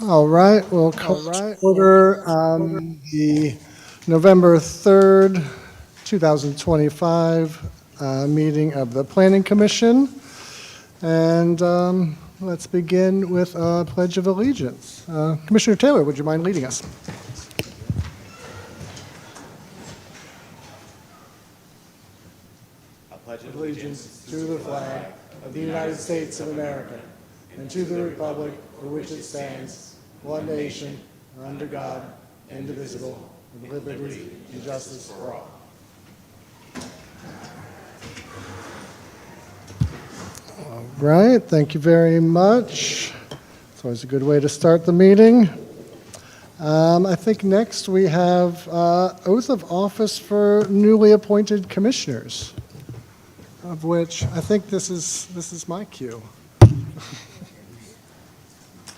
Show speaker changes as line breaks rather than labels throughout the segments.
All right, we'll call to order the November 3rd, 2025 meeting of the Planning Commission. And let's begin with a Pledge of Allegiance. Commissioner Taylor, would you mind leading us?
I pledge
Allegiance to the flag of the United States of America and to the republic for which it stands, one nation, under God, indivisible, with liberty and justice for all. All right, thank you very much. It's always a good way to start the meeting. I think next we have oath of office for newly appointed commissioners, of which I think this is my cue.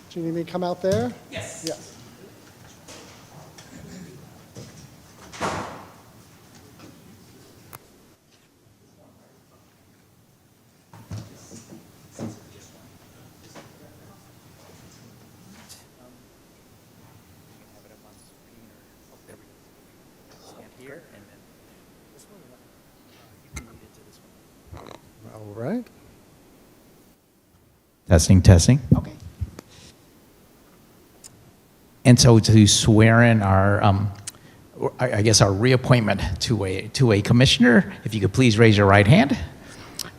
Do you need me to come out there?
Yes.
Yes. All right.
Testing, testing. Okay. And so to swear in our, I guess our reappointment to a commissioner, if you could please raise your right hand.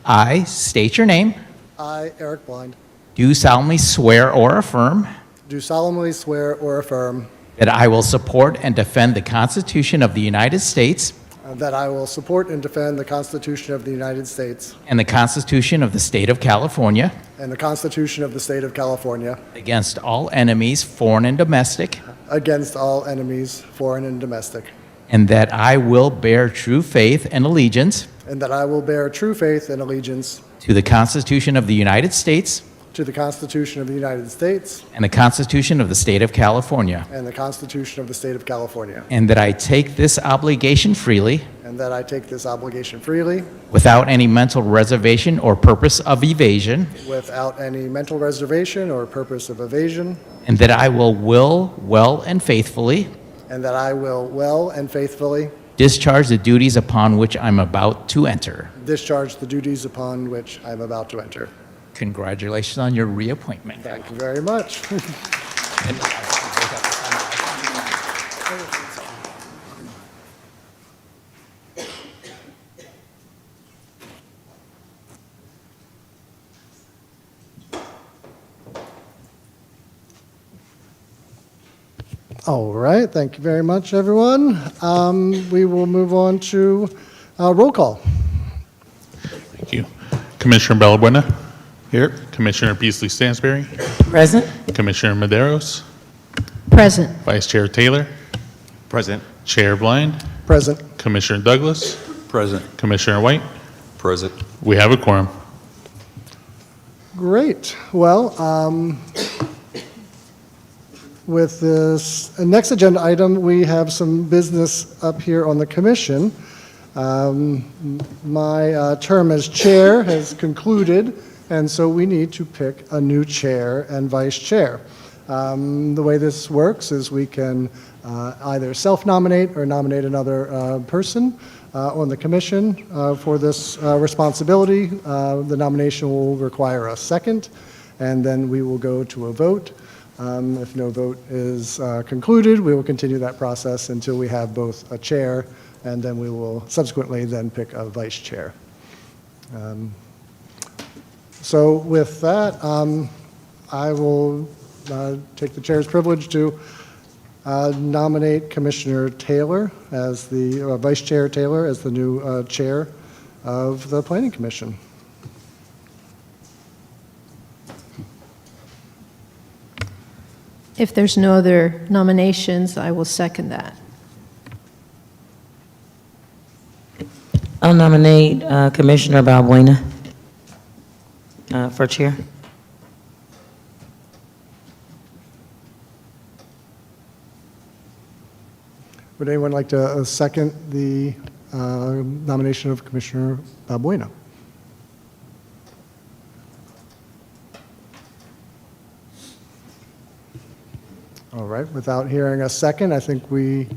I state your name.
I, Eric Blind,
Do solemnly swear or affirm
do solemnly swear or affirm
that I will support and defend the Constitution of the United States
that I will support and defend the Constitution of the United States
and the Constitution of the State of California
and the Constitution of the State of California
against all enemies, foreign and domestic,
against all enemies, foreign and domestic,
and that I will bear true faith and allegiance
and that I will bear true faith and allegiance
to the Constitution of the United States
to the Constitution of the United States
and the Constitution of the State of California,
and the Constitution of the State of California,
and that I take this obligation freely
and that I take this obligation freely
without any mental reservation or purpose of evasion,
without any mental reservation or purpose of evasion,
and that I will well and faithfully
and that I will well and faithfully
discharge the duties upon which I'm about to enter.
discharge the duties upon which I am about to enter.
Congratulations on your reappointment.
Thank you very much. All right, thank you very much, everyone. We will move on to roll call.
Thank you. Commissioner Balbuena? Here. Commissioner Beasley Stansberry?
Present.
Commissioner Maderos?
Present.
Vice Chair Taylor?
Present.
Chair Blind?
Present.
Commissioner Douglas?
Present.
Commissioner White?
Present.
We have a quorum.
Great. Well, with this next agenda item, we have some business up here on the commission. My term as chair has concluded, and so we need to pick a new chair and vice chair. The way this works is we can either self-nominate or nominate another person on the commission for this responsibility. The nomination will require a second, and then we will go to a vote. If no vote is concluded, we will continue that process until we have both a chair, and then we will subsequently then pick a vice chair. So with that, I will take the chair's privilege to nominate Commissioner Taylor as the, Vice Chair Taylor as the new chair of the Planning Commission.
If there's no other nominations, I will second that.
I'll nominate Commissioner Balbuena for chair.
Would anyone like to second the nomination of Commissioner Balbuena? All right, without hearing a second, I think we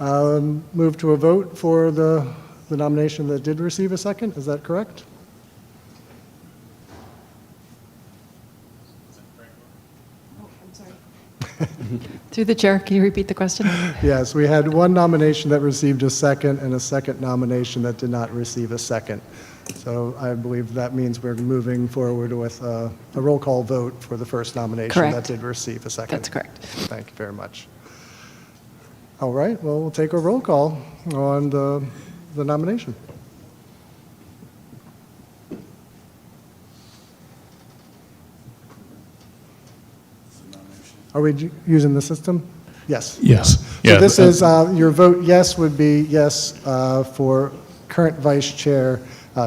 move to a vote for the nomination that did receive a second. Is that correct?
Through the chair, can you repeat the question?
Yes, we had one nomination that received a second and a second nomination that did not receive a second. So I believe that means we're moving forward with a roll call vote for the first nomination that
Correct.
did receive a second.
That's correct.
Thank you very much. All right, well, we'll take a roll call on the nomination. Are we using the system? Yes.
Yes.
So
Yeah,
this is, your vote yes would be yes for current Vice Chair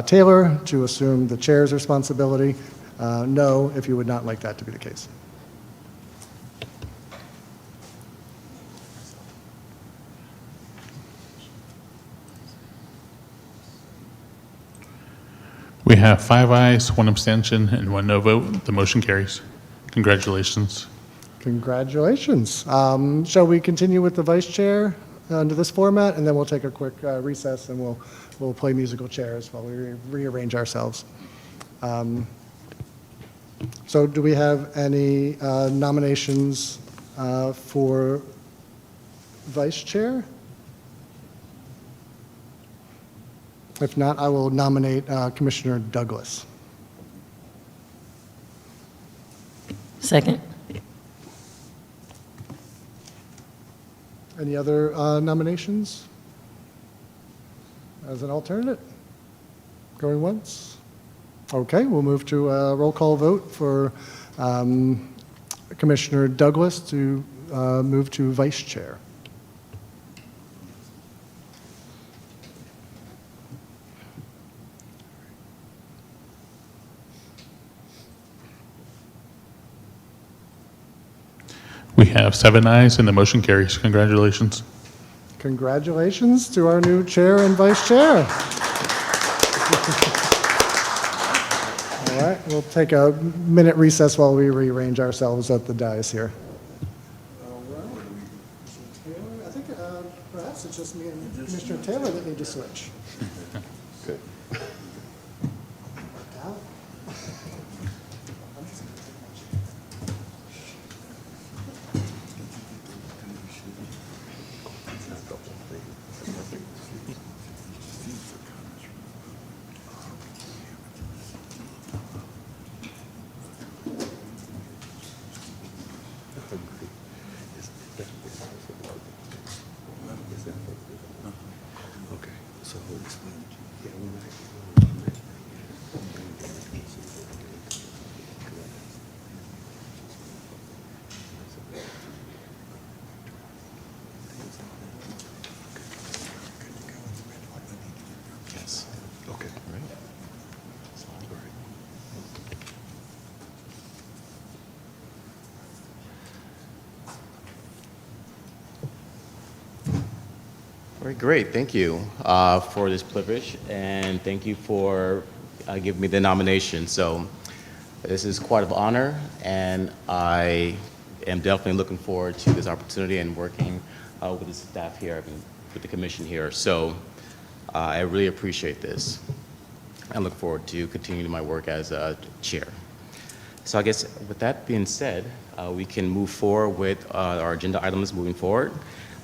Taylor to assume the chair's responsibility. No, if you would not like that to be the case.
We have 5 ayes, 1 abstention, and 1 no vote. The motion carries. Congratulations.
Congratulations. Shall we continue with the Vice Chair under this format, and then we'll take a quick recess and we'll play musical chairs while we rearrange ourselves. So do we have any nominations for Vice Chair? If not, I will nominate Commissioner Douglas.
Second.
Any other nominations as an alternate? Going once? Okay, we'll move to a roll call vote for Commissioner Douglas to move to Vice Chair.
We have 7 ayes, and the motion carries. Congratulations.
Congratulations to our new Chair and Vice Chair. All right, we'll take a minute recess while we rearrange ourselves at the dais here. All right. I think perhaps it's just me and Commissioner Taylor that need to switch.
Good. Okay, so yeah, yes, okay, right. All right. All right, great. Thank you for this privilege, and thank you for giving me the nomination. So this is quite an honor, and I am definitely looking forward to this opportunity and working with the staff here, with the commission here. So I really appreciate this. I look forward to continuing my work as a chair. So I guess with that being said, we can move forward with our agenda items moving forward.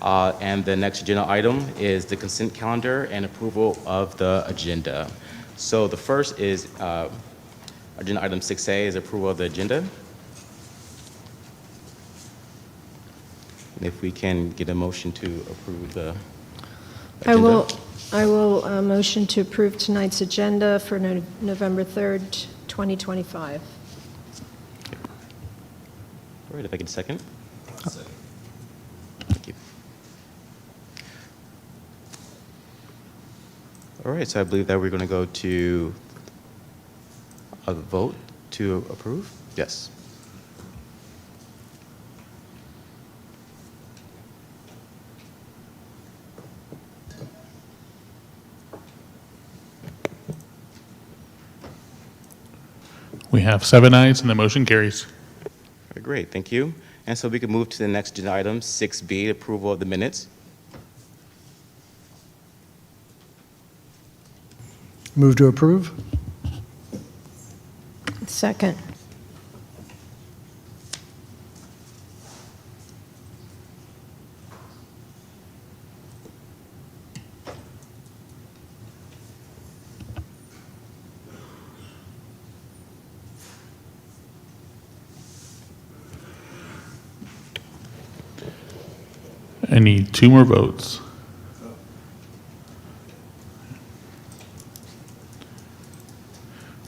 And the next agenda item is the consent calendar and approval of the agenda. So the first is agenda item 6A is approval of the agenda. And if we can get a motion to approve the agenda.
I will motion to approve tonight's agenda for November 3rd, 2025.
All right, if I can second. Thank you. All right, so I believe that we're going to go to a vote to approve. Yes.
We have 7 ayes, and the motion carries.
Very great, thank you. And so we can move to the next agenda item, 6B, approval of the minutes.
Move to approve?
Second.
I need 2 more votes.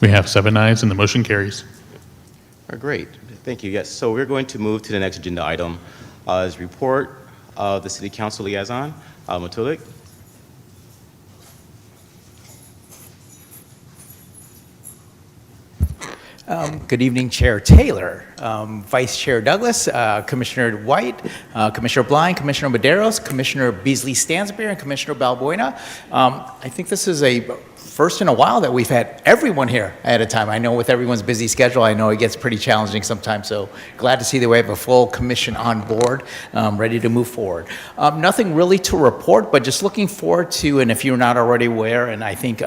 We have 7 ayes and the motion carries.
Great, thank you. Yes, so we're going to move to the next agenda item, is report of the City Council liaison, Matulik.
Good evening, Chair Taylor, Vice Chair Douglas, Commissioner White, Commissioner Blind, Commissioner Maderos, Commissioner Beasley Stansberry, and Commissioner Balbuena. I think this is a first in a while that we've had everyone here at a time. I know with everyone's busy schedule, I know it gets pretty challenging sometimes, so glad to see that we have a full commission on board, ready to move forward. Nothing really to report, but just looking forward to, and if you're not already aware, and I think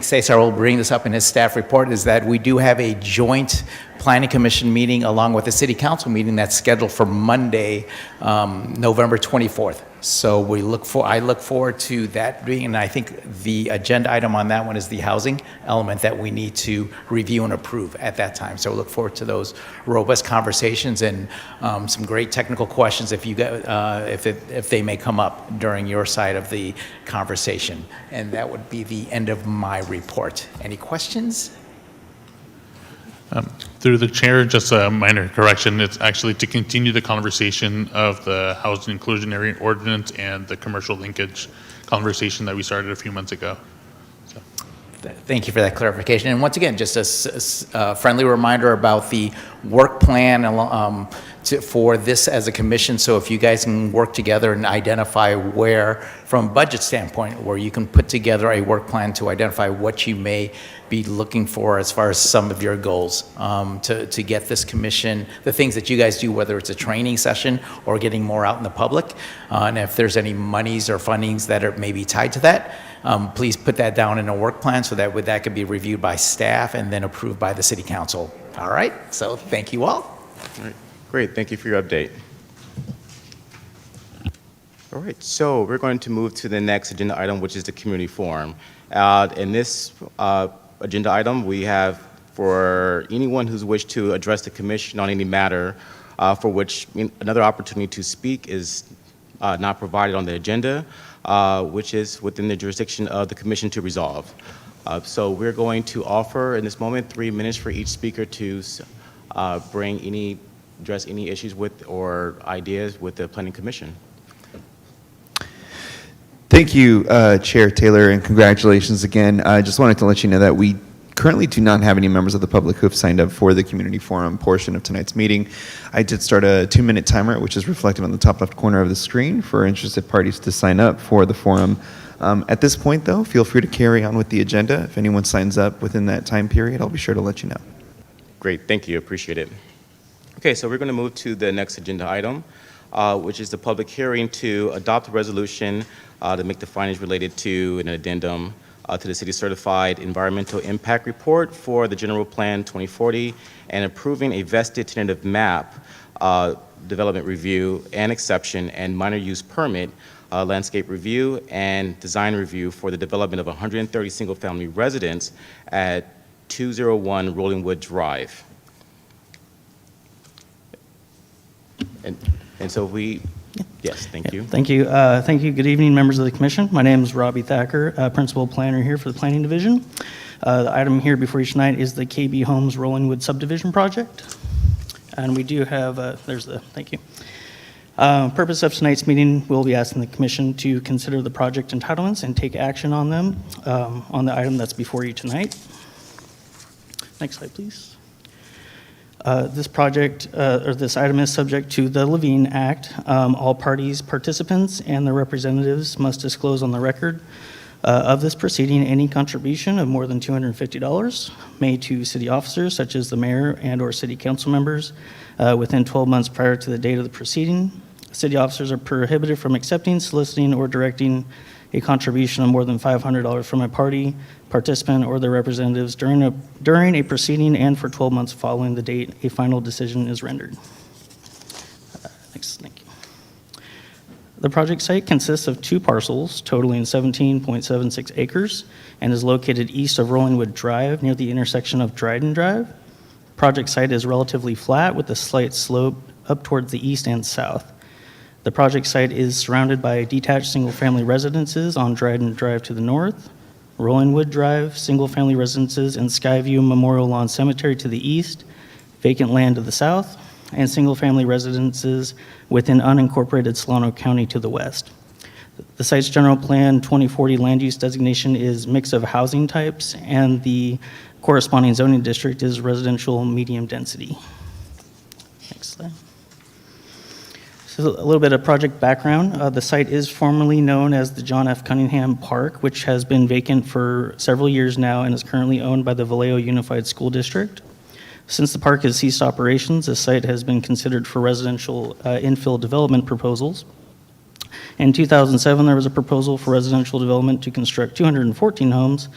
Cesar will bring this up in his staff report, is that we do have a joint Planning Commission meeting along with the City Council meeting that's scheduled for Monday, November 24th. So I look forward to that being, and I think the agenda item on that one is the housing element that we need to review and approve at that time. So we look forward to those robust conversations and some great technical questions if they may come up during your side of the conversation. And that would be the end of my report. Any questions?
Through the chair, just a minor correction. It's actually to continue the conversation of the housing inclusionary ordinance and the commercial linkage conversation that we started a few months ago. So.
Thank you for that clarification. And once again, just a friendly reminder about the work plan for this as a commission. So if you guys can work together and identify where, from a budget standpoint, where you can put together a work plan to identify what you may be looking for as far as some of your goals to get this commission, the things that you guys do, whether it's a training session or getting more out in the public. And if there's any monies or fundings that are maybe tied to that, please put that down in a work plan so that could be reviewed by staff and then approved by the City Council. All right, so thank you all.
All right, great, thank you for your update. All right, so we're going to move to the next agenda item, which is the community forum. In this agenda item, we have for anyone who's wished to address the commission on any matter for which another opportunity to speak is not provided on the agenda, which is within the jurisdiction of the commission to resolve. So we're going to offer in this moment 3 minutes for each speaker to address any issues with or ideas with the Planning Commission.
Thank you, Chair Taylor, and congratulations again. I just wanted to let you know that we currently do not have any members of the public who have signed up for the community forum portion of tonight's meeting. I did start a 2-minute timer, which is reflected on the top left corner of the screen for interested parties to sign up for the forum. At this point, though, feel free to carry on with the agenda. If anyone signs up within that time period, I'll be sure to let you know.
Great, thank you, appreciate it. Okay, so we're going to move to the next agenda item, which is the public hearing to adopt a resolution to make the findings related to an addendum to the city certified environmental impact report for the general plan 2040 and approving a vested tentative map development review and exception and minor use permit landscape review and design review for the development of 130 single family residents at 201 Rollingwood Drive. And so yes, thank you.
Thank you. Thank you. Good evening, members of the commission. My name is Robbie Thacker, principal planner here for the planning division. The item here before you tonight is the KB Homes Rollingwood subdivision project. And we do have, thank you. Purpose of tonight's meeting, we'll be asking the commission to consider the project entitlements and take action on them on the item that's before you tonight. Next slide, please. This project, or this item is subject to the Levine Act. All parties, participants, and their representatives must disclose on the record Of this proceeding, any contribution of more than $250 made to city officers such as the mayor and/or city council members within 12 months prior to the date of the proceeding. City officers are prohibited from accepting, soliciting, or directing a contribution of more than $500 from a party, participant, or their representatives during a proceeding and for 12 months following the date a final decision is rendered. Next, thank you. The project site consists of 2 parcels totaling 17.76 acres and is located east of Rollingwood Drive near the intersection of Dryden Drive. Project site is relatively flat with a slight slope up towards the east and south. The project site is surrounded by detached single-family residences on Dryden Drive to the north, Rollingwood Drive, single-family residences, and Skyview Memorial Lawn Cemetery to the east, vacant land to the south, and single-family residences within unincorporated Solano County to the west. The site's general plan 2040 land use designation is mix of housing types, and the corresponding zoning district is residential medium density. Next slide. So a little bit of project background. The site is formerly known as the John F. Cunningham Park, which has been vacant for several years now and is currently owned by the Vallejo Unified School District. Since the park has ceased operations, the site has been considered for residential infill development proposals. In 2007, there was a proposal for residential development to construct 214 homes,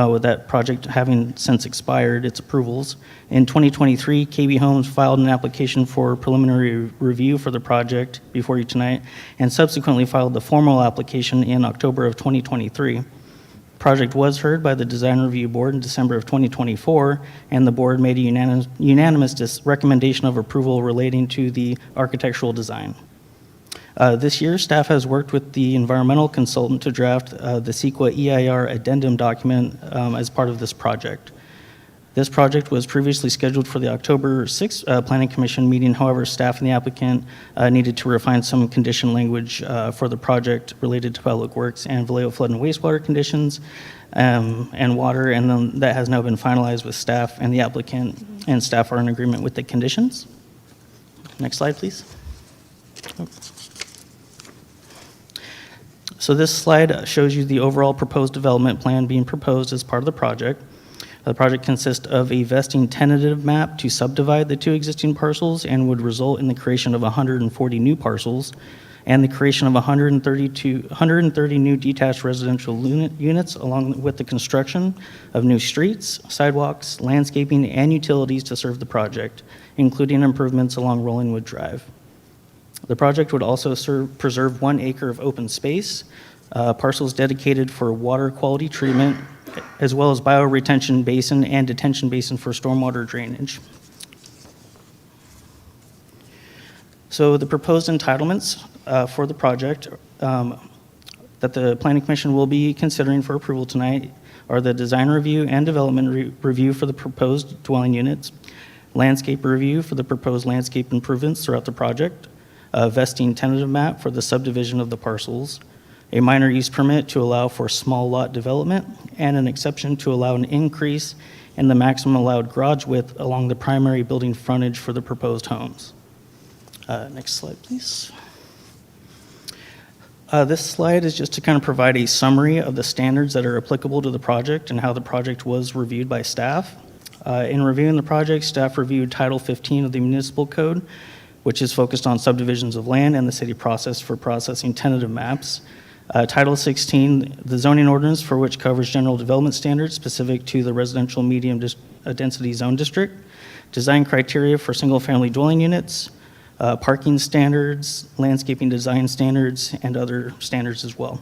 with that project having since expired its approvals. In 2023, KB Homes filed an application for preliminary review for the project before you tonight, and subsequently filed the formal application in October of 2023. Project was heard by the Design Review Board in December of 2024, and the board made a unanimous recommendation of approval relating to the architectural design. This year, staff has worked with the environmental consultant to draft the CEQA EIR addendum document as part of this project. This project was previously scheduled for the October 6th Planning Commission meeting. However, staff and the applicant needed to refine some condition language for the project related to public works and Vallejo flood and wastewater conditions and water, and then that has now been finalized with staff, and the applicant and staff are in agreement with the conditions. Next slide, please. So this slide shows you the overall proposed development plan being proposed as part of the project. The project consists of a vesting tentative map to subdivide the 2 existing parcels and would result in the creation of 140 new parcels and the creation of 130 new detached residential units, along with the construction of new streets, sidewalks, landscaping, and utilities to serve the project, including improvements along Rollingwood Drive. The project would also preserve 1 acre of open space, parcels dedicated for water quality treatment, as well as bioretention basin and detention basin for stormwater drainage. So the proposed entitlements for the project that the Planning Commission will be considering for approval tonight are the design review and development review for the proposed dwelling units, landscape review for the proposed landscape improvements throughout the project, a vesting tentative map for the subdivision of the parcels, a minor use permit to allow for small lot development, and an exception to allow an increase in the maximum allowed garage width along the primary building frontage for the proposed homes. Next slide, please. This slide is just to kind of provide a summary of the standards that are applicable to the project and how the project was reviewed by staff. In reviewing the project, staff reviewed Title 15 of the Municipal Code, which is focused on subdivisions of land and the city process for processing tentative maps. Title 16, the zoning ordinance, for which covers general development standards specific to the residential medium density zone district, design criteria for single-family dwelling units, parking standards, landscaping design standards, and other standards as well.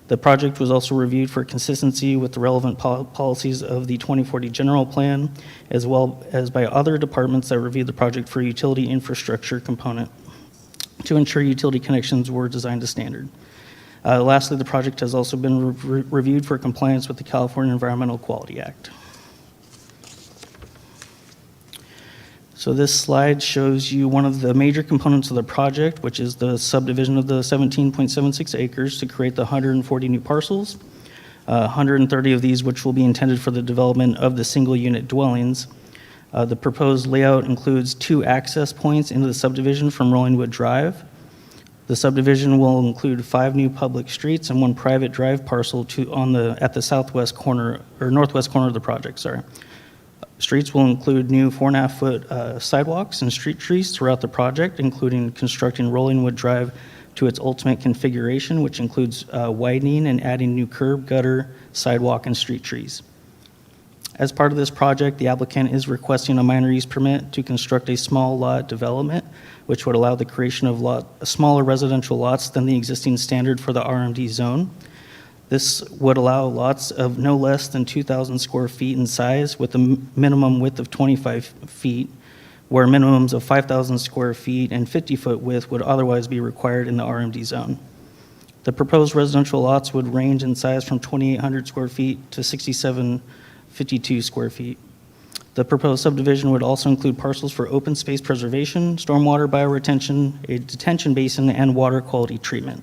The project was also reviewed for consistency with the relevant policies of the 2040 general plan, as well as by other departments that reviewed the project for utility infrastructure component to ensure utility connections were designed to standard. Lastly, the project has also been reviewed for compliance with the California Environmental Quality Act. So this slide shows you one of the major components of the project, which is the subdivision of the 17.76 acres to create the 140 new parcels, 130 of these which will be intended for the development of the single unit dwellings. The proposed layout includes 2 access points into the subdivision from Rollingwood Drive. The subdivision will include 5 new public streets and 1 private drive parcel at the southwest corner, or northwest corner of the project, sorry. Streets will include new 4.5-foot sidewalks and street trees throughout the project, including constructing Rollingwood Drive to its ultimate configuration, which includes widening and adding new curb, gutter, sidewalk, and street trees. As part of this project, the applicant is requesting a minor use permit to construct a small lot development, which would allow the creation of smaller residential lots than the existing standard for the RMD zone. This would allow lots of no less than 2,000 square feet in size with a minimum width of 25 feet, where minimums of 5,000 square feet and 50-foot width would otherwise be required in the RMD zone. The proposed residential lots would range in size from 2,800 square feet to 6,752 square feet. The proposed subdivision would also include parcels for open space preservation, stormwater bioretention, a detention basin, and water quality treatment.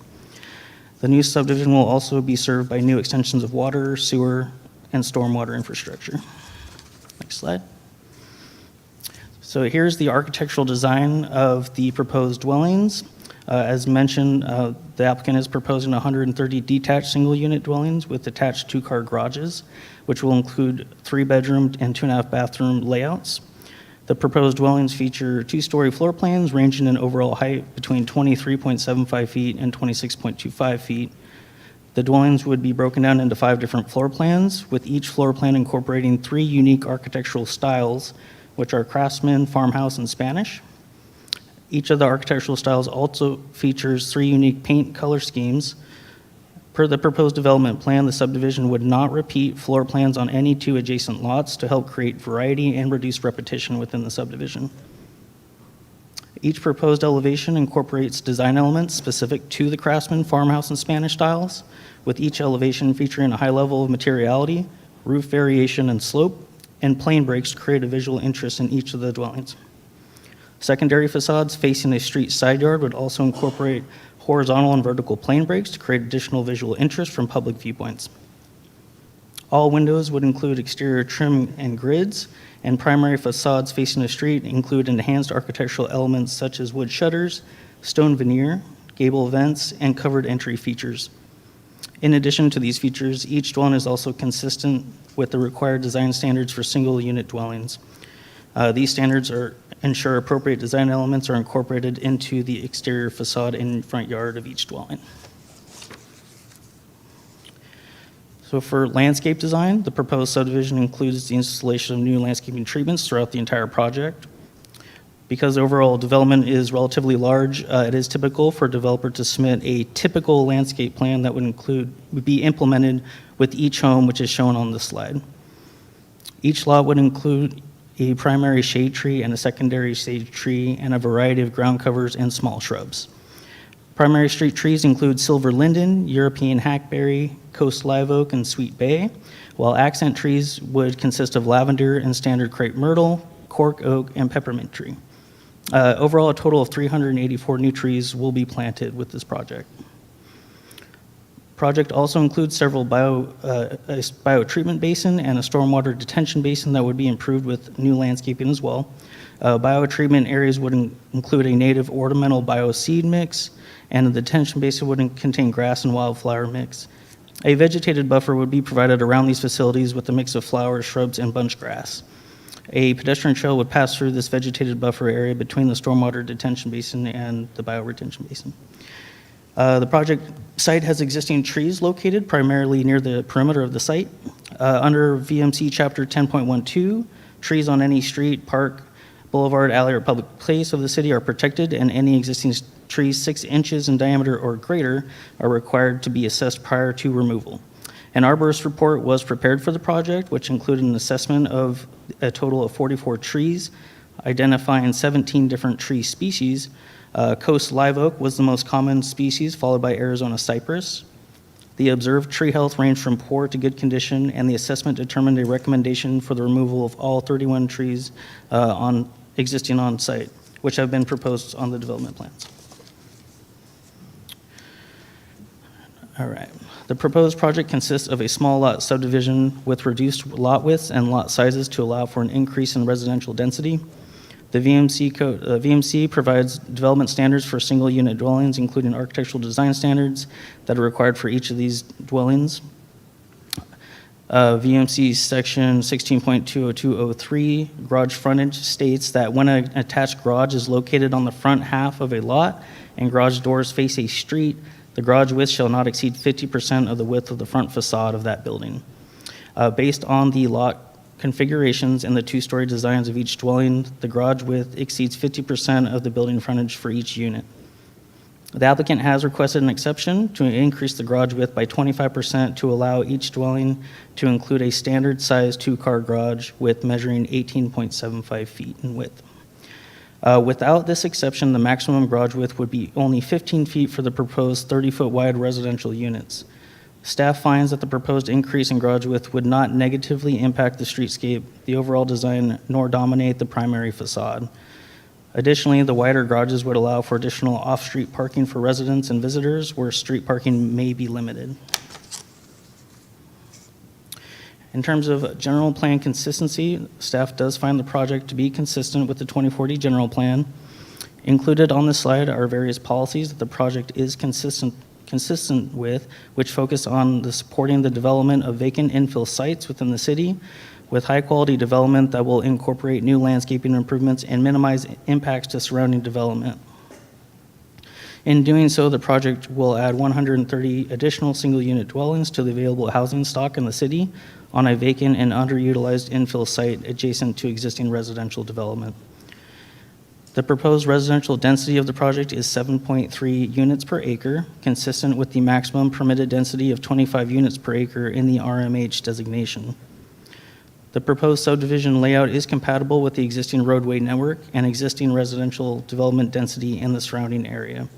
The new subdivision will also be served by new extensions of water, sewer, and stormwater infrastructure. Next slide. So here's the architectural design of the proposed dwellings. As mentioned, the applicant is proposing 130 detached single-unit dwellings with attached 2-car garages, which will include 3-bedroom and 2.5-bathroom layouts. The proposed dwellings feature 2-story floor plans ranging in overall height between 23.75 feet and 26.25 feet. The dwellings would be broken down into 5 different floor plans, with each floor plan incorporating 3 unique architectural styles, which are Craftsman, Farmhouse, and Spanish. Each of the architectural styles also features 3 unique paint color schemes. Per the proposed development plan, the subdivision would not repeat floor plans on any 2 adjacent lots to help create variety and reduce repetition within the subdivision. Each proposed elevation incorporates design elements specific to the Craftsman, Farmhouse, and Spanish styles, with each elevation featuring a high level of materiality, roof variation and slope, and plane breaks to create a visual interest in each of the dwellings. Secondary facades facing a street side yard would also incorporate horizontal and vertical plane breaks to create additional visual interest from public viewpoints. All windows would include exterior trim and grids, and primary facades facing the street include enhanced architectural elements such as wood shutters, stone veneer, gable vents, and covered entry features. In addition to these features, each dwelling is also consistent with the required design standards for single-unit dwellings. These standards ensure appropriate design elements are incorporated into the exterior facade and front yard of each dwelling. So for landscape design, the proposed subdivision includes the installation of new landscaping treatments throughout the entire project. Because overall development is relatively large, it is typical for a developer to submit a typical landscape plan that would be implemented with each home, which is shown on the slide. Each lot would include a primary shade tree and a secondary shade tree, and a variety of ground covers and small shrubs. Primary street trees include silver linden, European hackberry, coast live oak, and sweet bay, while accent trees would consist of lavender and standard crepe myrtle, cork oak, and peppermint tree. Overall, a total of 384 new trees will be planted with this project. Project also includes several a biotreatment basin and a stormwater detention basin that would be improved with new landscaping as well. Biotreatment areas would include a native ornamental bioseed mix, and the detention basin would contain grass and wildflower mix. A vegetated buffer would be provided around these facilities with a mix of flowers, shrubs, and bunch grass. A pedestrian trail would pass through this vegetated buffer area between the stormwater detention basin and the bioretention basin. The project site has existing trees located primarily near the perimeter of the site. Under VMC Chapter 10.12, trees on any street, park, boulevard, alley, or public place of the city are protected, and any existing trees 6 inches in diameter or greater are required to be assessed prior to removal. An arborist report was prepared for the project, which included an assessment of a total of 44 trees, identifying 17 different tree species. Coast live oak was the most common species, followed by Arizona cypress. The observed tree health ranged from poor to good condition, and the assessment determined a recommendation for the removal of all 31 trees existing on site, which have been proposed on the development plans. All right. The proposed project consists of a small lot subdivision with reduced lot widths and lot sizes to allow for an increase in residential density. The VMC provides development standards for single-unit dwellings, including architectural design standards that are required for each of these dwellings. VMC Section 16.20203, garage frontage, states that when an attached garage is located on the front half of a lot and garage doors face a street, the garage width shall not exceed 50% of the width of the front facade of that building. Based on the lot configurations and the two-story designs of each dwelling, the garage width exceeds 50% of the building frontage for each unit. The applicant has requested an exception to increase the garage width by 25% to allow each dwelling to include a standard-sized two-car garage width measuring 18.75 feet in width. Without this exception, the maximum garage width would be only 15 feet for the proposed 30-foot wide residential units. Staff finds that the proposed increase in garage width would not negatively impact the streetscape, the overall design, nor dominate the primary facade. Additionally, the wider garages would allow for additional off-street parking for residents and visitors where street parking may be limited. In terms of general plan consistency, staff does find the project to be consistent with the 2040 general plan. Included on this slide are various policies that the project is consistent with, which focus on the supporting the development of vacant infill sites within the city with high-quality development that will incorporate new landscaping improvements and minimize impacts to surrounding development. In doing so, the project will add 130 additional single-unit dwellings to the available housing stock in the city on a vacant and underutilized infill site adjacent to existing residential development. The proposed residential density of the project is 7.3 units per acre, consistent with the maximum permitted density of 25 units per acre in the RMH designation. The proposed subdivision layout is compatible with the existing roadway network and existing residential development density in the surrounding area.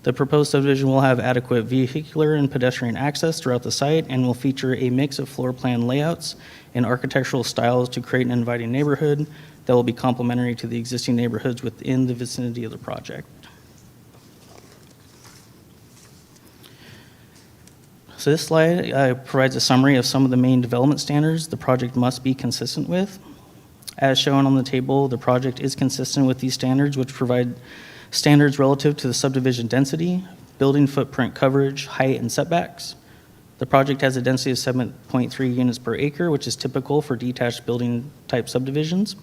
The proposed subdivision will have adequate vehicular and pedestrian access throughout the site and will feature a mix of floor plan layouts and architectural styles to create an inviting neighborhood that will be complementary to the existing neighborhoods within the vicinity of the project. So this slide provides a summary of some of the main development standards the project must be consistent with. As shown on the table, the project is consistent with these standards, which provide standards relative to the subdivision density, building footprint coverage, height, and setbacks. The project has a density of 7.3 units per acre, which is typical for detached building type subdivisions.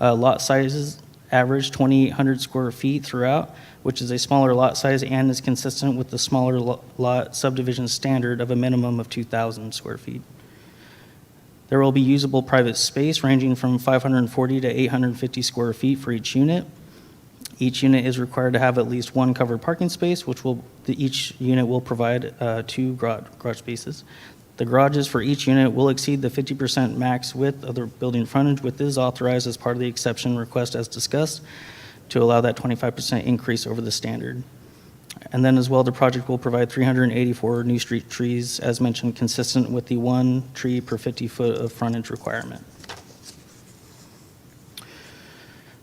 Lot sizes average 2,800 square feet throughout, which is a smaller lot size and is consistent with the smaller lot subdivision standard of a minimum of 2,000 square feet. There will be usable private space ranging from 540 to 850 square feet for each unit. Each unit is required to have at least one covered parking space, each unit will provide 2 garage spaces. The garages for each unit will exceed the 50% max width of the building frontage, which is authorized as part of the exception request as discussed to allow that 25% increase over the standard. And then as well, the project will provide 384 new street trees, as mentioned, consistent with the 1 tree per 50 foot of frontage requirement.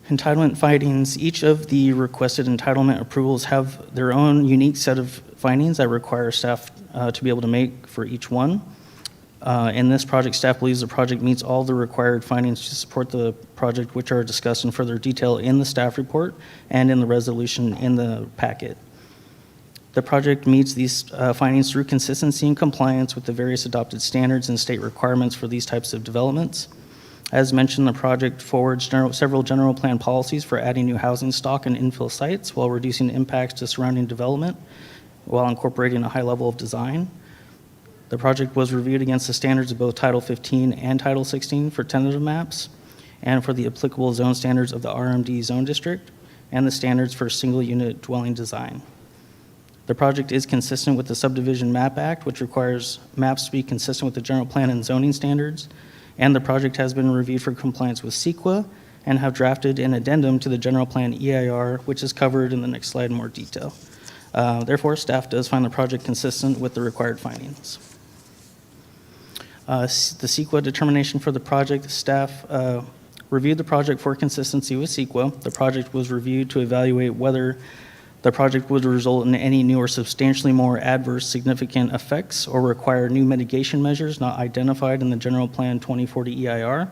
Entitlement findings. Each of the requested entitlement approvals have their own unique set of findings that require staff to be able to make for each one. In this project, staff believes the project meets all the required findings to support the project, which are discussed in further detail in the staff report and in the resolution in the packet. The project meets these findings through consistency and compliance with the various adopted standards and state requirements for these types of developments. As mentioned, the project forwards several general plan policies for adding new housing stock and infill sites while reducing impacts to surrounding development while incorporating a high level of design. The project was reviewed against the standards of both Title 15 and Title 16 for tentative maps and for the applicable zone standards of the RMD zone district and the standards for single unit dwelling design. The project is consistent with the Subdivision Map Act, which requires maps to be consistent with the general plan and zoning standards, and the project has been reviewed for compliance with CEQA and have drafted an addendum to the general plan EIR, which is covered in the next slide in more detail. Therefore, staff does find the project consistent with the required findings. The CEQA determination for the project, staff reviewed the project for consistency with CEQA. The project was reviewed to evaluate whether the project would result in any new or substantially more adverse significant effects or require new mitigation measures not identified in the General Plan 2040 EIR.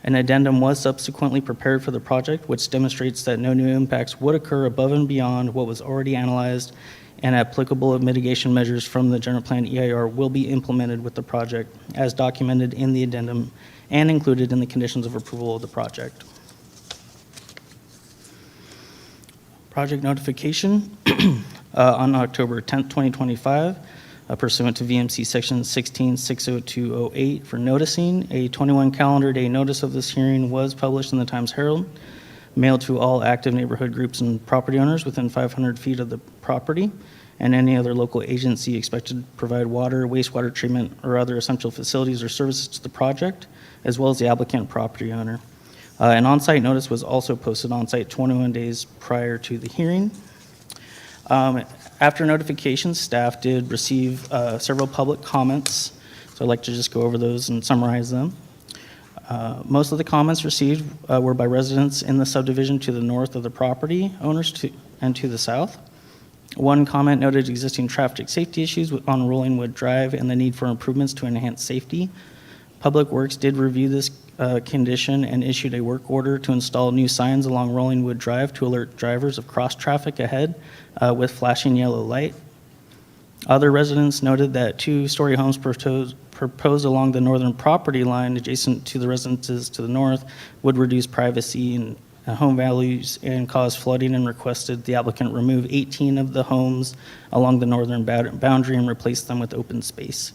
An addendum was subsequently prepared for the project, which demonstrates that no new impacts would occur above and beyond what was already analyzed, and applicable mitigation measures from the general plan EIR will be implemented with the project as documented in the addendum and included in the conditions of approval of the project. Project notification on October 10th, 2025, pursuant to VMC Section 1660208 for noticing. A 21 calendar day notice of this hearing was published in the Times-Herald, mailed to all active neighborhood groups and property owners within 500 feet of the property, and any other local agency expected to provide water, wastewater treatment, or other essential facilities or services to the project, as well as the applicant property owner. An on-site notice was also posted on-site 21 days prior to the hearing. After notification, staff did receive several public comments, so I'd like to just go over those and summarize them. Most of the comments received were by residents in the subdivision to the north of the property owners and to the south. One comment noted existing traffic safety issues on Rollingwood Drive and the need for improvements to enhance safety. Public Works did review this condition and issued a work order to install new signs along Rollingwood Drive to alert drivers of cross traffic ahead with flashing yellow light. Other residents noted that two-story homes proposed along the northern property line adjacent to the residences to the north would reduce privacy and home values and cause flooding, and requested the applicant remove 18 of the homes along the northern boundary and replace them with open space.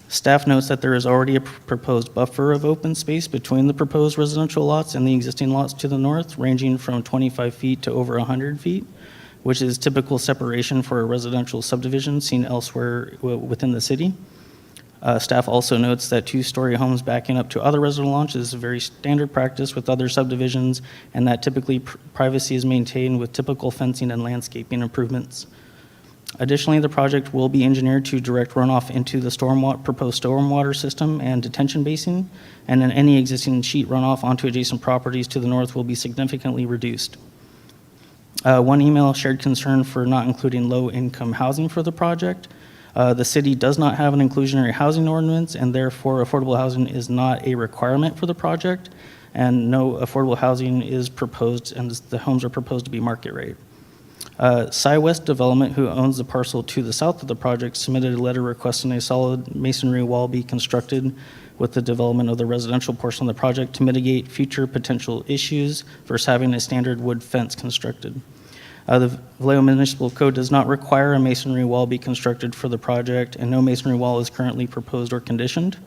Staff notes that there is already a proposed buffer of open space between the proposed residential lots and the existing lots to the north, ranging from 25 feet to over 100 feet, which is typical separation for a residential subdivision seen elsewhere within the city. Staff also notes that two-story homes backing up to other residential lots is a very standard practice with other subdivisions, and that typically privacy is maintained with typical fencing and landscaping improvements. Additionally, the project will be engineered to direct runoff into the proposed stormwater system and detention basin, and then any existing sheet runoff onto adjacent properties to the north will be significantly reduced. One email shared concern for not including low-income housing for the project. The city does not have an inclusionary housing ordinance, and therefore affordable housing is not a requirement for the project, and no affordable housing is proposed, and the homes are proposed to be market rate. SciWest Development, who owns the parcel to the south of the project, submitted a letter requesting a solid masonry wall be constructed with the development of the residential portion of the project to mitigate future potential issues versus having a standard wood fence constructed. The Vallejo Municipal Code does not require a masonry wall be constructed for the project, and no masonry wall is currently proposed or conditioned.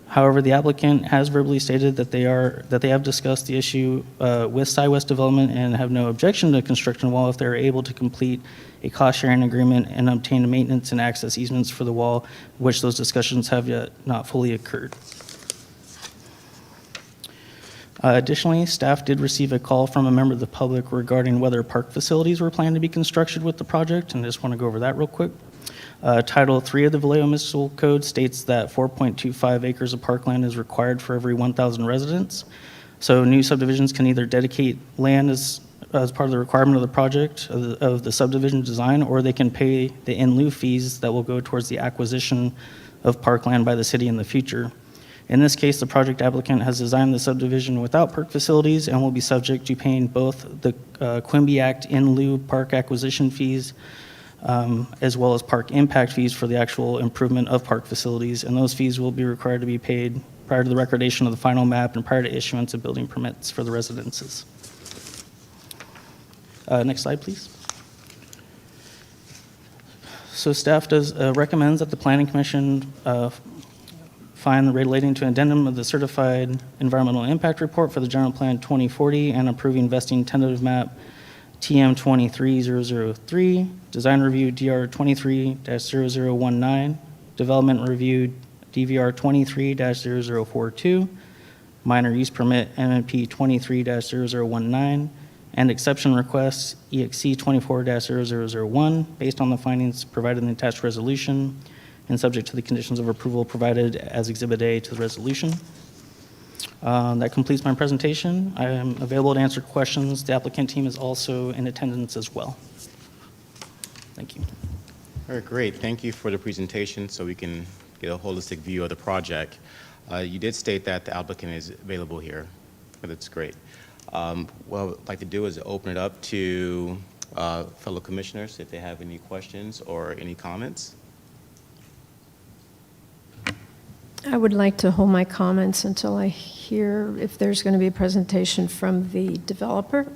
However, the applicant has verbally stated that they have discussed the issue with SciWest Development and have no objection to construction wall if they are able to complete a cost-sharing agreement and obtain maintenance and access easements for the wall, which those discussions have yet not fully occurred. Additionally, staff did receive a call from a member of the public regarding whether park facilities were planned to be constructed with the project, and I just want to go over that real quick. Title 3 of the Vallejo Municipal Code states that 4.25 acres of parkland is required for every 1,000 residents. So new subdivisions can either dedicate land as part of the requirement of the project of the subdivision design, or they can pay the in lieu fees that will go towards the acquisition of parkland by the city in the future. In this case, the project applicant has designed the subdivision without park facilities and will be subject to paying both the Quimby Act in lieu park acquisition fees as well as park impact fees for the actual improvement of park facilities, and those fees will be required to be paid prior to the recordation of the final map and prior to issuance of building permits for the residences. Next slide, please. So staff recommends that the Planning Commission find relating to addendum of the certified environmental impact report for the general plan 2040 and approving vesting tentative map TM 23003, design review DR 23-0019, development review DVR 23-0042, minor use permit MMP 23-0019, and exception requests EXC 24-0001 based on the findings provided in the attached resolution and subject to the conditions of approval provided as Exhibit A to the resolution. That completes my presentation. I am available to answer questions. The applicant team is also in attendance as well. Thank you.
All right, great. Thank you for the presentation so we can get a holistic view of the project. You did state that the applicant is available here. That's great. What I'd like to do is open it up to fellow commissioners if they have any questions or any comments.
I would like to hold my comments until I hear if there's going to be a presentation from the developer.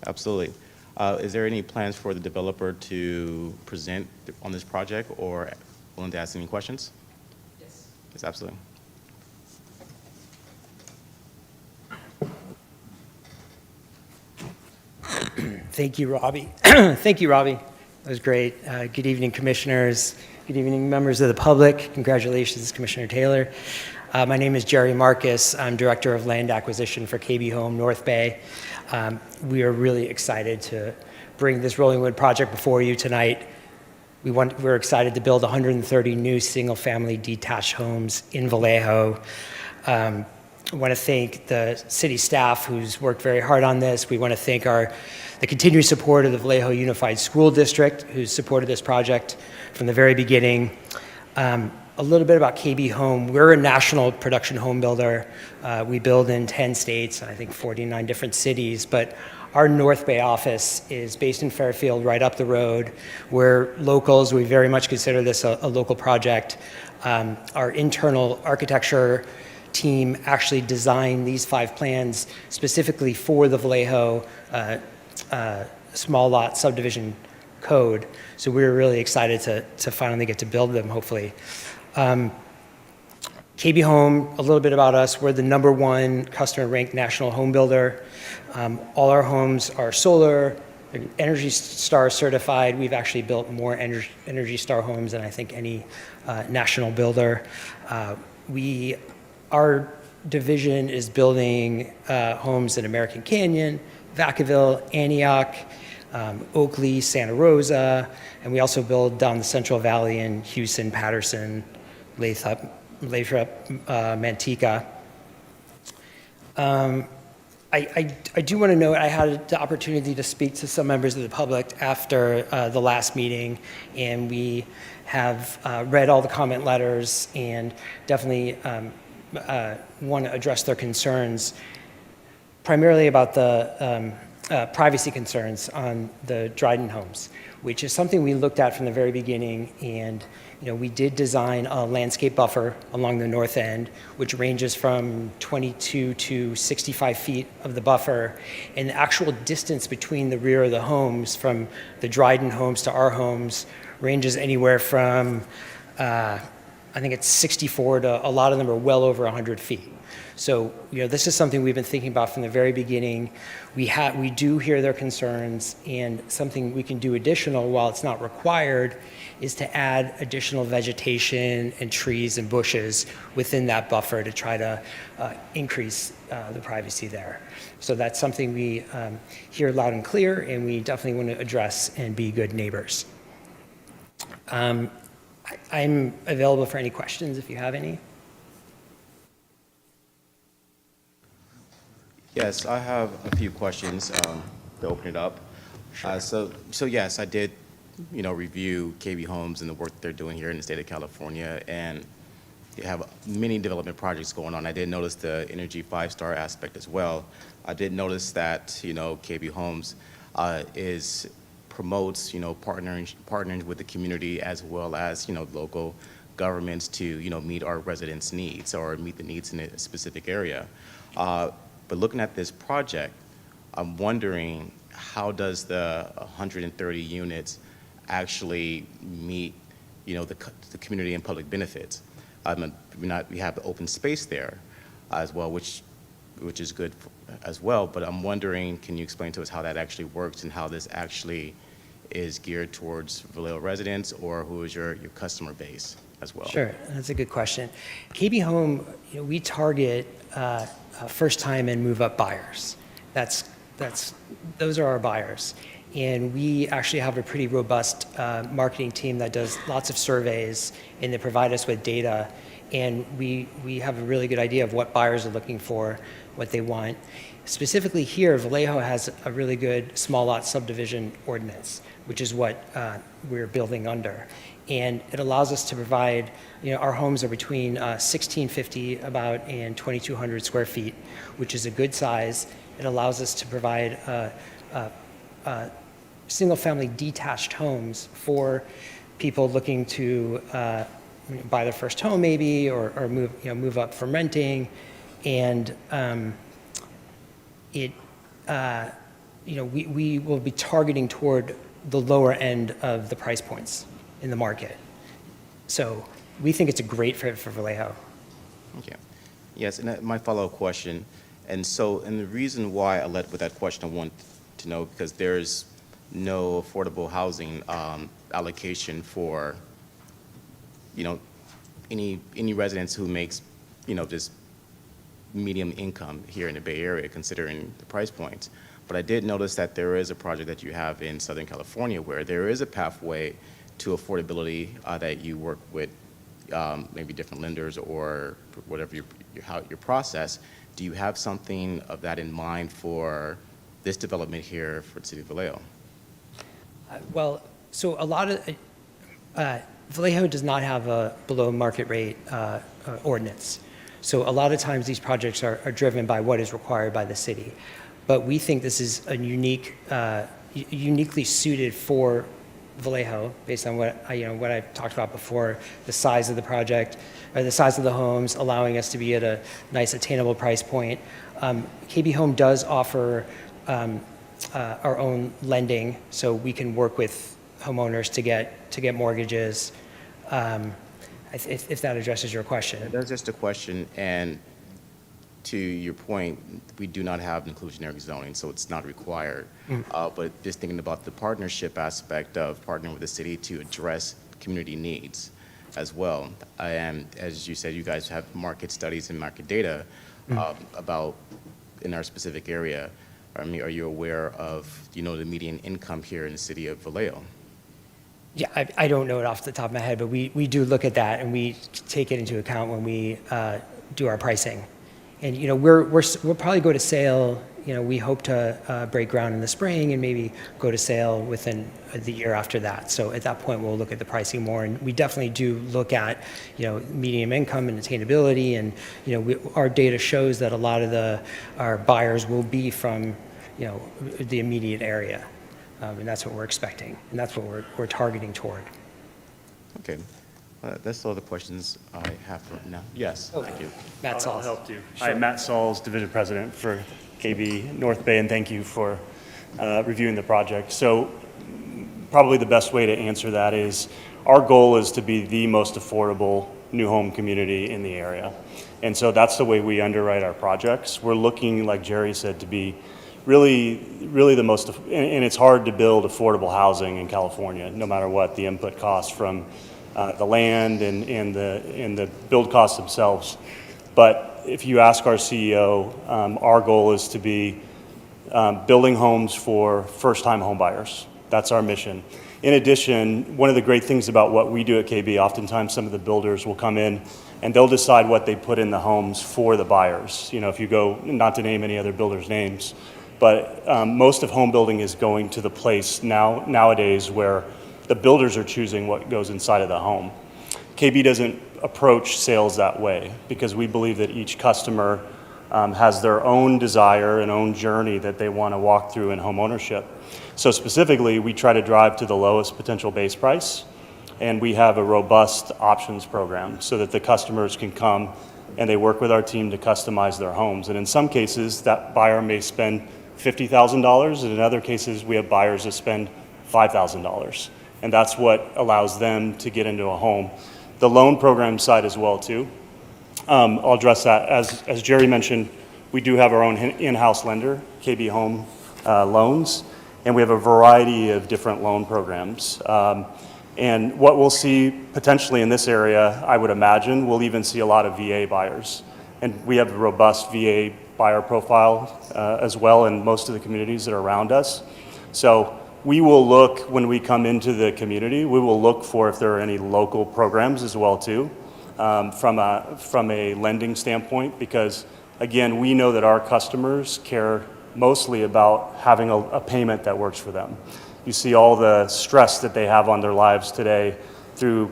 Absolutely. Is there any plans for the developer to present on this project or willing to ask any questions? Yes. Yes, absolutely.
Thank you, Robbie. Thank you, Robbie. That was great. Good evening, commissioners. Good evening, members of the public. Congratulations, Commissioner Taylor. My name is Jerry Marcus. I'm Director of Land Acquisition for KB Home North Bay. We are really excited to bring this Rolling Wood project before you tonight. We're excited to build 130 new single-family detached homes in Vallejo. I want to thank the city staff who's worked very hard on this. We want to thank the continued support of the Vallejo Unified School District, who's supported this project from the very beginning. A little bit about KB Home. We're a national production home builder. We build in 10 states, and I think 49 different cities, but our North Bay office is based in Fairfield, right up the road. We're locals. We very much consider this a local project. Our internal architecture team actually designed these 5 plans specifically for the Vallejo small lot subdivision code. So we're really excited to finally get to build them, hopefully. KB Home, a little bit about us. We're the #1 customer ranked national home builder. All our homes are solar, Energy Star certified. We've actually built more Energy Star homes than I think any national builder. Our division is building homes in American Canyon, Vacaville, Antioch, Oakley, Santa Rosa, and we also build down the Central Valley in Houston, Patterson, Lathrop, Manteca. I do want to note I had the opportunity to speak to some members of the public after the last meeting, and we have read all the comment letters and definitely want to address their concerns, primarily about the privacy concerns on the Dryden homes, which is something we looked at from the very beginning. And we did design a landscape buffer along the north end, which ranges from 22 to 65 feet of the buffer. And the actual distance between the rear of the homes, from the Dryden homes to our homes, ranges anywhere from, I think it's 64 to, a lot of them are well over 100 feet. So, this is something we've been thinking about from the very beginning. We do hear their concerns, and something we can do additional, while it's not required, is to add additional vegetation and trees and bushes within that buffer to try to increase the privacy there. So that's something we hear loud and clear, and we definitely want to address and be good neighbors. I'm available for any questions if you have any.
Yes, I have a few questions to open it up. So yes, I did, review KB Homes and the work that they're doing here in the state of California, and they have many development projects going on. I did notice the Energy 5-star aspect as well. I did notice that, KB Homes promotes, partnering with the community as well as, local governments to, meet our residents' needs or meet the needs in a specific area. But looking at this project, I'm wondering, how does the 130 units actually meet, the community and public benefits? We have the open space there as well, which is good as well. But I'm wondering, can you explain to us how that actually works and how this actually is geared towards Vallejo residents, or who is your customer base as well?
Sure, that's a good question. KB Home, we target first-time and move-up buyers. Those are our buyers. And we actually have a pretty robust marketing team that does lots of surveys, and they provide us with data. and we have a really good idea of what buyers are looking for, what they want. Specifically here, Vallejo has a really good small lot subdivision ordinance, which is what we're building under. And it allows us to provide, our homes are between 1,650 about and 2,200 square feet, which is a good size. It allows us to provide single-family detached homes for people looking to buy their first home maybe, or move up from renting. And we will be targeting toward the lower end of the price points in the market. So we think it's a great fit for Vallejo.
Okay. Yes, and my follow-up question, and the reason why I led with that question, I want to know because there's no affordable housing allocation for, any residents who makes, just medium income here in the Bay Area, considering the price points. But I did notice that there is a project that you have in Southern California where there is a pathway to affordability that you work with maybe different lenders or whatever your process. Do you have something of that in mind for this development here for the city of Vallejo?
Well, so a lot of, Vallejo does not have a below market rate ordinance. So a lot of times these projects are driven by what is required by the city. But we think this is a uniquely suited for Vallejo, based on what I talked about before, the size of the project, or the size of the homes, allowing us to be at a nice attainable price point. KB Home does offer our own lending, so we can work with homeowners to get mortgages, if that addresses your question.
That's just a question, and to your point, we do not have inclusionary zoning, so it's not required. But just thinking about the partnership aspect of partnering with the city to address community needs as well. And as you said, you guys have market studies and market data about in our specific area. I mean, are you aware of, the median income here in the city of Vallejo?
Yeah, I don't know it off the top of my head, but we do look at that and we take it into account when we do our pricing. And we'll probably go to sale. We hope to break ground in the spring and maybe go to sale within the year after that. So at that point, we'll look at the pricing more, and we definitely do look at medium income and attainability. And our data shows that a lot of our buyers will be from the immediate area, and that's what we're expecting, and that's what we're targeting toward.
Okay. That's all the questions I have for now. Yes, thank you.
Matt
I'll
Sauls.
help you. Hi, Matt Sauls, Division President for KB North Bay, and thank you for reviewing the project. So probably the best way to answer that is our goal is to be the most affordable new home community in the area. And so that's the way we underwrite our projects. We're looking, like Jerry said, to be really the most, and it's hard to build affordable housing in California, no matter what the input costs from the land and the build costs themselves. But if you ask our CEO, our goal is to be building homes for first-time home buyers. That's our mission. In addition, one of the great things about what we do at KB, oftentimes some of the builders will come in and they'll decide what they put in the homes for the buyers. If you go, not to name any other builders' names, but most of home building is going to the place nowadays where the builders are choosing what goes inside of the home. KB doesn't approach sales that way because we believe that each customer has their own desire and own journey that they want to walk through in home ownership. So specifically, we try to drive to the lowest potential base price, and we have a robust options program so that the customers can come and they work with our team to customize their homes. And in some cases, that buyer may spend $50,000, and in other cases, we have buyers that spend $5,000. And that's what allows them to get into a home. The loan program side as well, too. I'll address that. As Jerry mentioned, we do have our own in-house lender, KB Home Loans, and we have a variety of different loan programs. And what we'll see potentially in this area, I would imagine, we'll even see a lot of VA buyers. And we have a robust VA buyer profile as well in most of the communities that are around us. So we will look, when we come into the community, we will look for if there are any local programs as well too. from a lending standpoint, because again, we know that our customers care mostly about having a payment that works for them. You see all the stress that they have on their lives today through,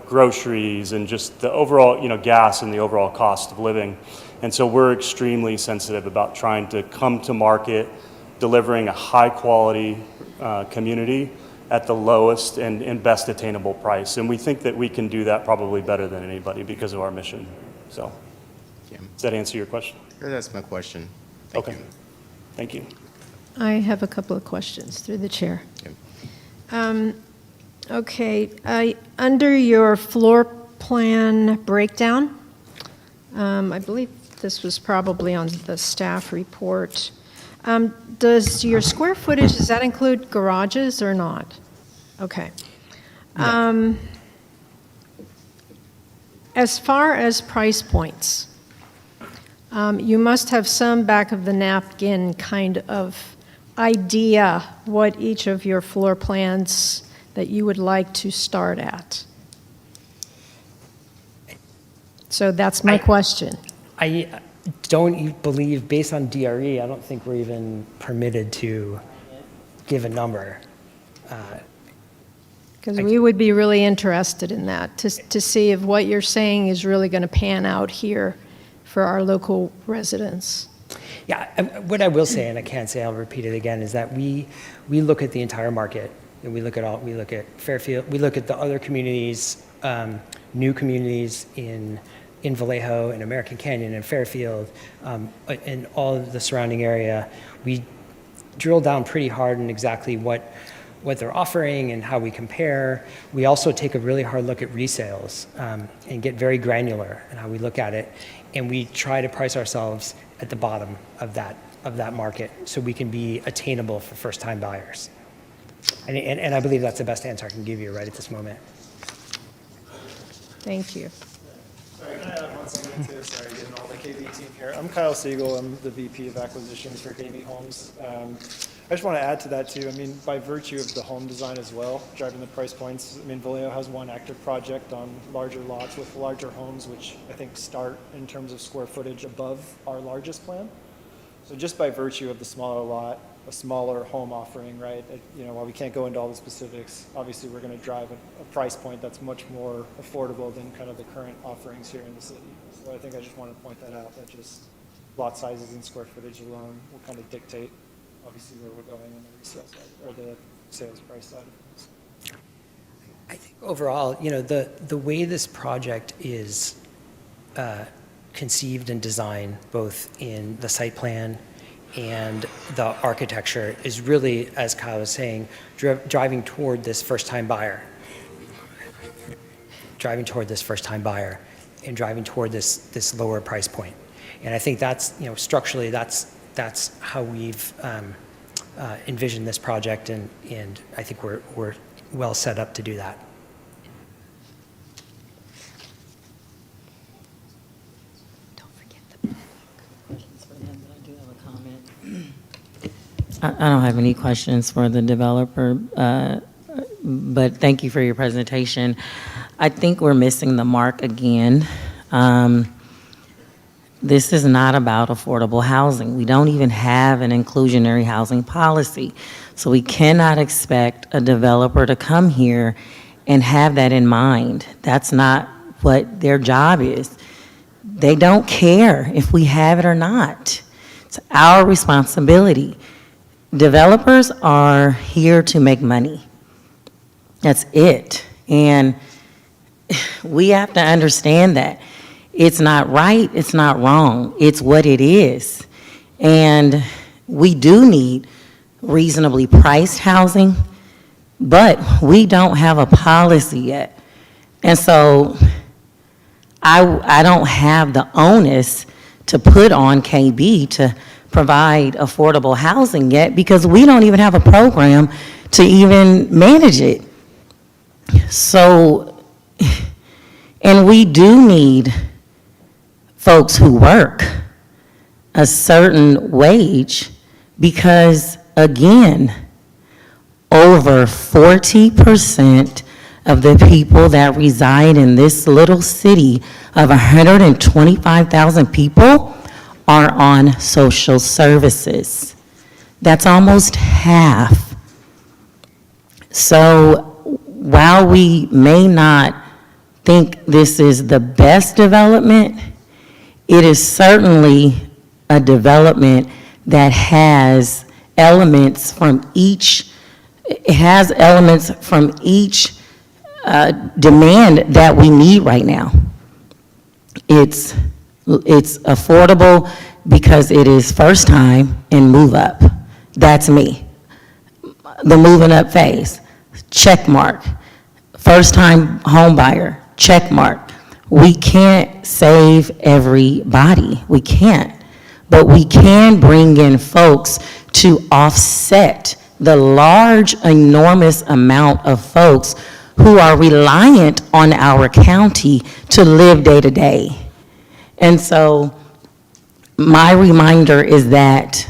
groceries and just the overall, gas and the overall cost of living. And so we're extremely sensitive about trying to come to market, delivering a high quality community at the lowest and best attainable price. And we think that we can do that probably better than anybody because of our mission. So, does that answer your question?
That's my question.
Okay. Thank you.
I have a couple of questions through the chair.
Okay.
Okay, under your floor plan breakdown, I believe this was probably on the staff report. Does your square footage, does that include garages or not? Okay. As far as price points, you must have some back of the napkin kind of idea what each of your floor plans that you would like to start at. So that's my question.
I don't believe, based on DRE, I don't think we're even permitted to give a number.
Because we would be really interested in that, to see if what you're saying is really going to pan out here for our local residents.
Yeah, what I will say, and I can't say, I'll repeat it again, is that we look at the entire market, and we look at Fairfield, we look at the other communities, new communities in Vallejo and American Canyon and Fairfield, and all of the surrounding area. We drill down pretty hard on exactly what they're offering and how we compare. We also take a really hard look at resales and get very granular in how we look at it. And we try to price ourselves at the bottom of that market so we can be attainable for first-time buyers. And I believe that's the best answer I can give you right at this moment.
Thank you.
Sorry, can I add one second too? Sorry, getting all the KB team here. I'm Kyle Siegel. I'm the VP of Acquisitions for KB Homes. I just want to add to that too. I mean, by virtue of the home design as well, driving the price points. I mean, Vallejo has one active project on larger lots with larger homes, which I think start in terms of square footage above our largest plan. So just by virtue of the smaller lot, a smaller home offering, right? While we can't go into all the specifics, obviously we're going to drive a price point that's much more affordable than kind of the current offerings here in the city. So I think I just want to point that out, that just lot sizes and square footage alone will kind of dictate obviously where we're going on the resale side or the sales price side of things.
I think overall, the way this project is conceived and designed, both in the site plan and the architecture, is really, as Kyle was saying, driving toward this first-time buyer. Driving toward this first-time buyer and driving toward this lower price point. And I think that's, structurally, that's how we've envisioned this project, and I think we're well set up to do that.
I don't have any questions for the developer, but thank you for your presentation. I think we're missing the mark again. This is not about affordable housing. We don't even have an inclusionary housing policy. So we cannot expect a developer to come here and have that in mind. That's not what their job is. They don't care if we have it or not. It's our responsibility. Developers are here to make money. That's it. And we have to understand that. It's not right, it's not wrong, it's what it is. And we do need reasonably priced housing, but we don't have a policy yet. And so I don't have the onus to put on KB to provide affordable housing yet, because we don't even have a program to even manage it. So, and we do need folks who work a certain wage, because again, over 40% of the people that reside in this little city of 125,000 people are on social services. That's almost half. So while we may not think this is the best development, it is certainly a development that has elements from each, demand that we need right now. It's affordable because it is first time and move up. That's me. The moving up phase, check mark. First time home buyer, check mark. We can't save everybody, we can't. But we can bring in folks to offset the large, enormous amount of folks who are reliant on our county to live day to day. And so my reminder is that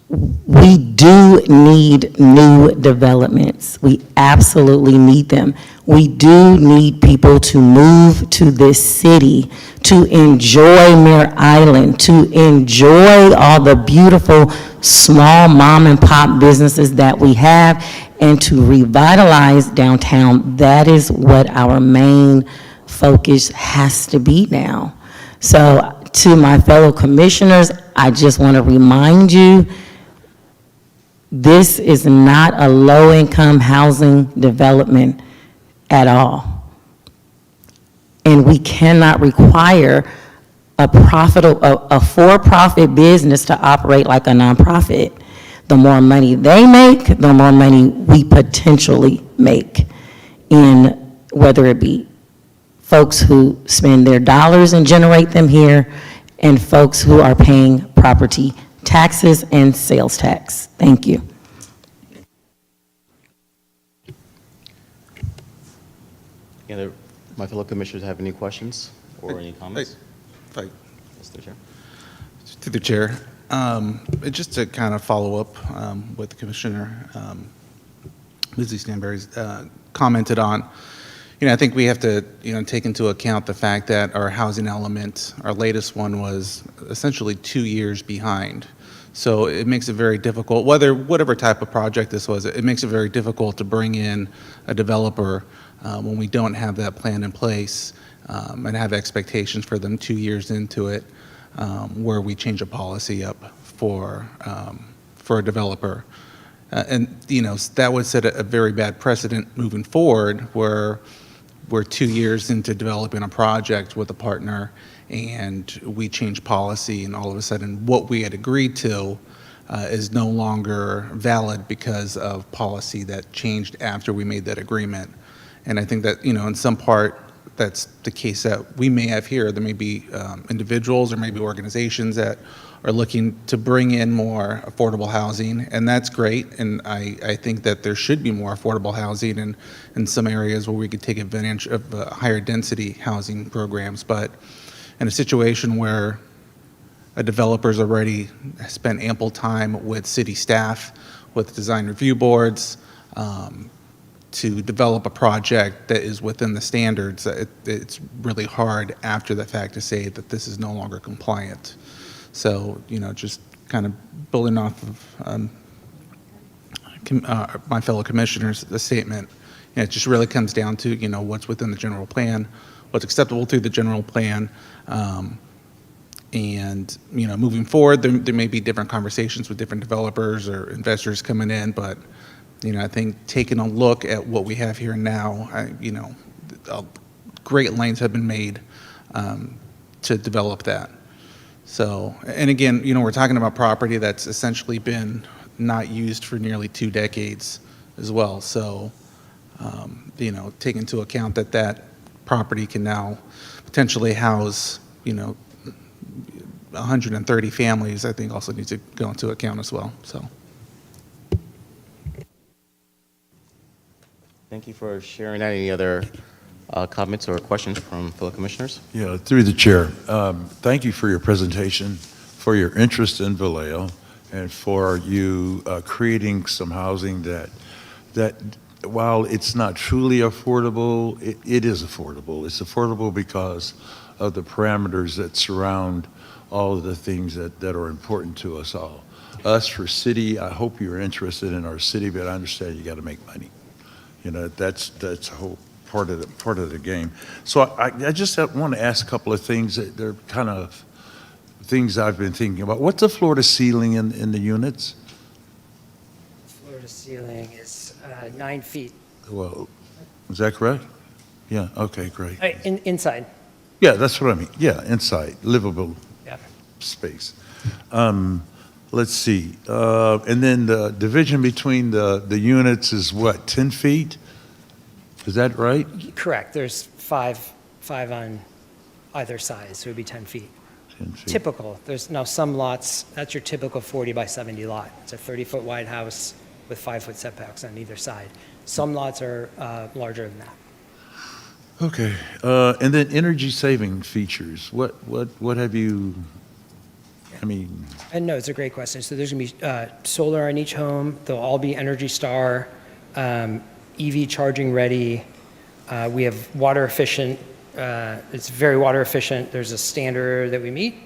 we do need new developments. We absolutely need them. We do need people to move to this city, to enjoy Mare Island, to enjoy all the beautiful small mom and pop businesses that we have, and to revitalize downtown. That is what our main focus has to be now. So to my fellow commissioners, I just want to remind you, this is not a low-income housing development at all. And we cannot require a for-profit business to operate like a nonprofit. The more money they make, the more money we potentially make, in whether it be folks who spend their dollars and generate them here, and folks who are paying property taxes and sales tax. Thank you.
Any other, my fellow commissioners have any questions or any comments? Mr. Chair.
To the chair, just to kind of follow up what the Commissioner Lizzie Stanberry's commented on. I think we have to, take into account the fact that our housing element, our latest one, was essentially 2 years behind. So it makes it very difficult, whatever type of project this was, it makes it very difficult to bring in a developer when we don't have that plan in place and have expectations for them 2 years into it, where we change a policy up for a developer. And that would set a very bad precedent moving forward, where we're 2 years into developing a project with a partner and we change policy, and all of a sudden what we had agreed to is no longer valid because of policy that changed after we made that agreement. And I think that, in some part, that's the case that we may have here. There may be individuals or maybe organizations that are looking to bring in more affordable housing, and that's great. And I think that there should be more affordable housing in some areas where we could take advantage of higher density housing programs. But in a situation where a developer's already spent ample time with city staff, with design review boards, to develop a project that is within the standards, it's really hard after the fact to say that this is no longer compliant. So, just kind of building off of my fellow commissioners, the statement, it just really comes down to, what's within the general plan, what's acceptable through the general plan, and, moving forward, there may be different conversations with different developers or investors coming in, but I think taking a look at what we have here now, great lengths have been made to develop that. So, and again, we're talking about property that's essentially been not used for nearly 2 decades as well. So, take into account that property can now potentially house, 130 families, I think also needs to go into account as well, so.
Thank you for sharing that. Any other comments or questions from fellow commissioners?
Yeah, through the chair. Thank you for your presentation, for your interest in Vallejo, and for you creating some housing that while it's not truly affordable, it is affordable. It's affordable because of the parameters that surround all of the things that are important to us all. Us for city, I hope you're interested in our city, but I understand you got to make money. You know, that's a whole part of the game. So I just want to ask a couple of things that they're kind of things I've been thinking about. What's the floor to ceiling in the units?
Floor to ceiling is 9 feet.
Well, is that correct? Yeah, okay, great.
Inside.
Yeah, that's what I mean. Yeah, inside, livable
Yeah.
space. Let's see. And then the division between the units is what, 10 feet? Is that right?
Correct. There's five on either side, so it would be 10 feet.
10 feet.
Typical. There's now some lots, that's your typical 40 by 70 lot. It's a 30-foot wide house with 5-foot setbacks on either side. Some lots are larger than that.
Okay. And then energy saving features. What have you, I mean,
And no, it's a great question. So there's going to be solar on each home. They'll all be Energy Star, EV charging ready. We have water efficient. It's very water efficient. There's a standard that we meet.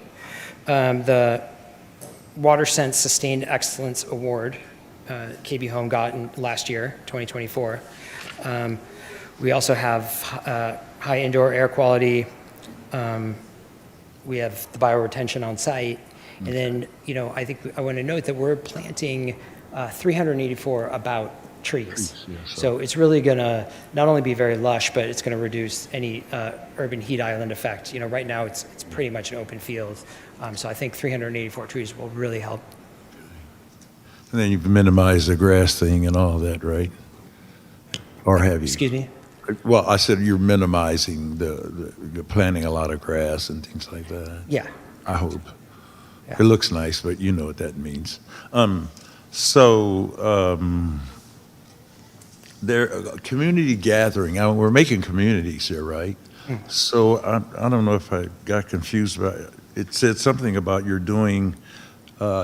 The WaterSense Sustained Excellence Award, KB Home got in last year, 2024. We also have high indoor air quality. We have the bioretention on site. And then, I think I want to note that we're planting 384 about trees. So it's really going to not only be very lush, but it's going to reduce any urban heat island effect. Right now it's pretty much an open field. So I think 384 trees will really help.
and then you've minimized the grass thing and all that, right? Or have you?
Excuse me?
Well, I said you're minimizing you're planting a lot of grass and things like that.
Yeah.
I hope.
Yeah.
It looks nice, but you know what that means. There, community gathering. We're making communities here, right? So I don't know if I got confused about it. It said something about you're doing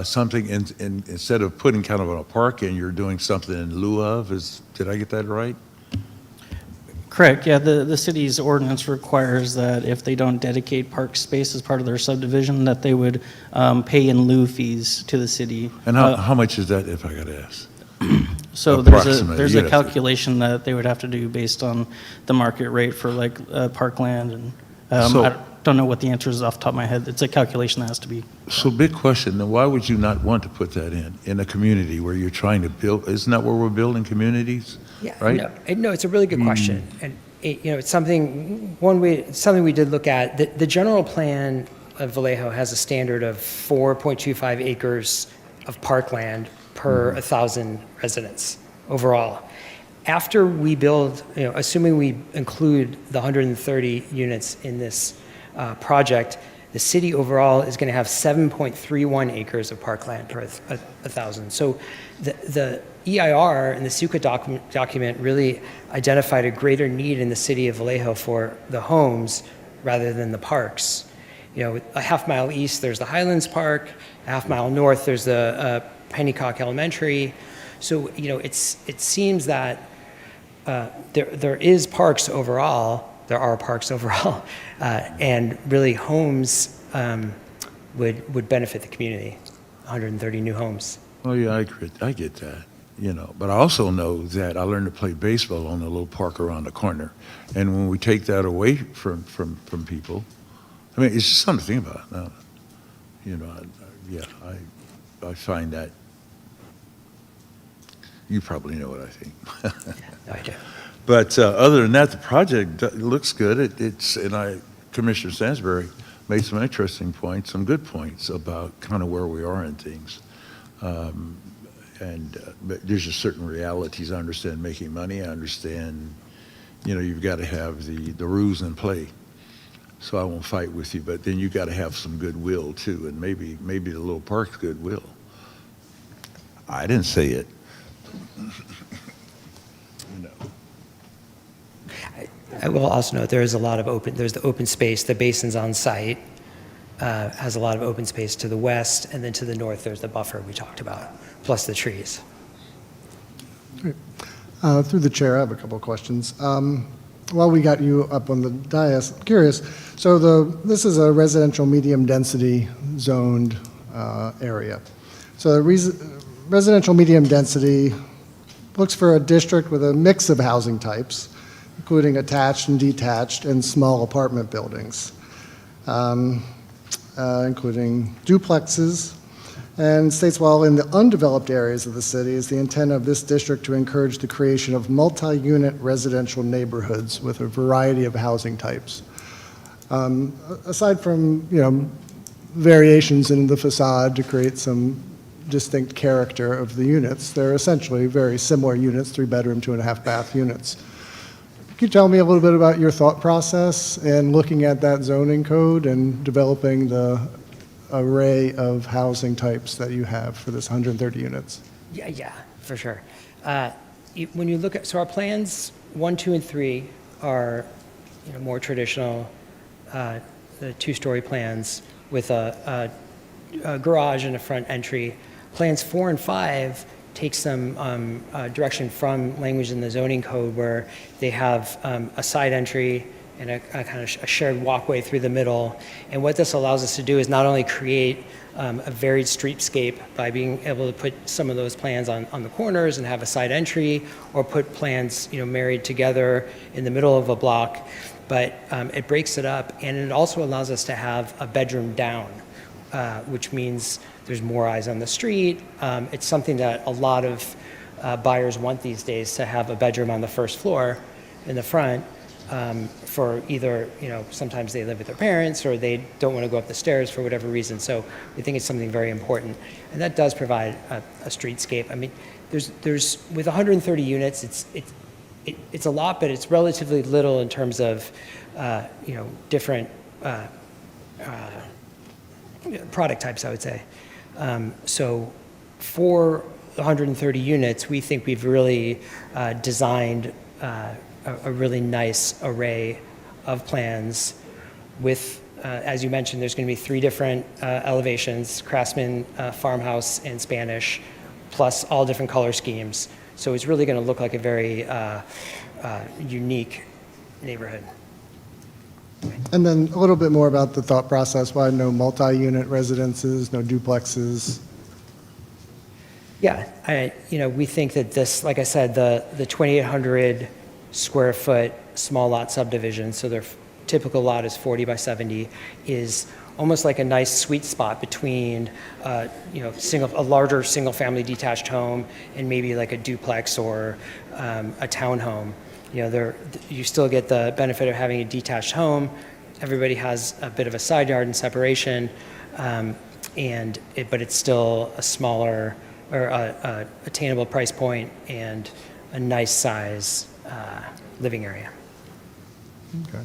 something instead of putting kind of a park in, you're doing something in lieu of. Did I get that right?
Correct, yeah, the city's ordinance requires that if they don't dedicate park space as part of their subdivision, that they would pay in lieu fees to the city.
And how much is that, if I got to ask?
So
Approximately,
there's
you
a
know.
calculation that they would have to do based on the market rate for like parkland, and
So-
I don't know what the answer is off the top of my head. It's a calculation that has to be.
So big question, then why would you not want to put that in a community where you're trying to build, isn't that where we're building communities?
Yeah,
Right?
no, it's a really good question. And, it's something we did look at. The general plan of Vallejo has a standard of 4.25 acres of parkland per 1,000 residents overall. After we build, assuming we include the 130 units in this project, the city overall is going to have 7.31 acres of parkland per 1,000. So the EIR and the SUCA document really identified a greater need in the city of Vallejo for the homes rather than the parks. A half mile east, there's the Highlands Park. A half mile north, there's the Pennycock Elementary. So, it seems that there is parks overall. There are parks overall, and really homes would benefit the community. 130 new homes.
Oh, yeah, I get that, But I also know that I learned to play baseball on a little park around the corner. And when we take that away from people, I mean, it's just something to think about. Now, I find that, you probably know what I think.
No, I do.
But other than that, the project looks good. Commissioner Stansbury made some interesting points, some good points about kind of where we are in things. But there's just certain realities. I understand making money. I understand, you've got to have the rules in play. So I won't fight with you, but then you got to have some goodwill too, and maybe the little park's goodwill. I didn't say it.
I will also note there's the open space, the basin's on site, has a lot of open space to the west, and then to the north, there's the buffer we talked about, plus the trees.
Through the chair, I have a couple of questions. While we got you up on the dais, I'm curious, so this is a residential medium density zoned area. So residential medium density looks for a district with a mix of housing types, including attached and detached and small apartment buildings, including duplexes, and states while in the undeveloped areas of the city is the intent of this district to encourage the creation of multi-unit residential neighborhoods with a variety of housing types. Aside from, variations in the facade to create some distinct character of the units, they're essentially very similar units, 3-bedroom, 2.5-bath units. Can you tell me a little bit about your thought process in looking at that zoning code and developing the array of housing types that you have for this 130 units?
Yeah, for sure. When you look at, so our plans 1, 2, and 3 are more traditional, the 2-story plans with a garage and a front entry. Plans 4 and 5 take some direction from language in the zoning code where they have a side entry and a kind of a shared walkway through the middle. And what this allows us to do is not only create a varied streetscape by being able to put some of those plans on the corners and have a side entry, or put plans married together in the middle of a block, but it breaks it up, and it also allows us to have a bedroom down, which means there's more eyes on the street. It's something that a lot of buyers want these days, to have a bedroom on the first floor in the front. For either, sometimes they live with their parents or they don't want to go up the stairs for whatever reason. So we think it's something very important. And that does provide a streetscape. I mean, there's with 130 units, it's a lot, but it's relatively little in terms of, different product types, I would say. So for 130 units, we think we've really designed a really nice array of plans with, as you mentioned, there's going to be 3 different elevations: Craftsman, Farmhouse, and Spanish, plus all different color schemes. So it's really going to look like a very unique neighborhood.
And then a little bit more about the thought process. Why no multi-unit residences, no duplexes?
Yeah, we think that this, like I said, the 2,800 square foot small lot subdivision, so their typical lot is 40 by 70, is almost like a nice sweet spot between, a larger single-family detached home and maybe like a duplex or a townhome. You still get the benefit of having a detached home. Everybody has a bit of a side yard and separation, but it's still a smaller or a attainable price point and a nice size living area.
Okay.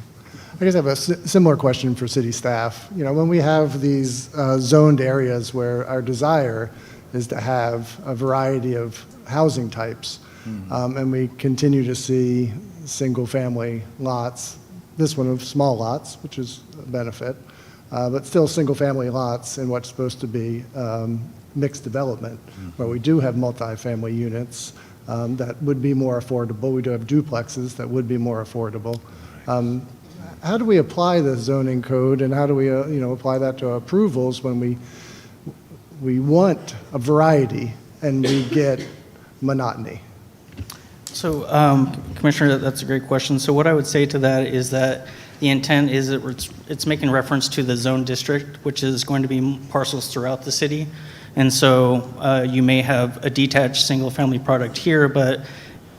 I guess I have a similar question for city staff. When we have these zoned areas where our desire is to have a variety of housing types, and we continue to see single-family lots, this one of small lots, which is a benefit, but still single-family lots in what's supposed to be mixed development, where we do have multifamily units that would be more affordable. We do have duplexes that would be more affordable. How do we apply the zoning code, and how do we apply that to approvals when we want a variety and we get monotony?
So, Commissioner, that's a great question. So what I would say to that is that the intent is that it's making reference to the zone district, which is going to be parcels throughout the city. And so you may have a detached single-family product here, but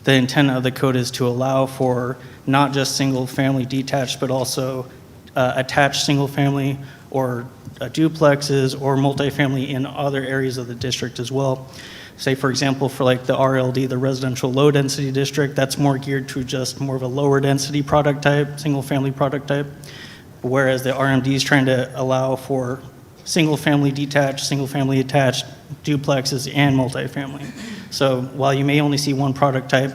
the intent of the code is to allow for not just single-family detached, but also attached single-family or duplexes or multifamily in other areas of the district as well. Say, for example, for like the RLD, the residential low density district, that's more geared to just more of a lower density product type, single-family product type. Whereas the RMD is trying to allow for single-family detached, single-family attached, duplexes, and multifamily. So while you may only see one product type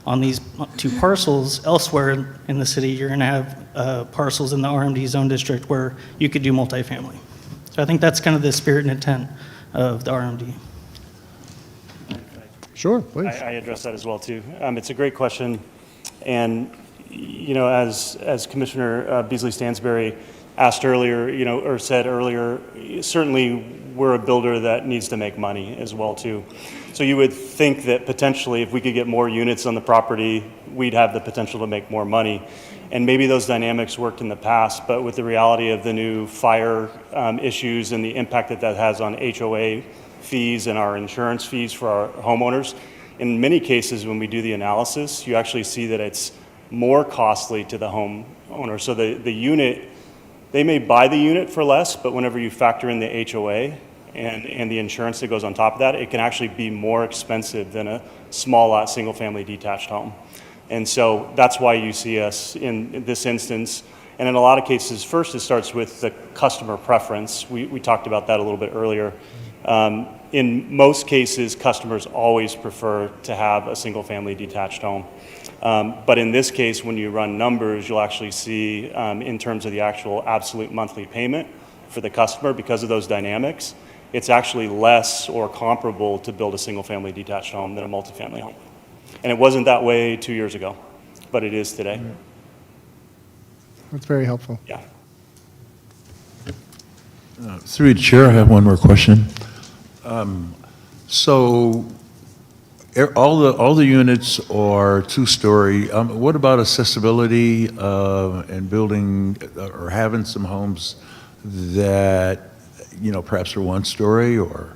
on these 2 parcels, elsewhere in the city, you're going to have parcels in the RMD zone district where you could do multifamily. So I think that's kind of the spirit and intent of the RMD.
Sure, please.
I address that as well, too. It's a great question. And, you know, as Commissioner Beasley Stansberry asked earlier, you know, or said earlier, certainly we're a builder that needs to make money as well, too. So you would think that potentially if we could get more units on the property, we'd have the potential to make more money. And maybe those dynamics worked in the past, but with the reality of the new fire issues and the impact that that has on HOA fees and our insurance fees for our homeowners, in many cases when we do the analysis, you actually see that it's more costly to the homeowner. So the unit, they may buy the unit for less, but whenever you factor in the HOA and the insurance that goes on top of that, it can actually be more expensive than a small lot, single family detached home. And so that's why you see us in this instance. And in a lot of cases, first it starts with the customer preference. We talked about that a little bit earlier. In most cases, customers always prefer to have a single family detached home. But in this case, when you run numbers, you'll actually see in terms of the actual absolute monthly payment for the customer, because of those dynamics, it's actually less or comparable to build a single family detached home than a multifamily home. And it wasn't that way 2 years ago, but it is today.
That's very helpful.
Yeah.
Through the chair, I have one more question. So all the units are two-story. What about accessibility and building or having some homes that, you know, perhaps are one-story? Or,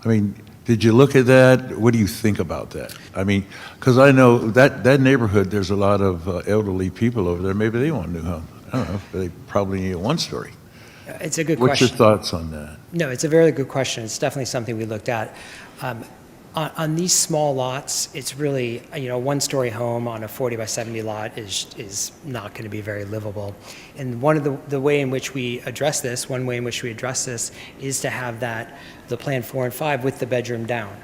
I mean, did you look at that? What do you think about that? I mean, because I know that neighborhood, there's a lot of elderly people over there. Maybe they want a new home. I don't know. They probably need a one-story.
It's a good
What's
question.
your thoughts on that?
No, it's a very good question. It's definitely something we looked at. On these small lots, it's really, you know, a one-story home on a 40 by 70 lot is not going to be very livable. And one of the way in which we address this, one way in which we address this is to have the plan 4 and 5 with the bedroom down,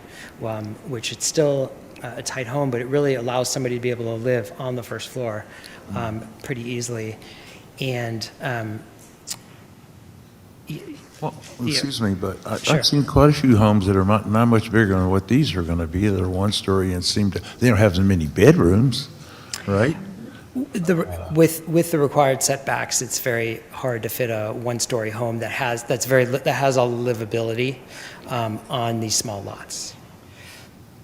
which it's still a tight home, but it really allows somebody to be able to live on the first floor pretty easily. And
Well, excuse me, but
Sure.
I've seen quite a few homes that are not much bigger than what these are going to be. They're one-story and they don't have as many bedrooms, right?
With the required setbacks, it's very hard to fit a one-story home that has all the livability on these small lots.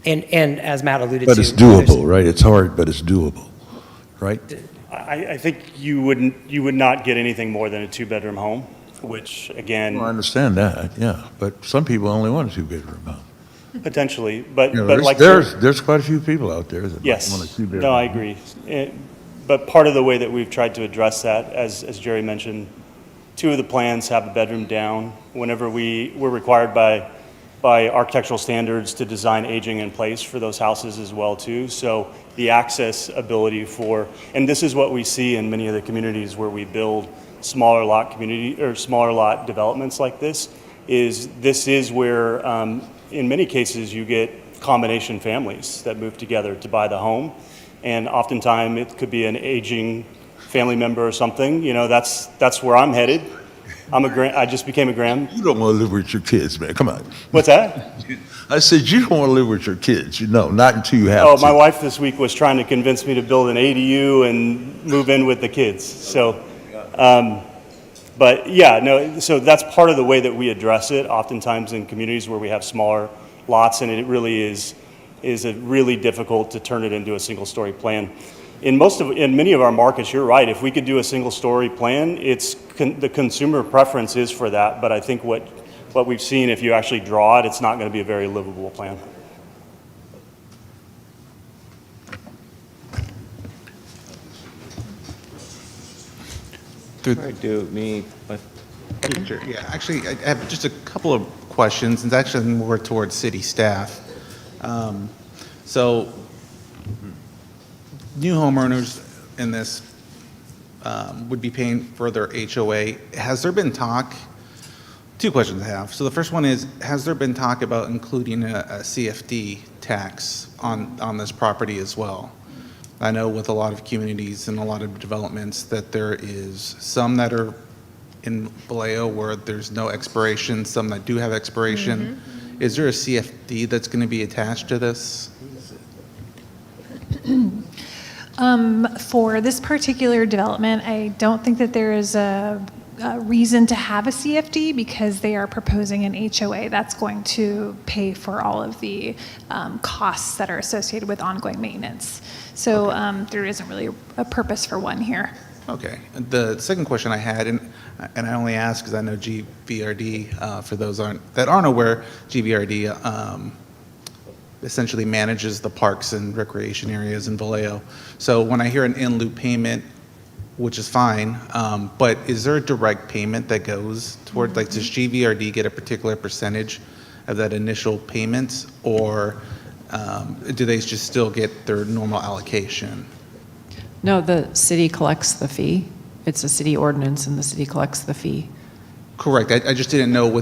And as Matt alluded to,
But it's doable, right? It's hard, but it's doable, right?
I think you would not get anything more than a two-bedroom home, which again.
Well, I understand that, yeah. But some people only want a two-bedroom home.
Potentially, but,
You know,
but like.
there's quite a few people out there that
Yes.
want a two-bedroom.
No, I agree. But part of the way that we've tried to address that, as Jerry mentioned, 2 of the plans have a bedroom down. Whenever we're required by architectural standards to design aging in place for those houses as well too. So the access ability and this is what we see in many of the communities where we build smaller lot smaller lot developments like this is where in many cases you get combination families that move together to buy the home. And oftentimes it could be an aging family member or something. You know, that's where I'm headed. I just became a
You don't want to live with your kids, man. Come on.
What's that?
I said you don't want to live with your kids. You know, not until you have to.
My wife this week was trying to convince me to build an ADU and move in with the kids. So, but yeah, no. So that's part of the way that we address it. Oftentimes in communities where we have smaller lots, and it really is really difficult to turn it into a single-story plan. In many of our markets, you're right. If we could do a single-story plan, the consumer preference is for that. But I think what we've seen, if you actually draw it, it's not going to be a very livable plan.
Sure. Yeah, actually, I have just a couple of questions, and it's actually more towards city staff. So, new homeowners in this would be paying for their HOA. Has there been talk? Two questions I have. So the first one is, has there been talk about including a CFD tax on this property as well? I know with a lot of communities and a lot of developments that there is some that are in Vallejo where there's no expiration, some that do have expiration. is there a CFD that's going to be attached to this?
For this particular development, I don't think that there is a reason to have a CFD because they are proposing an HOA that's going to pay for all of the costs that are associated with ongoing maintenance. So there isn't really a purpose for one here.
Okay. The second question I had, and I only ask because I know GVRD, for those that aren't aware, GVRD essentially manages the parks and recreation areas in Vallejo. So when I hear an in-lieu payment, which is fine, but is there a direct payment that goes toward, like, does GVRD get a particular percentage of that initial payment, or do they just still get their normal allocation?
No, the city collects the fee. It's a city ordinance, and the city collects the fee.
Correct. I just didn't know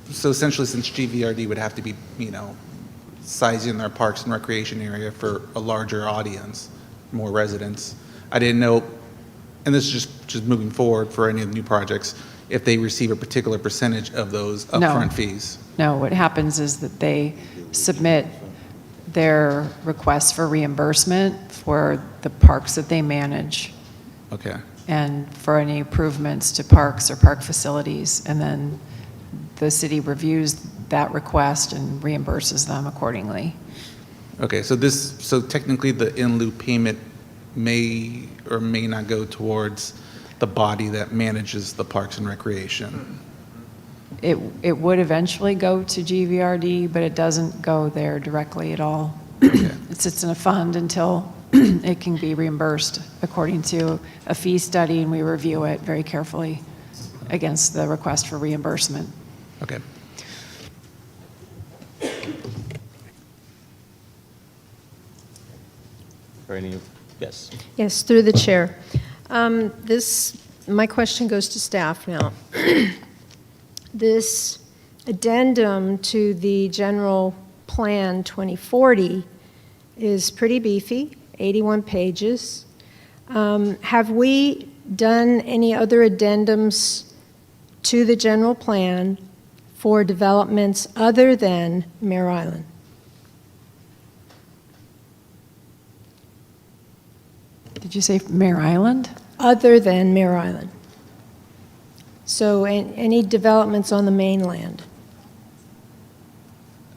so essentially since GVRD would have to be, sizing their parks and recreation area for a larger audience, more residents. I didn't know, and this is just moving forward for any of the new projects, if they receive a particular percentage of those upfront fees.
No, what happens is that they submit their request for reimbursement for the parks that they manage.
Okay.
And for any improvements to parks or park facilities, and then the city reviews that request and reimburses them accordingly.
Okay, so technically the in-lieu payment may or may not go towards the body that manages the parks and recreation.
It would eventually go to GVRD, but it doesn't go there directly at all. It sits in a fund until it can be reimbursed according to a fee study, and we review it very carefully against the request for reimbursement.
Okay.
Yes.
Yes, through the chair. My question goes to staff now. This addendum to the general plan 2040 is pretty beefy, 81 pages. Have we done any other addendums to the general plan for developments other than Mare Island?
Did you say Mare Island?
Other than Mare Island. So any developments on the mainland?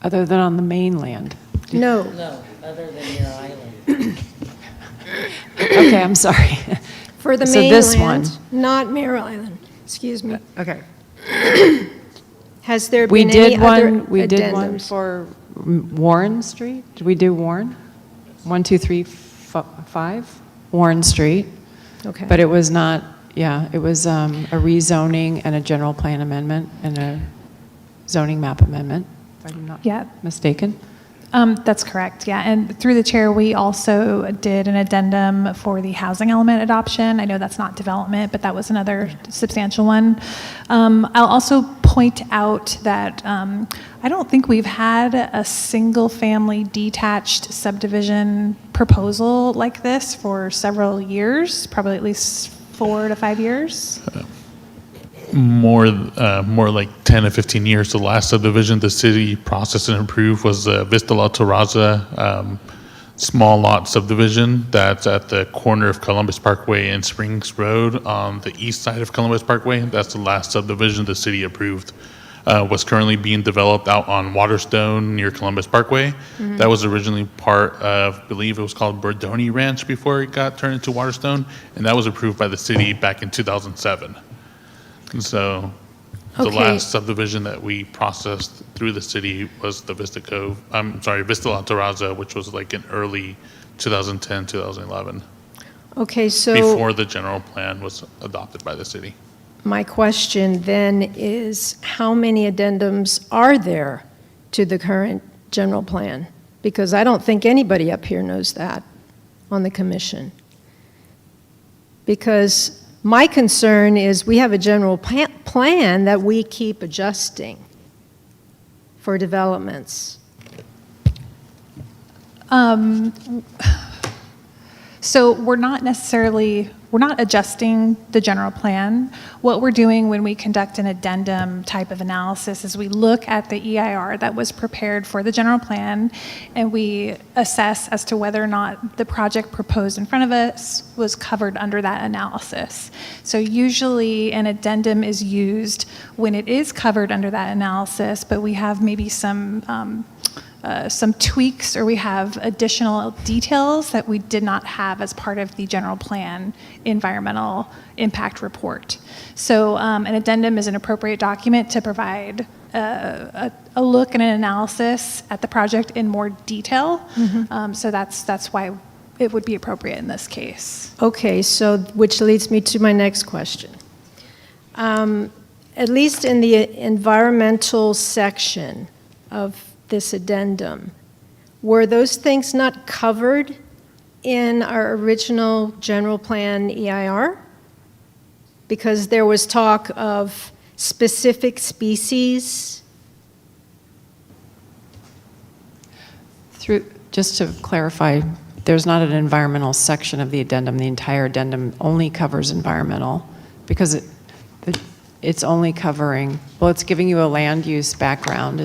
Other than on the mainland?
No.
No, other than Mare Island.
Okay, I'm sorry.
For the
So
mainland,
this one.
not Mare Island. Excuse me.
Okay.
Has there been any other addendums?
We did one for Warren Street. Did we do Warren? 1, 2, 3, 5? Warren Street.
Okay.
But it was not, it was a rezoning and a general plan amendment and a zoning map amendment, if I'm not mistaken.
That's correct, yeah. And through the chair, we also did an addendum for the housing element adoption. I know that's not development, but that was another substantial one. I'll also point out that I don't think we've had a single-family detached subdivision proposal like this for several years, probably at least 4 to 5 years.
More like 10 to 15 years. The last subdivision the city processed and approved was Vista La Terraza small lot subdivision that's at the corner of Columbus Parkway and Springs Road on the east side of Columbus Parkway. That's the last subdivision the city approved. Was currently being developed out on Waterstone near Columbus Parkway.
Mhm.
That was originally part of, I believe it was called Bordoni Ranch before it got turned into Waterstone, and that was approved by the city back in 2007. And so the
Okay.
last subdivision that we processed through the city was the Vista La Terraza, which was like in early 2010, 2011,
Okay, so
before the general plan was adopted by the city.
my question then is, how many addendums are there to the current general plan? Because I don't think anybody up here knows that on the commission. Because my concern is we have a general plan that we keep adjusting for developments.
So we're not necessarily we're not adjusting the general plan. What we're doing when we conduct an addendum type of analysis is we look at the EIR that was prepared for the general plan, and we assess as to whether or not the project proposed in front of us was covered under that analysis. So usually an addendum is used when it is covered under that analysis, but we have maybe some tweaks, or we have additional details that we did not have as part of the general plan environmental impact report. So an addendum is an appropriate document to provide a look and an analysis at the project in more detail. So that's why it would be appropriate in this case.
Okay, so, which leads me to my next question. At least in the environmental section of this addendum, were those things not covered in our original general plan EIR? Because there was talk of specific species.
Just to clarify, there's not an environmental section of the addendum. The entire addendum only covers environmental, because it's only covering, well, it's giving you a land use background.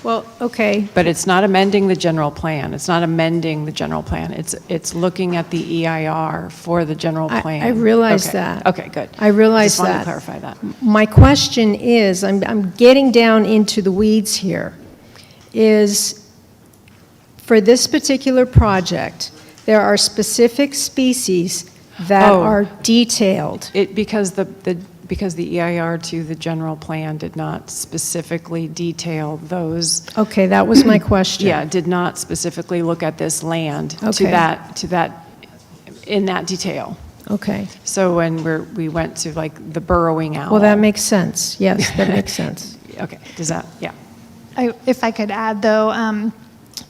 Well, okay.
But it's not amending the general plan. It's not amending the general plan. It's looking at the EIR for the general plan.
I realize
Okay.
that.
Okay, good.
I realize
Just wanted
that.
to clarify that.
My question is, I'm getting down into the weeds here, is for this particular project, there are specific species that are detailed.
Because the EIR to the general plan did not specifically detail those.
Okay, that was my question.
Yeah, did not specifically look at this land to
Okay.
that, in that detail.
Okay.
So when we went to like the burrowing owl.
Well, that makes sense. Yes, that makes sense.
Okay, does that, yeah.
If I could add, though,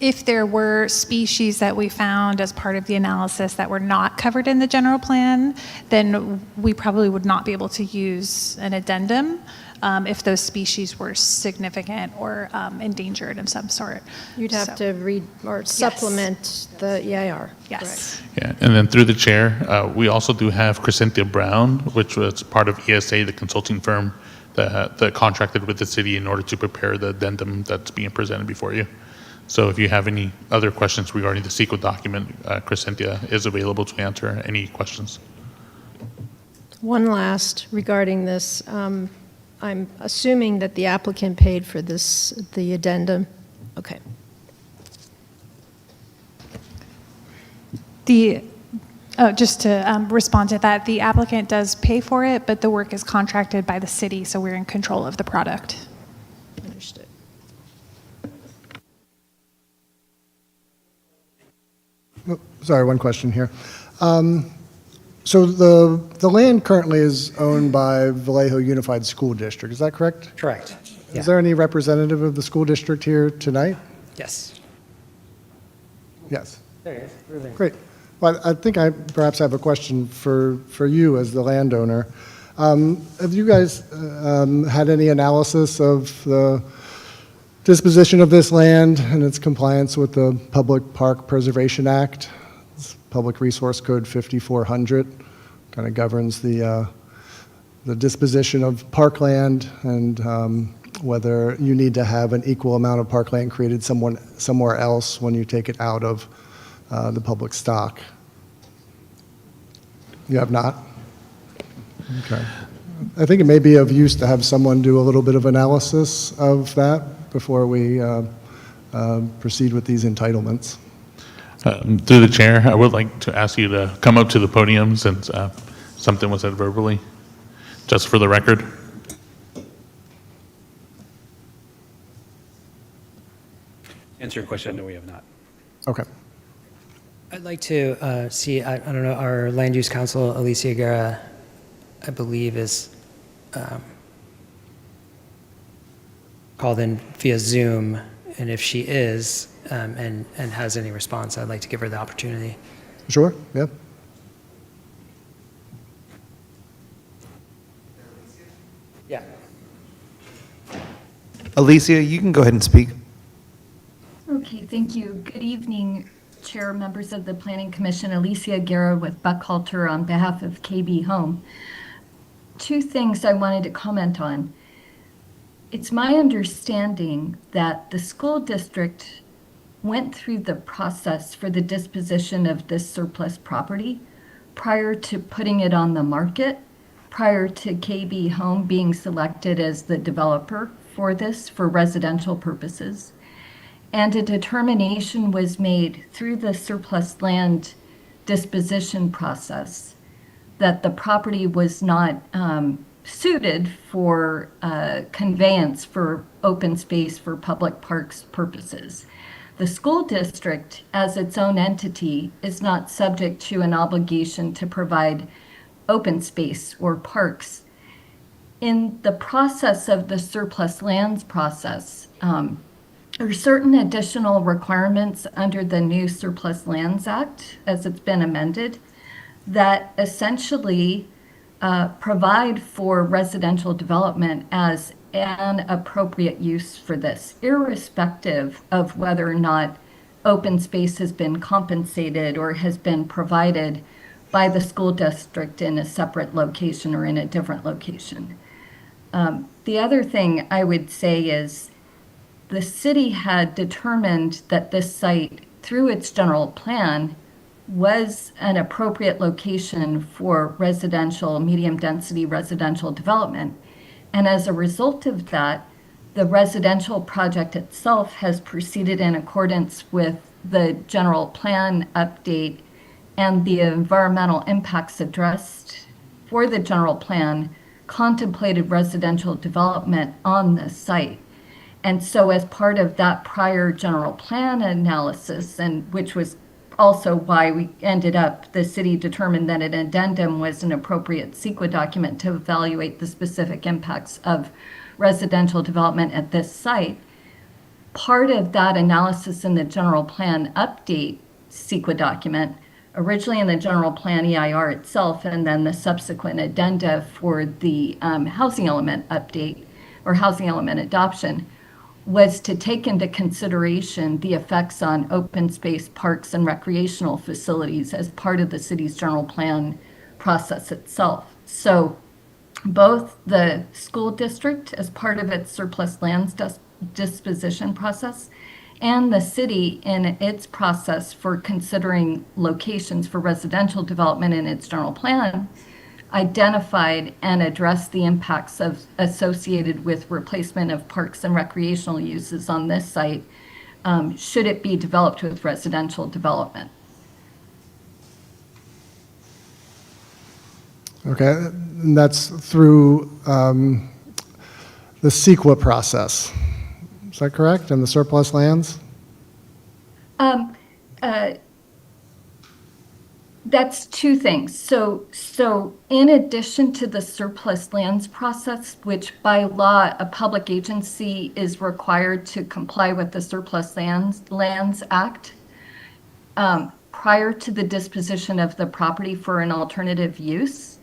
if there were species that we found as part of the analysis that were not covered in the general plan, then we probably would not be able to use an addendum if those species were significant or endangered of some sort.
You'd have to read or supplement the EIR.
Yes.
Yeah, and then through the chair, we also do have Crescentia Brown, which was part of ESA, the consulting firm that contracted with the city in order to prepare the addendum that's being presented before you. So if you have any other questions regarding the CEQA document, Crescentia is available to answer any questions.
One last regarding this. I'm assuming that the applicant paid for the addendum. Okay.
Just to respond to that, the applicant does pay for it, but the work is contracted by the city, so we're in control of the product.
Understood.
Oh, sorry, one question here. So the land currently is owned by Vallejo Unified School District, is that correct?
Correct. Yeah.
Is there any representative of the school district here tonight?
Yes.
Yes.
There he is. Really.
Great. Well, I think I perhaps have a question for you as the landowner. Have you guys had any analysis of the disposition of this land and its compliance with the Public Park Preservation Act? It's Public Resource Code 5400 kind of governs the disposition of parkland and whether you need to have an equal amount of parkland created somewhere else when you take it out of the public stock. You have not? Okay. I think it may be of use to have someone do a little bit of analysis of that before we proceed with these entitlements.
Through the chair, I would like to ask you to come up to the podium since something was said verbally, just for the record.
Answer your question, no, we have not.
Okay.
I'd like to see, I don't know, our land use counsel, Alicia Guerra, I believe is called in via Zoom, and if she is and has any response, I'd like to give her the opportunity.
Sure, yeah.
Yeah.
Alicia, you can go ahead and speak.
Okay, thank you. Good evening. Chair, members of the Planning Commission, Alicia Guerra with Buckhalter on behalf of KB Home. Two things I wanted to comment on. It's my understanding that the school district went through the process for the disposition of this surplus property prior to putting it on the market, prior to KB Home being selected as the developer for this for residential purposes. And a determination was made through the surplus land disposition process that the property was not suited for conveyance for open space for public parks purposes. The school district, as its own entity, is not subject to an obligation to provide open space or parks. In the process of the surplus lands process, there are certain additional requirements under the new Surplus Lands Act, as it's been amended, that essentially provide for residential development as an appropriate use for this, irrespective of whether or not open space has been compensated or has been provided by the school district in a separate location or in a different location. The other thing I would say is the city had determined that this site, through its general plan, was an appropriate location for residential, medium-density residential development. And as a result of that, the residential project itself has proceeded in accordance with the general plan update and the environmental impacts addressed for the general plan contemplated residential development on this site. And so as part of that prior general plan analysis, and which was also why we ended up, the city determined that an addendum was an appropriate CEQA document to evaluate the specific impacts of residential development at this site. Part of that analysis in the general plan update CEQA document, originally in the general plan EIR itself, and then the subsequent addenda for the housing element update or housing element adoption, was to take into consideration the effects on open space, parks, and recreational facilities as part of the city's general plan process itself. So both the school district, as part of its surplus lands disposition process, and the city in its process for considering locations for residential development in its general plan, identified and addressed the impacts associated with replacement of parks and recreational uses on this site, should it be developed with residential development.
Okay, and that's through the CEQA process. Is that correct? And the surplus lands?
That's two things. So in addition to the surplus lands process, which by law, a public agency is required to comply with the Surplus Lands Act, prior to the disposition of the property for an alternative use,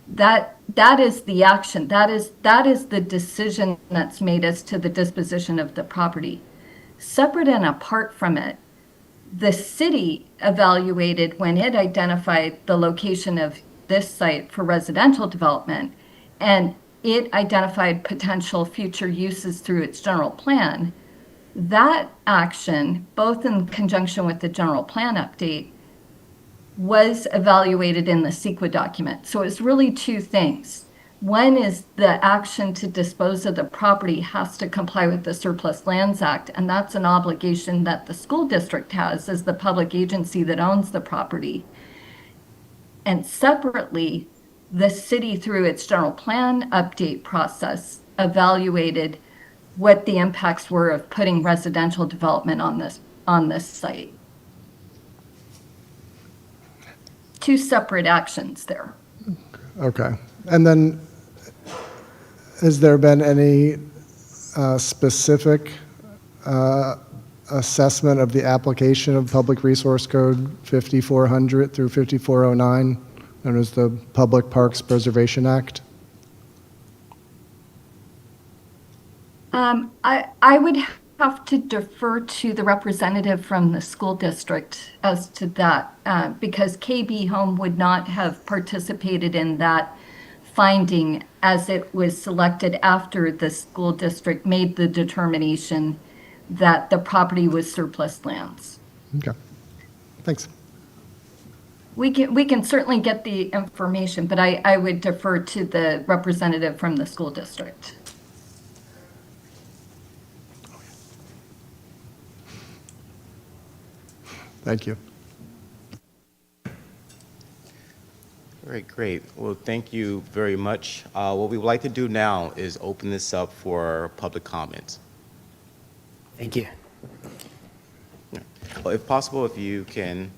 that is the action. That is the decision that's made as to the disposition of the property. Separate and apart from it, the city evaluated when it identified the location of this site for residential development, and it identified potential future uses through its general plan. That action, both in conjunction with the general plan update, was evaluated in the CEQA document. So it's really two things. One is the action to dispose of the property has to comply with the Surplus Lands Act, and that's an obligation that the school district has as the public agency that owns the property. And separately, the city, through its general plan update process, evaluated what the impacts were of putting residential development on this site. Two separate actions there.
Okay. And then, has there been any specific assessment of the application of Public Resource Code 5400 through 5409, known as the Public Parks Preservation Act?
I would have to defer to the representative from the school district as to that, because KB Home would not have participated in that finding as it was selected after the school district made the determination that the property was surplus lands.
Okay, thanks.
We can certainly get the information, but I would defer to the representative from the school district.
Thank you.
All right, great. Well, thank you very much. What we would like to do now is open this up for public comments.
Thank you.
Well, if possible, if you can,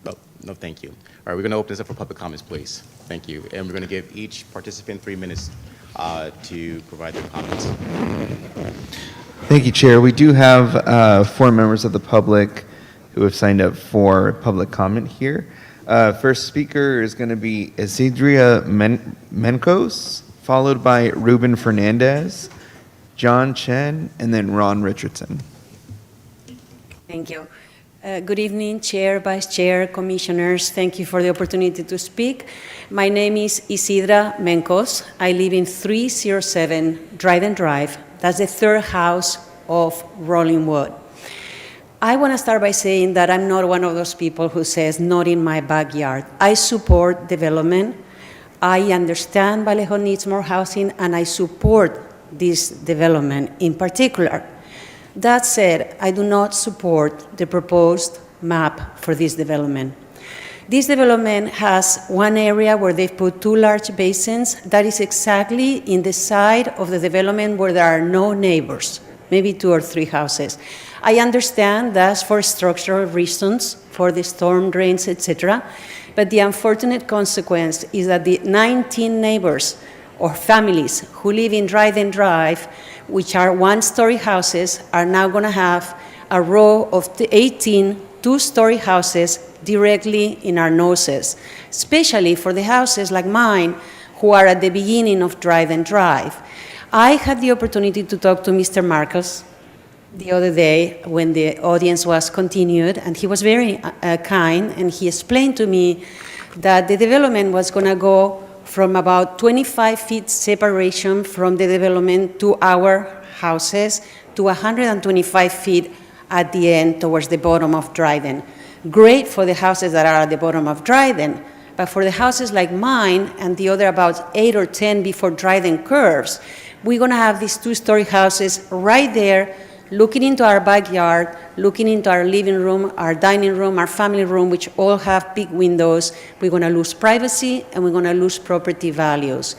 no, thank you. All right, we're going to open this up for public comments, please. Thank you. And we're going to give each participant 3 minutes to provide their comments.
Thank you, Chair. We do have 4 members of the public who have signed up for public comment here. First speaker is going to be Isidria Mencos, followed by Ruben Fernandez, John Chen, and then Ron Richardson.
Thank you. Good evening, Chair, Vice Chair, Commissioners. Thank you for the opportunity to speak. My name is Isidra Mencos. I live in 307 Dryden Drive. That's the third house of Rolling Wood. I want to start by saying that I'm not one of those people who says, not in my backyard. I support development. I understand Vallejo needs more housing, and I support this development in particular. That said, I do not support the proposed map for this development. This development has one area where they've put 2 large basins. That is exactly in the side of the development where there are no neighbors, maybe 2 or 3 houses. I understand that's for structural reasons, for the storm drains, etc. But the unfortunate consequence is that the 19 neighbors or families who live in Dryden Drive, which are 1-story houses, are now going to have a row of 18 2-story houses directly in our noses, especially for the houses like mine who are at the beginning of Dryden Drive. I had the opportunity to talk to Mr. Marcos the other day when the audience was continued, and he was very kind, and he explained to me that the development was going to go from about 25 feet separation from the development to our houses to 125 feet at the end towards the bottom of Dryden. Great for the houses that are at the bottom of Dryden, but for the houses like mine and the other about 8 or 10 before Dryden curves, we're going to have these 2-story houses right there looking into our backyard, looking into our living room, our dining room, our family room, which all have big windows. We're going to lose privacy, and we're going to lose property values.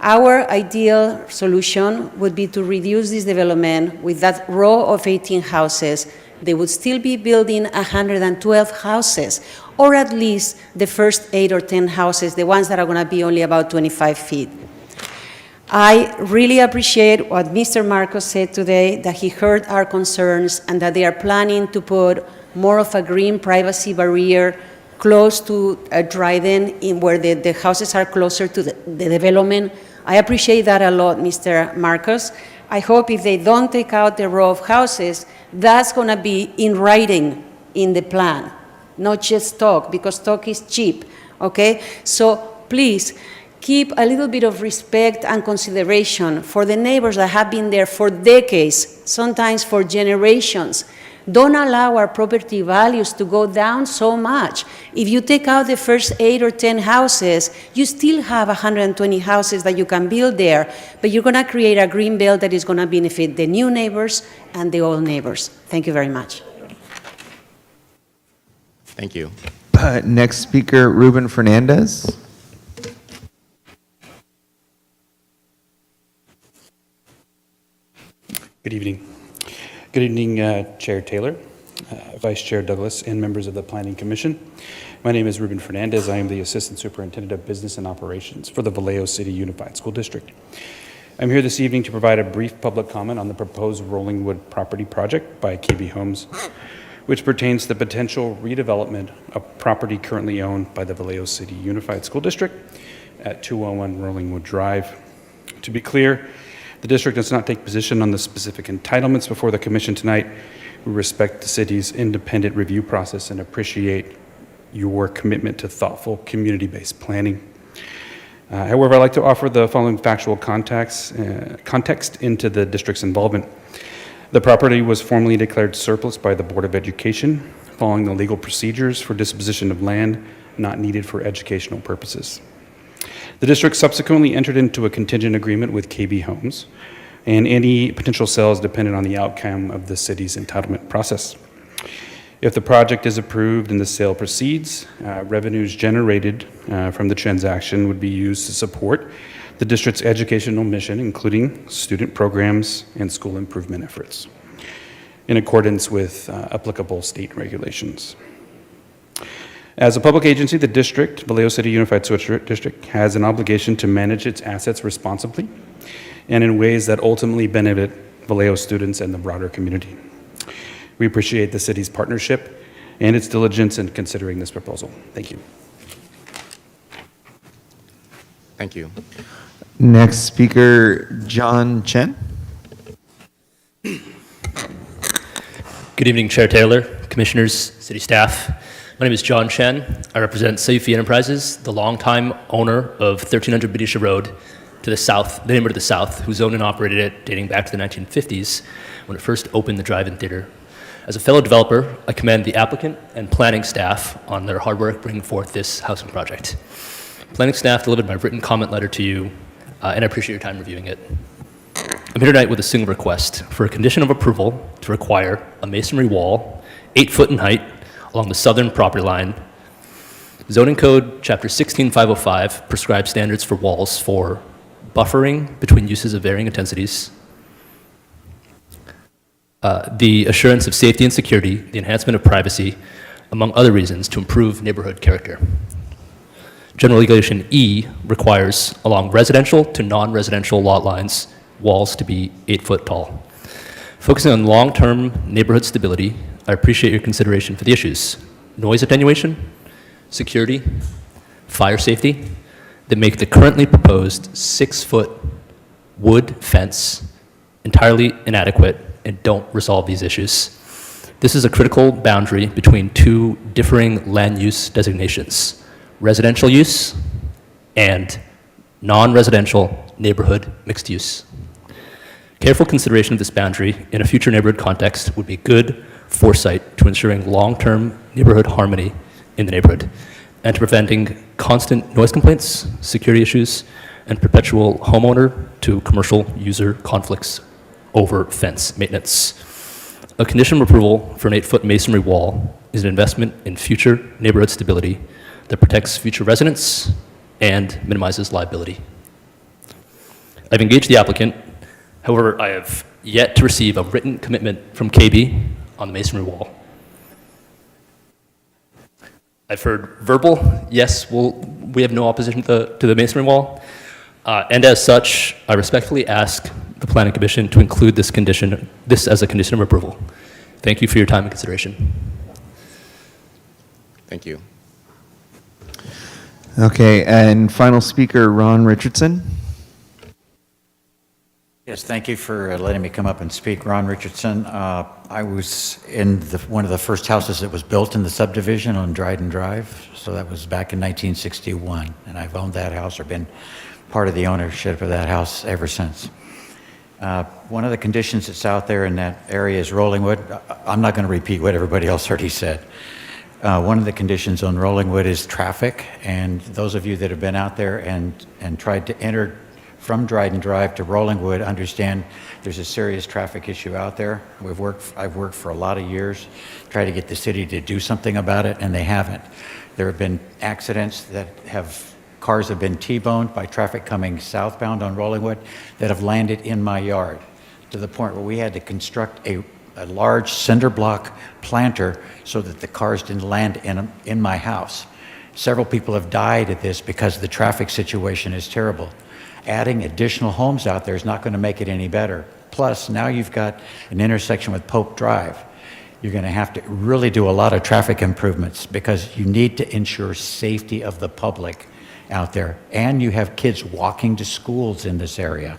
Our ideal solution would be to reduce this development with that row of 18 houses. They would still be building 112 houses, or at least the first 8 or 10 houses, the ones that are going to be only about 25 feet. I really appreciate what Mr. Marcos said today, that he heard our concerns and that they are planning to put more of a green privacy barrier close to Dryden, in where the houses are closer to the development. I appreciate that a lot, Mr. Marcos. I hope if they don't take out the row of houses, that's going to be in writing in the plan, not just talk, because talk is cheap, okay? So please, keep a little bit of respect and consideration for the neighbors that have been there for decades, sometimes for generations. Don't allow our property values to go down so much. If you take out the first 8 or 10 houses, you still have 120 houses that you can build there, but you're going to create a green belt that is going to benefit the new neighbors and the old neighbors. Thank you very much.
Thank you.
Next speaker, Ruben Fernandez.
Good evening. Good evening, Chair Taylor, Vice Chair Douglas, and members of the Planning Commission. My name is Ruben Fernandez. I am the Assistant Superintendent of Business and Operations for the Vallejo City Unified School District. I'm here this evening to provide a brief public comment on the proposed Rolling Wood property project by KB Homes, which pertains to the potential redevelopment of property currently owned by the Vallejo City Unified School District at 201 Rolling Wood Drive. To be clear, the district does not take position on the specific entitlements before the commission tonight. We respect the city's independent review process and appreciate your commitment to thoughtful, community-based planning. However, I'd like to offer the following factual context into the district's involvement. The property was formally declared surplus by the Board of Education following the legal procedures for disposition of land not needed for educational purposes. The district subsequently entered into a contingent agreement with KB Homes, and any potential sales depended on the outcome of the city's entitlement process. If the project is approved and the sale proceeds, revenues generated from the transaction would be used to support the district's educational mission, including student programs and school improvement efforts, in accordance with applicable state regulations. As a public agency, the district, Vallejo City Unified School District, has an obligation to manage its assets responsibly and in ways that ultimately benefit Vallejo students and the broader community. We appreciate the city's partnership and its diligence in considering this proposal. Thank you.
Thank you.
Next speaker, John Chen.
Good evening, Chair Taylor, Commissioners, City staff. My name is John Chen. I represent Saifi Enterprises, the longtime owner of 1300 Benicia Road to the south, the neighborhood to the south, who's owned and operated it dating back to the 1950s when it first opened the drive-in theater. As a fellow developer, I commend the applicant and planning staff on their hard work bringing forth this housing project. Planning staff delivered my written comment letter to you, and I appreciate your time reviewing it. I'm here tonight with a single request for a condition of approval to require a masonry wall, 8 foot in height, along the southern property line. Zoning Code Chapter 16505 prescribes standards for walls for buffering between uses of varying intensities, the assurance of safety and security, the enhancement of privacy, among other reasons to improve neighborhood character. General Regulation E requires along residential to non-residential lot lines, walls to be 8 foot tall. Focusing on long-term neighborhood stability, I appreciate your consideration for the issues: noise attenuation, security, fire safety, that make the currently proposed 6 foot wood fence entirely inadequate and don't resolve these issues. This is a critical boundary between two differing land use designations: residential use and non-residential neighborhood mixed use. Careful consideration of this boundary in a future neighborhood context would be good foresight to ensuring long-term neighborhood harmony in the neighborhood and to preventing constant noise complaints, security issues, and perpetual homeowner to commercial user conflicts over fence maintenance. A condition of approval for an 8 foot masonry wall is an investment in future neighborhood stability that protects future residents and minimizes liability. I've engaged the applicant. However, I have yet to receive a written commitment from KB on the masonry wall. I've heard verbal, yes, we have no opposition to the masonry wall. And as such, I respectfully ask the Planning Commission to include this as a condition of approval. Thank you for your time and consideration.
Thank you.
Okay, and final speaker, Ron Richardson.
Yes, thank you for letting me come up and speak. Ron Richardson. I was in one of the first houses that was built in the subdivision on Dryden Drive, so that was back in 1961, and I've owned that house or been part of the ownership of that house ever since. One of the conditions that's out there in that area is Rollingwood. I'm not going to repeat what everybody else already said. One of the conditions on Rollingwood is traffic, and those of you that have been out there and tried to enter from Dryden Drive to Rollingwood understand there's a serious traffic issue out there. I've worked for a lot of years, trying to get the city to do something about it, and they haven't. There have been accidents cars have been T-boned by traffic coming southbound on Rollingwood that have landed in my yard, to the point where we had to construct a large cinder block planter so that the cars didn't land in my house. Several people have died at this because the traffic situation is terrible. Adding additional homes out there is not going to make it any better. Plus, now you've got an intersection with Pope Drive. You're going to have to really do a lot of traffic improvements because you need to ensure safety of the public out there. And you have kids walking to schools in this area.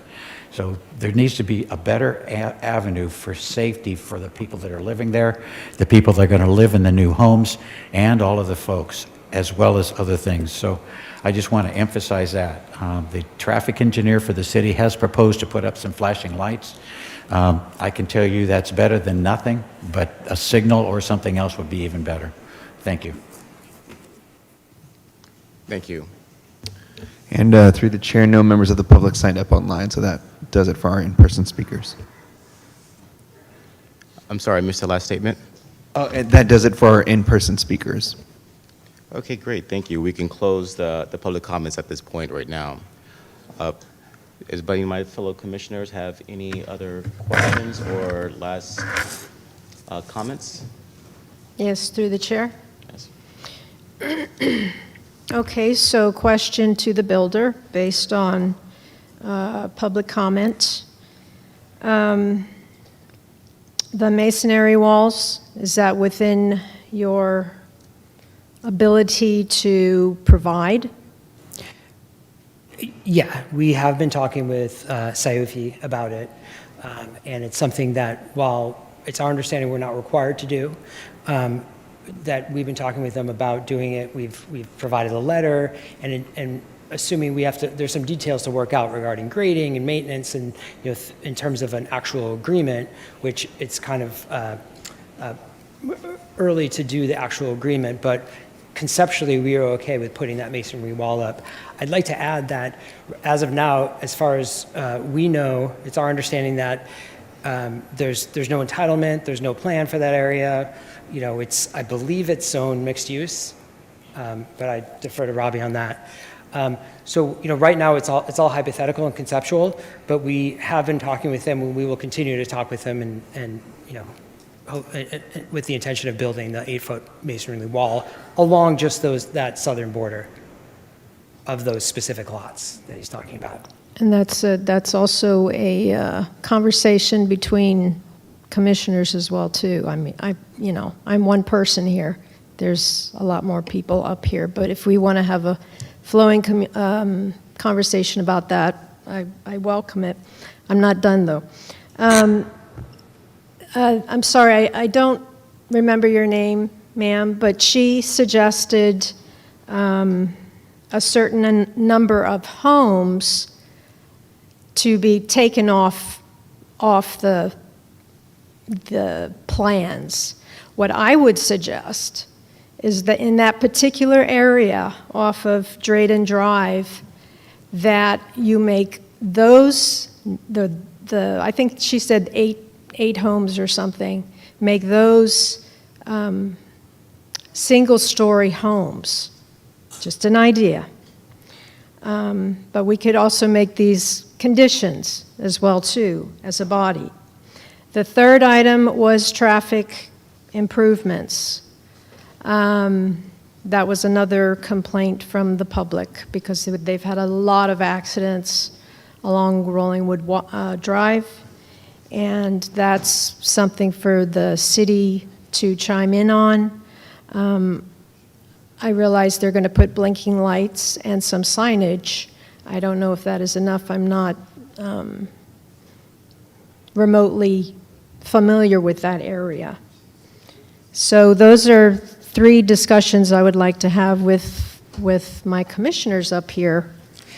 So there needs to be a better avenue for safety for the people that are living there, the people that are going to live in the new homes, and all of the folks, as well as other things. So I just want to emphasize that. The traffic engineer for the city has proposed to put up some flashing lights. I can tell you that's better than nothing, but a signal or something else would be even better. Thank you.
Thank you.
And through the chair, no members of the public signed up online, so that does it for our in-person speakers.
I'm sorry, I missed the last statement.
Oh, and that does it for our in-person speakers.
Okay, great, thank you. We can close the public comments at this point right now. Does any of my fellow commissioners have any other questions or last comments?
Yes, through the chair.
Yes.
Okay, so question to the builder based on public comment. The masonry walls, is that within your ability to provide?
Yeah, we have been talking with Sayufi about it, and it's something that, while it's our understanding we're not required to do, that we've been talking with them about doing it. We've provided a letter, and assuming we have to, there's some details to work out regarding grading and maintenance, and in terms of an actual agreement, which it's kind of early to do the actual agreement, but conceptually we are okay with putting that masonry wall up. I'd like to add that as of now, as far as we know, it's our understanding that there's no entitlement, there's no plan for that area. I believe it's zoned mixed use, but I defer to Robbie on that. So right now it's all hypothetical and conceptual, but we have been talking with them, and we will continue to talk with them, and with the intention of building the 8-foot masonry wall along just that southern border of those specific lots that he's talking about.
And that's also a conversation between commissioners as well, too. I mean, I'm one person here. There's a lot more people up here, but if we want to have a flowing conversation about that, I welcome it. I'm not done, though. I'm sorry, I don't remember your name, ma'am, but she suggested a certain number of homes to be taken off the plans. What I would suggest is that in that particular area off of Drayton Drive, that you make those, I think she said eight homes or something, make those single-story homes. Just an idea. But we could also make these conditions as well, too, as a body. The third item was traffic improvements. That was another complaint from the public because they've had a lot of accidents along Rollingwood Drive, and that's something for the city to chime in on. I realize they're going to put blinking lights and some signage. I don't know if that is enough. I'm not remotely familiar with that area. So those are three discussions I would like to have with my commissioners up here,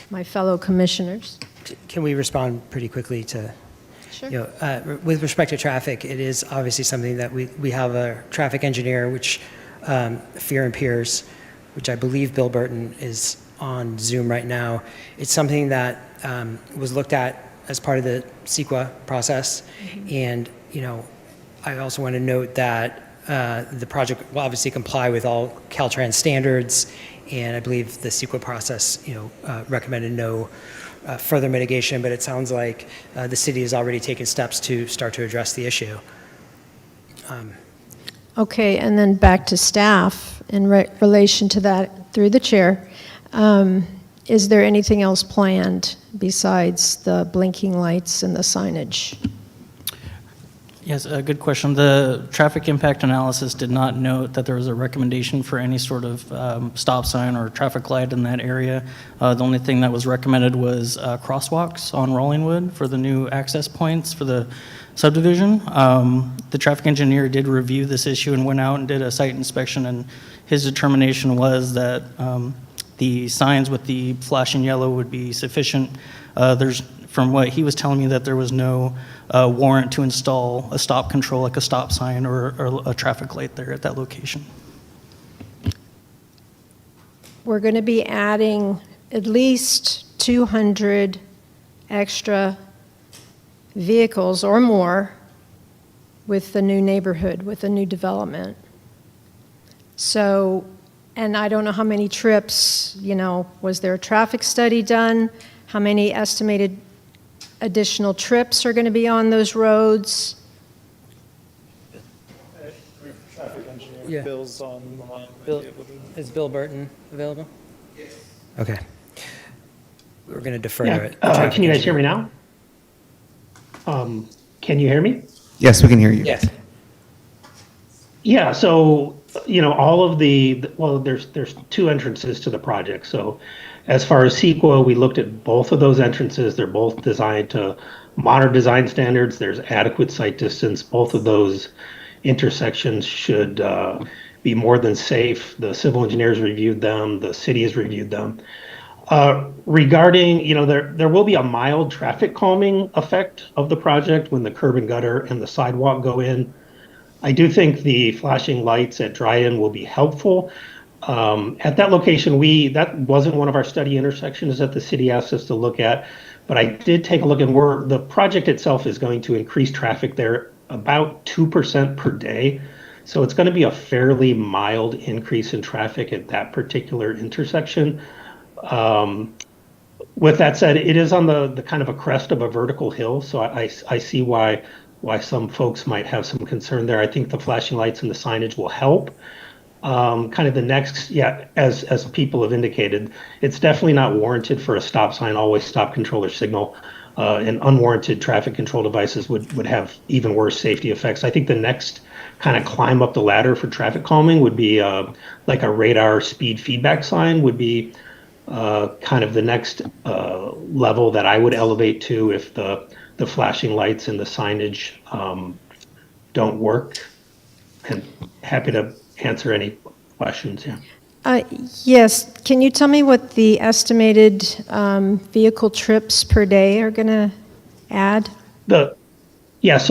my fellow commissioners.
Can we respond pretty quickly to?
Sure.
With respect to traffic, it is obviously something that we have a traffic engineer, which Fear and Piers, which I believe Bill Burton is on Zoom right now. It's something that was looked at as part of the CEQA process. Mm-hmm. And, I also want to note that the project will obviously comply with all Caltrans standards, and I believe the CEQA process, recommended no further mitigation, but it sounds like the city has already taken steps to start to address the issue.
Okay, and then back to staff in relation to that, through the chair. Is there anything else planned besides the blinking lights and the signage?
Yes, a good question. The traffic impact analysis did not note that there was a recommendation for any sort of stop sign or traffic light in that area. The only thing that was recommended was crosswalks on Rollingwood for the new access points for the subdivision. The traffic engineer did review this issue and went out and did a site inspection, and his determination was that the signs with the flashing yellow would be sufficient. From what he was telling me, that there was no warrant to install a stop control like a stop sign or a traffic light there at that location.
We're going to be adding at least 200 extra vehicles or more with the new neighborhood, with the new development. So, and I don't know how many trips, was there a traffic study done? How many estimated additional trips are going to be on those roads?
Traffic engineer,
Yeah.
Bill's on.
Is Bill Burton available? Yes. Okay. We're going to defer
Yeah.
to it.
Can you guys hear me now? Can you hear me?
Yes, we can hear you.
Yes.
Yeah, so, all of there's two entrances to the project. So as far as CEQA, we looked at both of those entrances. They're both designed to modern design standards. There's adequate sight distance. Both of those intersections should be more than safe. The civil engineers reviewed them. The city has reviewed them. Regarding, there will be a mild traffic calming effect of the project when the curb and gutter and the sidewalk go in. I do think the flashing lights at Dryden will be helpful. At that location, that wasn't one of our study intersections that the city asked us to look at, but I did take a look, and the project itself is going to increase traffic there about 2% per day. So it's going to be a fairly mild increase in traffic at that particular intersection. With that said, it is on the kind of a crest of a vertical hill, so I see why some folks might have some concern there. I think the flashing lights and the signage will help. Kind of the next, as people have indicated, it's definitely not warranted for a stop sign, always stop controller signal, and unwarranted traffic control devices would have even worse safety effects. I think the next kind of climb up the ladder for traffic calming would be like a radar speed feedback sign would be kind of the next level that I would elevate to if the flashing lights and the signage don't work. And happy to answer any questions. Yeah.
Yes. Can you tell me what the estimated vehicle trips per day are going to add?
So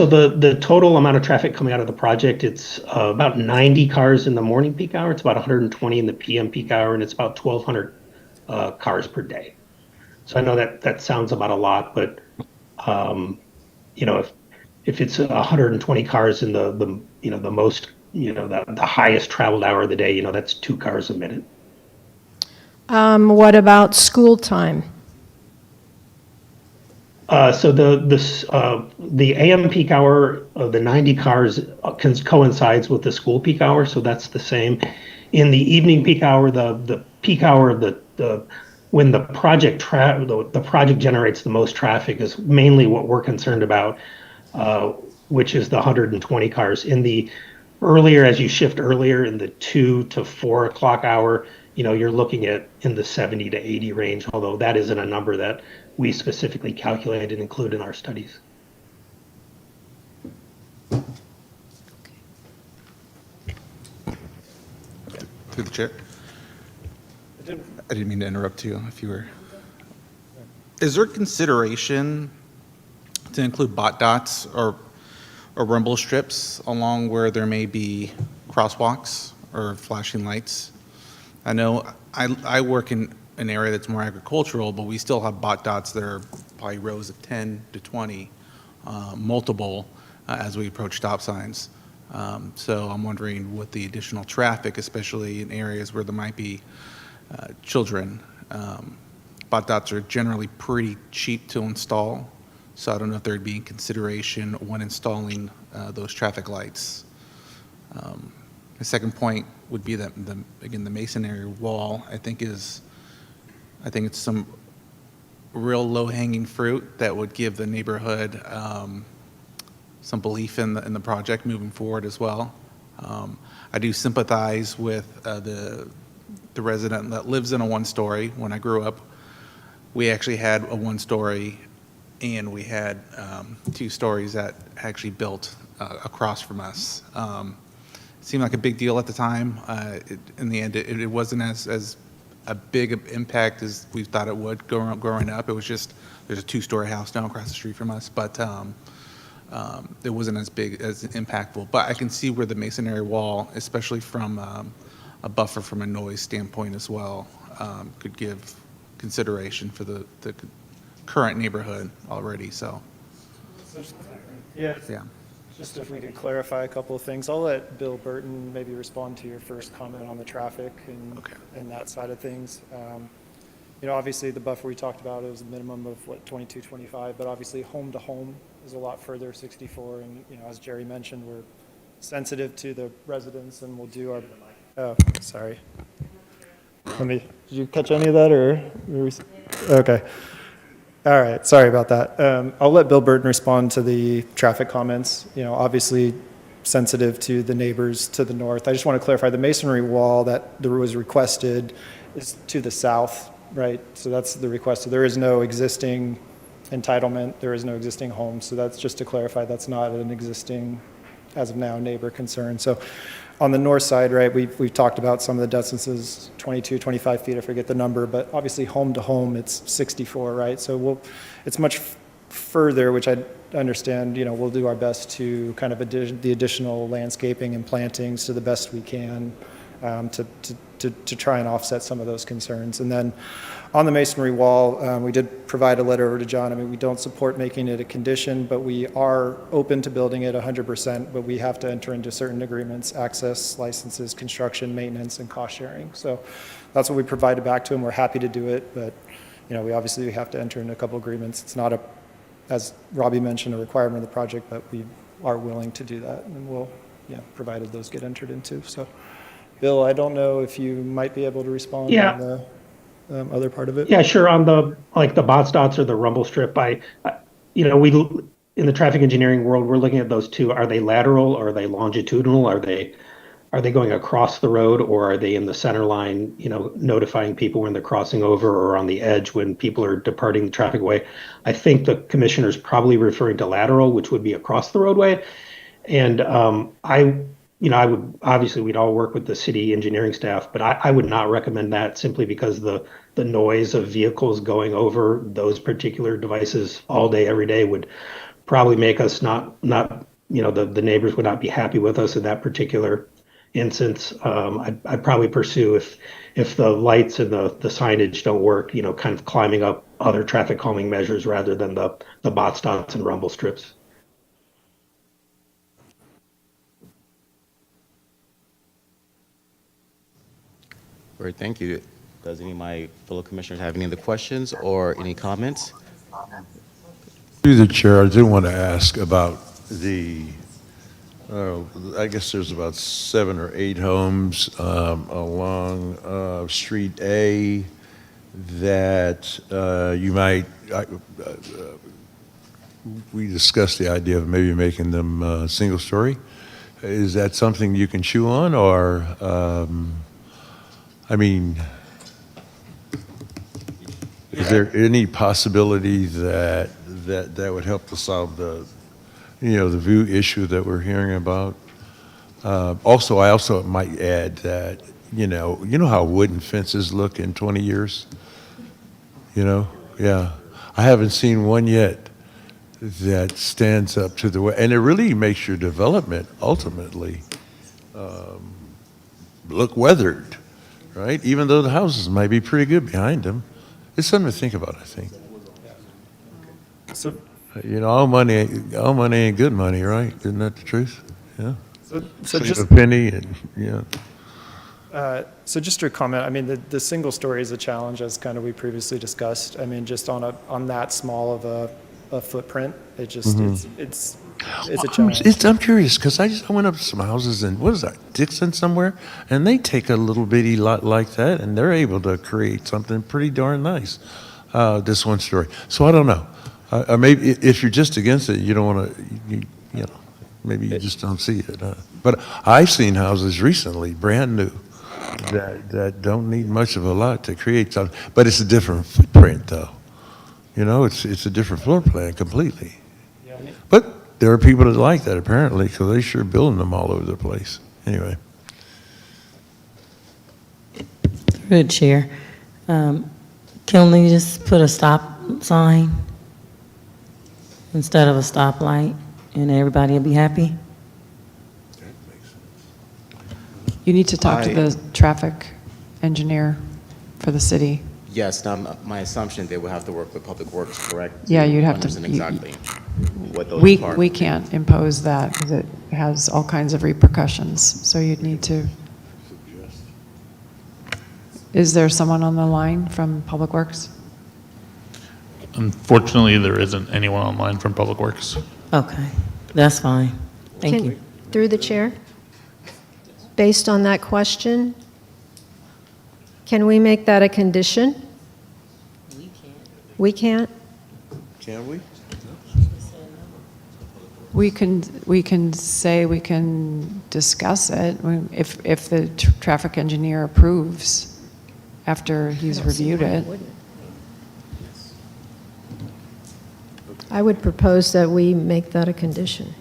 the total amount of traffic coming out of the project, it's about 90 cars in the morning peak hour. It's about 120 in the PM peak hour, and it's about 1,200 cars per day. So I know that sounds about a lot, but if it's 120 cars in the most, the highest traveled hour of the day, that's 2 cars a minute.
What about school time?
So the AM peak hour of the 90 cars coincides with the school peak hour, so that's the same. In the evening peak hour, the peak hour of when the project generates the most traffic is mainly what we're concerned about, which is the 120 cars. As you shift earlier in the 2 to 4 o'clock hour, you're looking at in the 70 to 80 range, although that isn't a number that we specifically calculate and include in our studies.
Through the chair. I didn't mean to interrupt you if you were. Is there consideration to include bot dots or rumble strips along where there may be crosswalks or flashing lights? I know I work in an area that's more agricultural, but we still have bot dots that are probably rows of 10 to 20, multiple as we approach stop signs. So I'm wondering with the additional traffic, especially in areas where there might be children, bot dots are generally pretty cheap to install. So I don't know if there'd be consideration when installing those traffic lights. The second point would be that the masonry wall, I think it's some real low-hanging fruit that would give the neighborhood some belief in the project moving forward as well. I do sympathize with the resident that lives in a one-story. When I grew up, we actually had a one-story, and we had 2 stories that actually built across from us. It seemed like a big deal at the time. In the end, it wasn't as a big impact as we thought it would growing up. It was just, there's a 2-story house down across the street from us, but it wasn't as big, as impactful. But I can see where the masonry wall, especially from a buffer from a noise standpoint as well, could give consideration for the current neighborhood already, so.
Yeah.
Yeah.
Just if we could clarify a couple of things. I'll let Bill Burton maybe respond to your first comment on the traffic and that side of things. Obviously the buffer we talked about is a minimum of 22, 25, but obviously home to home is a lot further, 64. And, as Jerry mentioned, we're sensitive to the residents and we'll do our, oh, sorry. Did you catch any of that or? Okay. All right, sorry about that. I'll let Bill Burton respond to the traffic comments. Obviously sensitive to the neighbors to the north. I just want to clarify, the masonry wall that was requested is to the south, right? So that's the request. So there is no existing entitlement, there is no existing home. So that's just to clarify, that's not an existing, as of now, neighbor concern. So on the north side, right, we've talked about some of the distances, 22, 25 feet, I forget the number, but obviously home to home, it's 64, right? So it's much further, which I understand, we'll do our best to kind of the additional landscaping and plantings to the best we can to try and offset some of those concerns. And then on the masonry wall, we did provide a letter over to John. I mean, we don't support making it a condition, but we are open to building it 100%, but we have to enter into certain agreements, access, licenses, construction, maintenance, and cost sharing. So that's what we provided back to him. We're happy to do it, but we obviously have to enter into a couple agreements. It's not as Robbie mentioned, a requirement of the project, but we are willing to do that, and we'll, provided those get entered into. So, Bill, I don't know if you might be able to respond on the other part of it.
Yeah, sure. On the box dots or the rumble strip, we in the traffic engineering world, we're looking at those two. Are they lateral or are they longitudinal? Are they going across the road, or are they in the center line, notifying people when they're crossing over, or on the edge when people are departing the traffic way? I think the commissioner's probably referring to lateral, which would be across the roadway. And I would, obviously we'd all work with the city engineering staff, but I would not recommend that, simply because the noise of vehicles going over those particular devices all day, every day would probably make us not the neighbors would not be happy with us in that particular instance. I'd probably pursue, if the lights and the signage don't work, kind of climbing up other traffic calming measures rather than the box dots and rumble strips.
Great, thank you. Does any of my fellow commissioners have any other questions or any comments?
Through the chair, I do want to ask about I guess there's about 7 or 8 homes along Street A that you might, we discussed the idea of maybe making them single story. Is that something you can chew on, or, is there any possibility that would help to solve the view issue that we're hearing about? I also might add that, how wooden fences look in 20 years? Yeah. I haven't seen one yet that stands up to the way, and it really makes your development ultimately look weathered, right? Even though the houses might be pretty good behind them. It's something to think about, I think.
So,
all money ain't good money, right? Isn't that the truth? Yeah.
So
just a penny, and yeah.
So just to comment, the single story is a challenge, as kind of we previously discussed. Just on that small of a footprint, it just it's a challenge.
I'm curious, because I went up to some houses in, what is that, Dixon somewhere, and they take a little bitty lot like that, and they're able to create something pretty darn nice. This one story. So I don't know. Or maybe if you're just against it, you don't want to. you know, maybe you just don't see it. But I've seen houses recently, brand new, that don't need much of a lot to create something, but it's a different footprint, though. You know, it's a different floor plan completely. But there are people that like that, apparently, because they sure building them all over the place. Anyway.
Good, Chair. Can we just put a stop sign instead of a stoplight, and everybody will be happy?
You need to talk to the traffic engineer for the city.
Yes, now my assumption they would have to work with Public Works, correct?
Yeah, you'd have to.
Understand exactly what those
We
requirements.
can't impose that because it has all kinds of repercussions. So you'd need to. Is there someone on the line from Public Works?
Unfortunately, there isn't anyone online from Public Works.
Okay, that's fine. Thank
Can-
you.
Through the chair, based on that question, can we make that a condition? We can't?
Can we?
We can say we can discuss it if the traffic engineer approves after he's reviewed it.
I would propose that we make that a condition.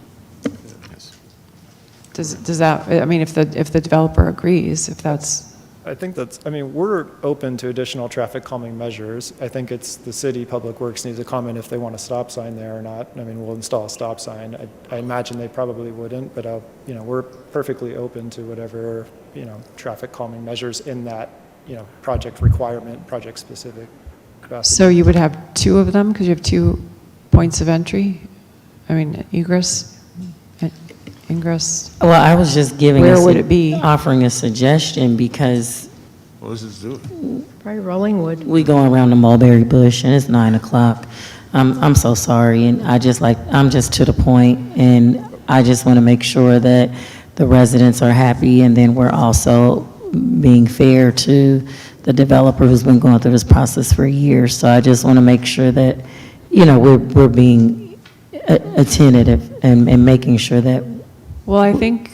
Does that, I mean, if the developer agrees, if that's.
I think that's, I mean, we're open to additional traffic calming measures. I think it's the city, Public Works needs to comment if they want a stop sign there or not. I mean, we'll install a stop sign. I imagine they probably wouldn't, but, you know, we're perfectly open to whatever, you know, traffic calming measures in that, you know, project requirement, project specific capacity.
So you would have two of them because you have 2 points of entry? I mean, egress, ingress?
Well, I was just giving.
Where would it be?
Offering a suggestion because.
Well, let's just do it.
Probably Rollingwood.
We going around the mulberry bush and it's 9 o'clock. I'm so sorry, and I'm just to the point, and I just want to make sure that the residents are happy, and then we're also being fair to the developer who's been going through this process for years. So I just want to make sure that, you know, we're being attentive and making sure that.
Well, I think,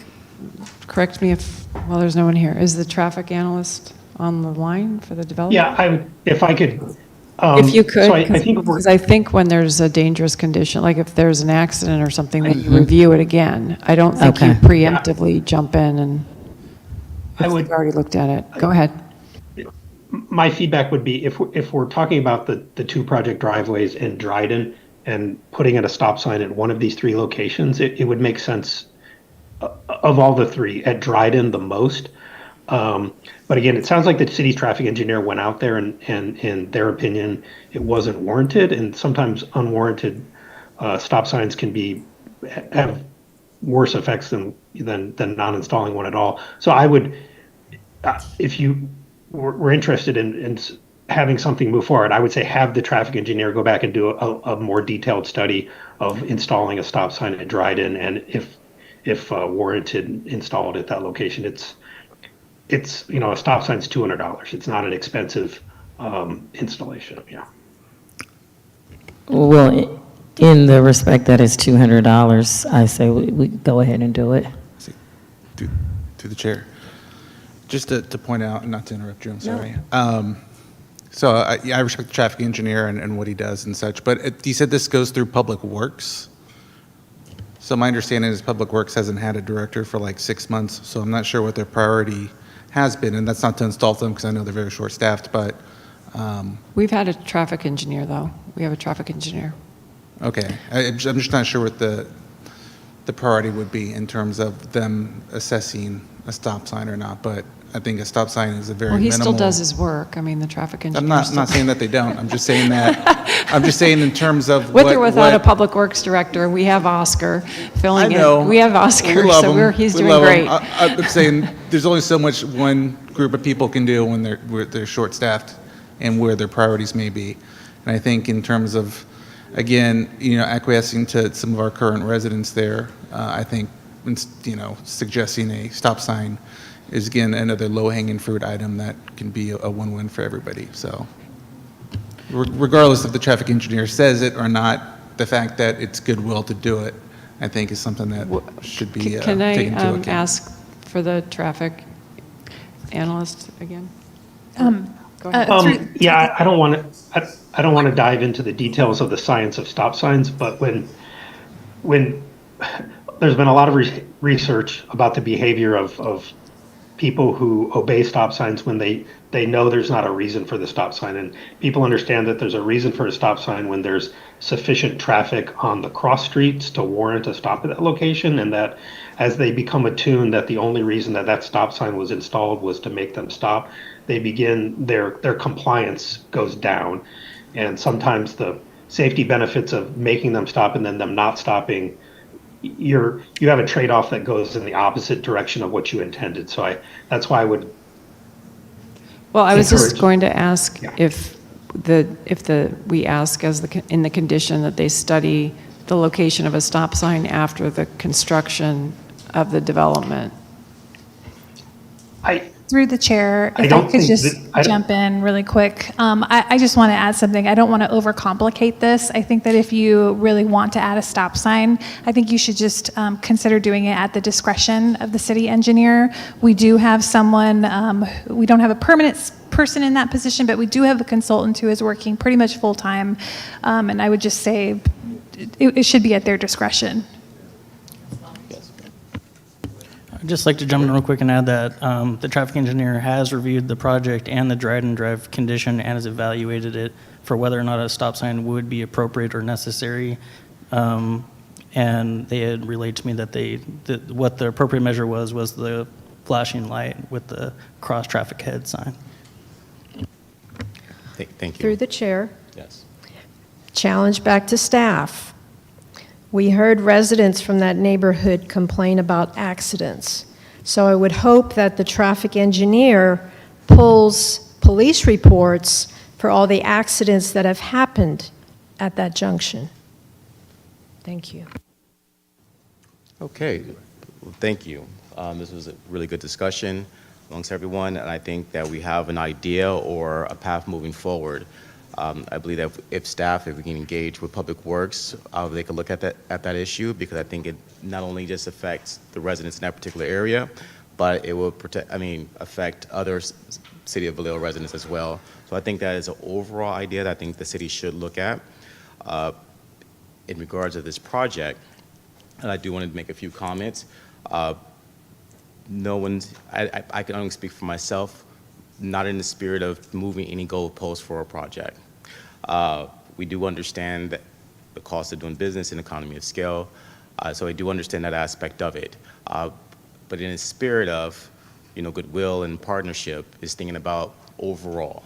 correct me if, well, there's no one here. Is the traffic analyst on the line for the developer?
Yeah, if I could.
If you could,
so I think
because I think when there's a dangerous condition, like if there's an accident or something, then you review it again. I don't think you preemptively jump in and you've already looked at it. Go ahead.
My feedback would be if we're talking about the 2 project driveways in Dryden and putting in a stop sign at one of these 3 locations, it would make sense of all the 3 at Dryden the most. But again, it sounds like the city's traffic engineer went out there and in their opinion, it wasn't warranted, and sometimes unwarranted stop signs can have worse effects than not installing one at all. So I would, if you were interested in having something move forward, I would say have the traffic engineer go back and do a more detailed study of installing a stop sign at Dryden, and if warranted, installed at that location. It's you know, a stop sign's $200. It's not an expensive installation. Yeah.
Well, in the respect that it's $200, I say we go ahead and do it.
To the chair. Just to point out, not to interrupt you, I'm sorry. So I respect the traffic engineer and what he does and such, but you said this goes through Public Works? So my understanding is Public Works hasn't had a director for like 6 months, so I'm not sure what their priority has been, and that's not to install them because I know they're very short-staffed, but.
We've had a traffic engineer, though. We have a traffic engineer.
Okay, I'm just not sure what the priority would be in terms of them assessing a stop sign or not, but I think a stop sign is a very minimal.
Well, he still does his work. I mean, the traffic engineer.
I'm not saying that they don't. I'm just saying that, I'm just saying in terms of
With or without a public works director, we have Oscar filling in. We have Oscar, so he's doing great.
I'm saying there's only so much one group of people can do when they're short-staffed and where their priorities may be. And I think in terms of, again, you know, acquiescing to some of our current residents there, I think, you know, suggesting a stop sign is, again, another low-hanging fruit item that can be a win-win for everybody. So regardless if the traffic engineer says it or not, the fact that it's goodwill to do it, I think is something that should be
Can I
taken into account.
ask for the traffic analyst again? Go ahead.
Yeah, I don't want to. I don't want to dive into the details of the science of stop signs, but when there's been a lot of research about the behavior of people who obey stop signs when they know there's not a reason for the stop sign, and people understand that there's a reason for a stop sign when there's sufficient traffic on the cross streets to warrant a stop at that location, and that as they become attuned that the only reason that that stop sign was installed was to make them stop, they begin their compliance goes down, and sometimes the safety benefits of making them stop and then them not stopping, you have a trade-off that goes in the opposite direction of what you intended. So that's why I would.
Well, I was just
encourage-
going to ask if we ask in the condition that they study the location of a stop sign after the construction of the development.
Through the chair,
I
if I
don't
could
think
just
that- I don't-
jump in really quick. I just want to add something. I don't want to overcomplicate this. I think that if you really want to add a stop sign, I think you should just consider doing it at the discretion of the city engineer. We do have someone, we don't have a permanent person in that position, but we do have a consultant who is working pretty much full-time. And I would just say it should be at their discretion.
I'd just like to jump in real quick and add that the traffic engineer has reviewed the project and the Dryden Drive condition and has evaluated it for whether or not a stop sign would be appropriate or necessary. And they had relayed to me that what the appropriate measure was the flashing light with the cross traffic head sign.
Thank you.
Through the chair.
Yes.
Challenge back to staff. We heard residents from that neighborhood complain about accidents. So I would hope that the traffic engineer pulls police reports for all the accidents that have happened at that junction. Thank you.
Okay, well, thank you. This was a really good discussion amongst everyone, and I think that we have an idea or a path moving forward. I believe that if we can engage with Public Works, they could look at that issue, because I think it not only just affects the residents in that particular area, but it will affect other City of Vallejo residents as well. So I think that is an overall idea that I think the city should look at in regards to this project. And I do want to make a few comments. I can only speak for myself, not in the spirit of moving any goalposts for a project. We do understand that the cost of doing business and economy of scale, so I do understand that aspect of it. But in the spirit of goodwill and partnership, is thinking about overall,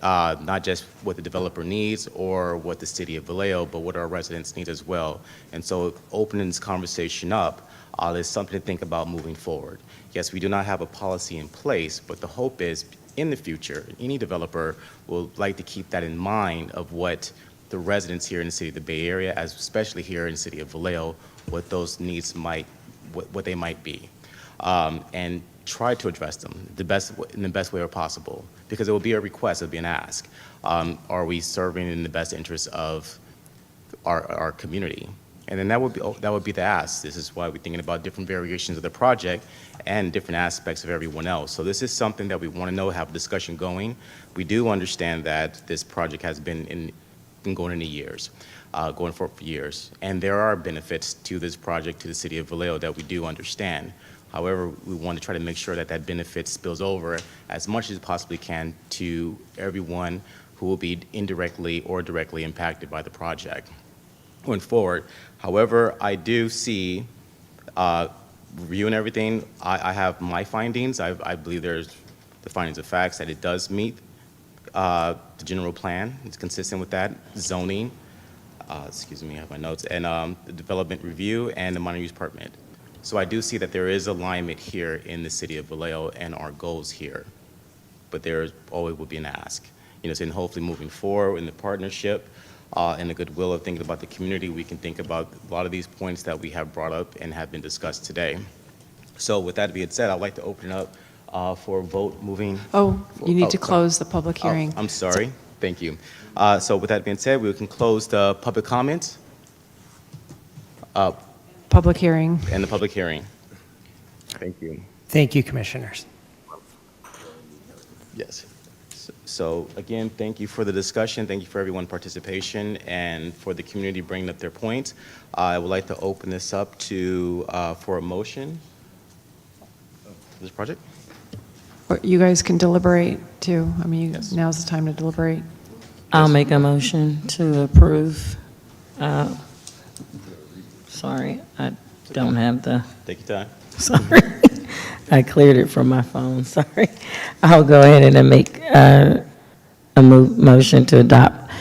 not just what the developer needs or what the City of Vallejo, but what our residents need as well. And so opening this conversation up, there's something to think about moving forward. Yes, we do not have a policy in place, but the hope is in the future, any developer will like to keep that in mind of what the residents here in the city of the Bay Area, especially here in the City of Vallejo, what those needs what they might be, and try to address them in the best way possible, because it will be a request, it will be an ask. Are we serving in the best interest of our community? And then that would be the ask. This is why we're thinking about different variations of the project and different aspects of everyone else. So this is something that we want to know, have a discussion going. We do understand that this project has been going into years, going for years. And there are benefits to this project, to the City of Vallejo, that we do understand. However, we want to try to make sure that that benefit spills over as much as it possibly can to everyone who will be indirectly or directly impacted by the project going forward. However, I do see, reviewing everything, I have my findings. I believe there's the findings of facts that it does meet the general plan. It's consistent with that. Zoning, excuse me, I have my notes, and the development review and the minor use permit. So I do see that there is alignment here in the City of Vallejo and our goals here, but there always will be an ask. So hopefully moving forward in the partnership, and the goodwill of thinking about the community, we can think about a lot of these points that we have brought up and have been discussed today. So with that being said, I'd like to open it up for a vote moving.
Oh, you need to close the public hearing.
I'm sorry. Thank you. So with that being said, we can close the public comments.
public hearing.
and the public hearing. Thank you.
Thank you, commissioners.
Yes. So again, thank you for the discussion. Thank you for everyone's participation and for the community bringing up their points. I would like to open this up to, for a motion for this project.
Or you guys can deliberate too. I mean, now's the time to deliberate.
I'll make a motion to approve. Sorry, I don't have the,
Take your time.
sorry. I cleared it from my phone, sorry. I'll go ahead and make a motion to adopt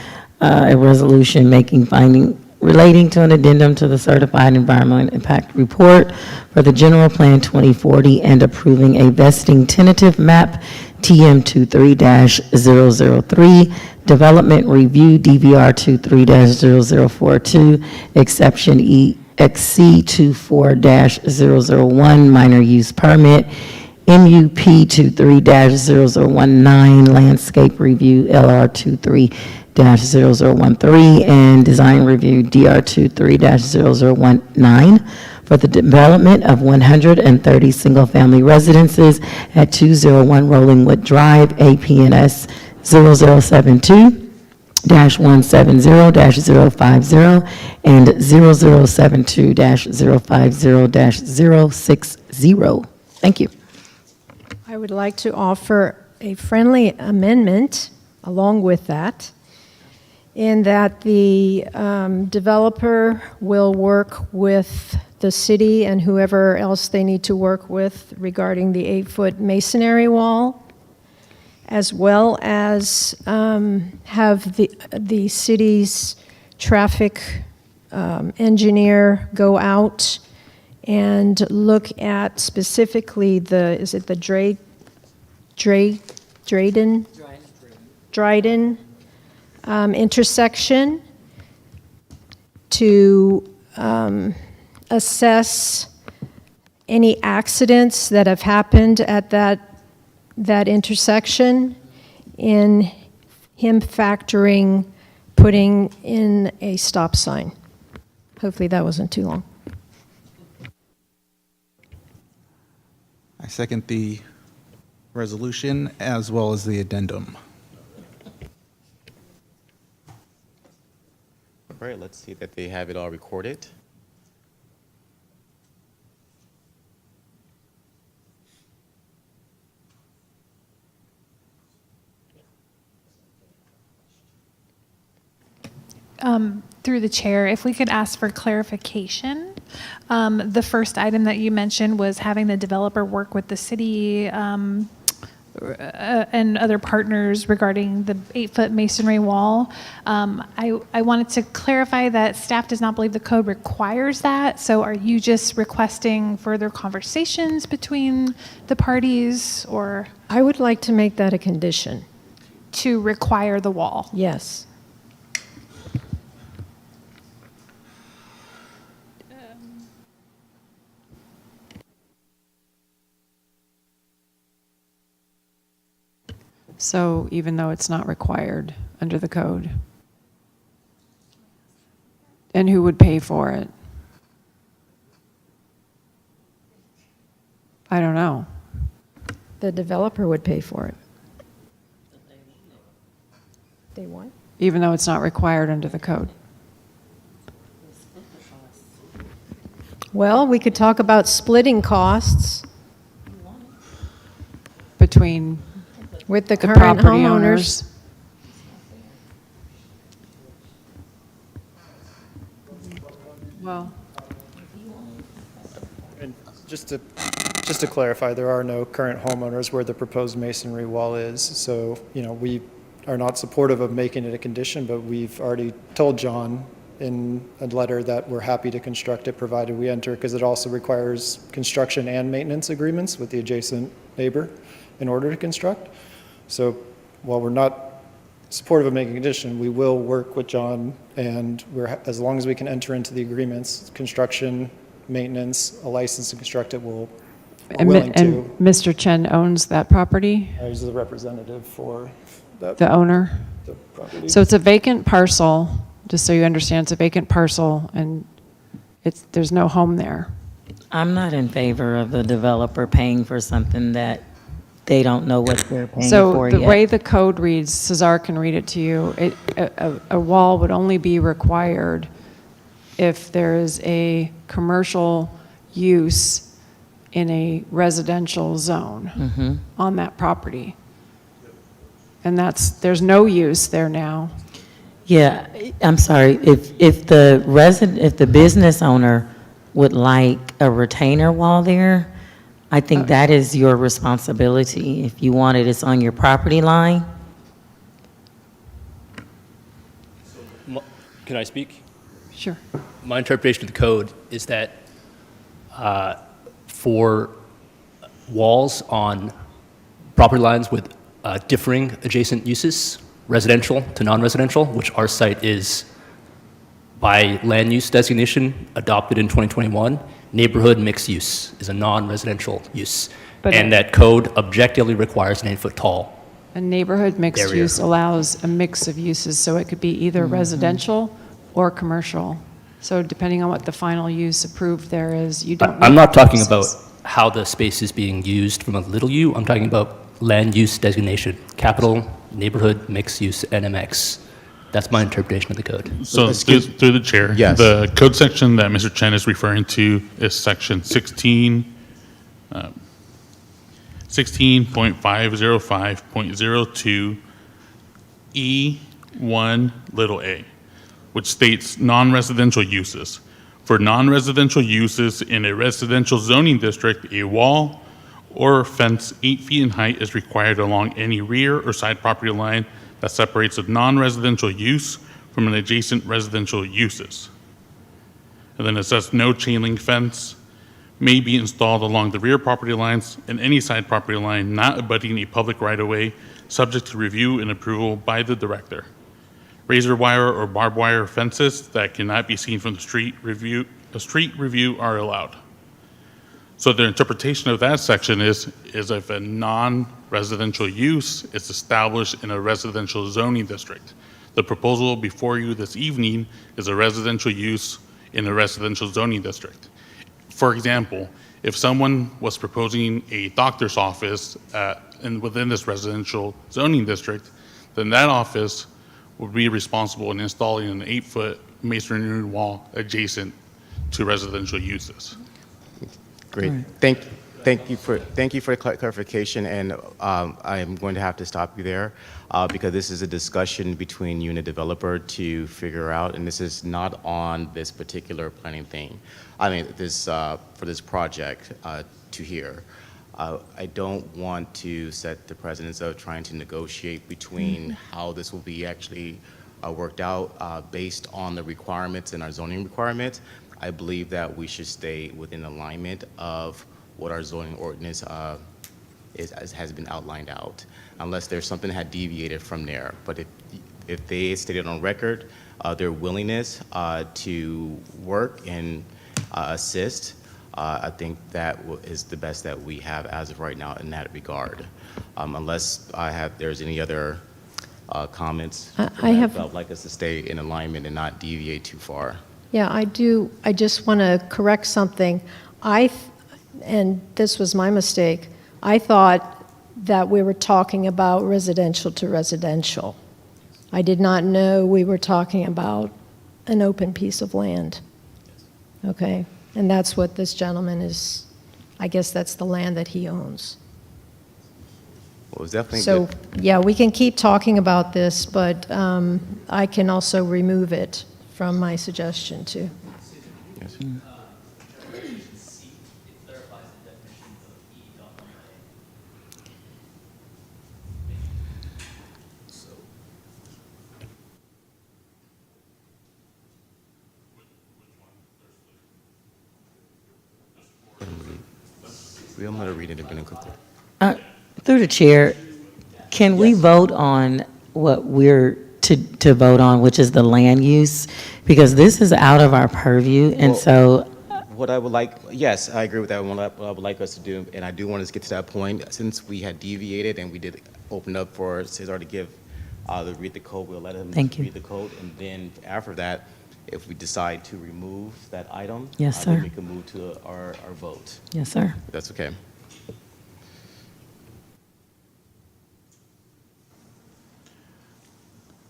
a resolution making finding relating to an addendum to the Certified Environmental Impact Report for the General Plan 2040 and approving a vesting tentative map TM23-003, Development Review DVR 23-0042, Exception XC24-001, Minor Use Permit, MUP 23-0019, Landscape Review LR 23-0013, and Design Review DR 23-0019 for the development of 130 single-family residences at 201 Rollingwood Drive, APNS 0072-170-050 and 0072-050-060. Thank you.
I would like to offer a friendly amendment along with that, in that the developer will work with the city and whoever else they need to work with regarding the 8-foot masonry wall, as well as have the city's traffic engineer go out and look at specifically is it the Dryden intersection to assess any accidents that have happened at that intersection, in him factoring putting in a stop sign. Hopefully that wasn't too long.
I second the resolution as well as the addendum.
All right, let's see that they have it all recorded.
Through the chair, if we could ask for clarification. The first item that you mentioned was having the developer work with the city and other partners regarding the 8-foot masonry wall. I wanted to clarify that staff does not believe the code requires that. So are you just requesting further conversations between the parties, or?
I would like to make that a condition.
To require the wall?
Yes.
So even though it's not required under the code? And who would pay for it? I don't know.
The developer would pay for it. Day one?
Even though it's not required under the code?
Well, we could talk about splitting costs
Between
with the
the
current
property
homeowners.
owners? Well,
And just to clarify, there are no current homeowners where the proposed masonry wall is. So, we are not supportive of making it a condition, but we've already told John in a letter that we're happy to construct it provided we enter, because it also requires construction and maintenance agreements with the adjacent neighbor in order to construct. So while we're not supportive of making a condition, we will work with John, and as long as we can enter into the agreements, construction, maintenance, a license to construct it, we're willing to.
and Mr. Chen owns that property?
He's the representative for that.
The owner?
The property.
So it's a vacant parcel, just so you understand, it's a vacant parcel, and there's no home there.
I'm not in favor of the developer paying for something that they don't know what they're paying
So
for
the
yet.
way the code reads, Cesar can read it to you, a wall would only be required if there is a commercial use in a residential zone on that property. And there's no use there now.
Yeah, I'm sorry, if the business owner would like a retainer wall there, I think that is your responsibility. If you want it, it's on your property line.
Can I speak?
Sure.
My interpretation of the code is that for walls on property lines with differing adjacent uses, residential to non-residential, which our site is by land use designation adopted in 2021, neighborhood mixed use is a non-residential use.
But
and that code objectively requires an 8-foot tall.
A neighborhood mixed
Area.
use allows a mix of uses, so it could be either residential or commercial. So depending on what the final use approved there is, you don't.
I'm
need
not talking
uses.
about how the space is being used from a little u. I'm talking about land use designation, capital, neighborhood, mixed use, NMX. That's my interpretation of the code.
So through the chair,
Yes.
the code section that Mr. Chen is referring to is section 16.505.02 E1 little a, which states non-residential uses. For non-residential uses in a residential zoning district, a wall or fence 8 feet in height is required along any rear or side property line that separates a non-residential use from an adjacent residential uses. And then it says no chain link fence may be installed along the rear property lines and any side property line not abutting a public right-of-way, subject to review and approval by the director. Razor wire or barbed wire fences that cannot be seen from the street review are allowed. So the interpretation of that section is if a non-residential use is established in a residential zoning district. The proposal before you this evening is a residential use in a residential zoning district. For example, if someone was proposing a doctor's office within this residential zoning district, then that office would be responsible in installing an 8-foot masonry wall adjacent to residential uses.
Great. Thank you for the clarification, and I'm going to have to stop you there because this is a discussion between you and the developer to figure out, and this is not on this particular planning thing. I mean, this for this project to hear. I don't want to set the precedence of trying to negotiate between how this will be actually worked out based on the requirements and our zoning requirements. I believe that we should stay within alignment of what our zoning ordinance has been outlined out, unless there's something that had deviated from there. But if they stated on record their willingness to work and assist, I think that is the best that we have as of right now in that regard. Unless there's any other comments, I would like us to stay in alignment and not deviate too far.
Yeah, I do. I just want to correct something. And this was my mistake. I thought that we were talking about residential to residential. I did not know we were talking about an open piece of land. Okay? And that's what this gentleman is, I guess that's the land that he owns.
Well, it was definitely
So,
good.
yeah, we can keep talking about this, but I can also remove it from my suggestion too.
Yes. We don't know how to read it.
Through the chair, can we vote on what we're to vote on, which is the land use? Because this is out of our purview, and
Well,
so,
What I would like, yes, I agree with that. What I would like us to do, and I do want us to get to that point, since we had deviated and we did open up for Cesar to read the code, we'll let him
Thank you.
read the code, and then after that, if we decide to remove that item,
Yes,
then
sir.
we can move to our vote.
Yes, sir.
If that's okay.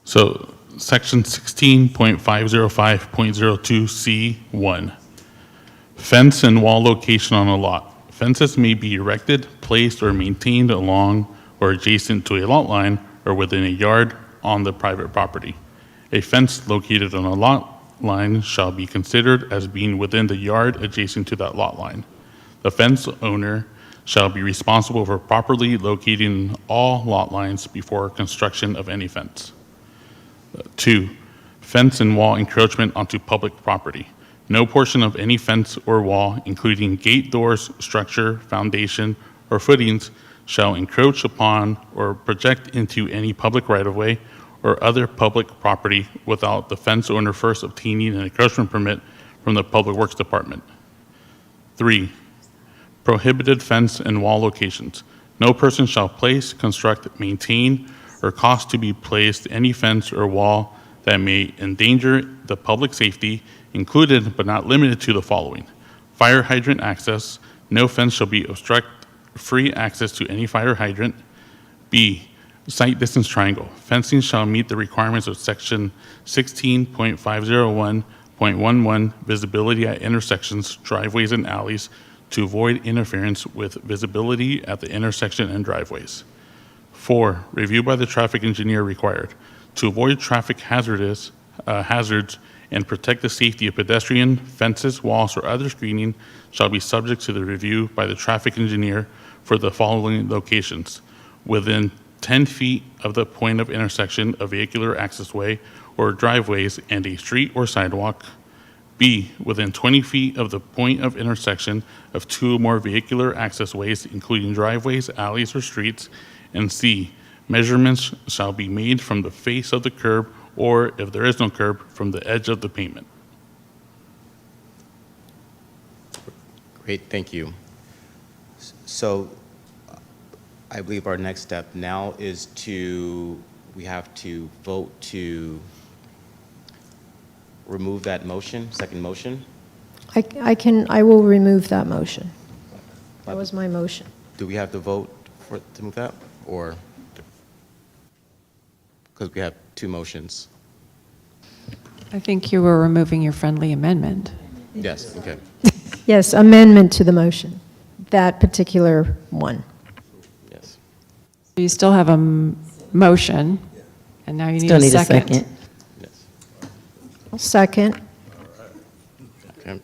So, section 16.505.02C1. Fence and wall location on a lot. Fences may be erected, placed, or maintained along or adjacent to a lot line or within a yard on the private property. A fence located on a lot line shall be considered as being within the yard adjacent to that lot line. The fence owner shall be responsible for properly locating all lot lines before construction of any fence. 2, fence and wall encroachment onto public property. No portion of any fence or wall, including gate, doors, structure, foundation, or footings, shall encroach upon or project into any public right-of-way or other public property without the fence owner first obtaining an encroachment permit from the Public Works Department. 3, prohibited fence and wall locations. No person shall place, construct, maintain, or cause to be placed any fence or wall that may endanger the public safety, included but not limited to the following: fire hydrant access. No fence shall be obstruct free access to any fire hydrant. B, sight distance triangle. Fencing shall meet the requirements of section 16.501.11, visibility at intersections, driveways, and alleys to avoid interference with visibility at the intersection and driveways. 4, review by the traffic engineer required. To avoid traffic hazards and protect the safety of pedestrian, fences, walls, or other screening shall be subject to the review by the traffic engineer for the following locations: within 10 feet of the point of intersection of vehicular accessway or driveways and a street or sidewalk. B, within 20 feet of the point of intersection of 2 or more vehicular accessways, including driveways, alleys, or streets. And C, measurements shall be made from the face of the curb, or if there is no curb, from the edge of the pavement.
Great, thank you. So I believe our next step now is we have to vote to remove that motion, second motion.
I will remove that motion. That was my motion.
Do we have to vote to move that, or? Because we have 2 motions.
I think you were removing your friendly amendment.
Yes, okay.
Yes, amendment to the motion, that particular one.
Yes.
So you still have a motion, and now you need
Still
a
need a
second.
second.
Yes.
I'll second.
Okay.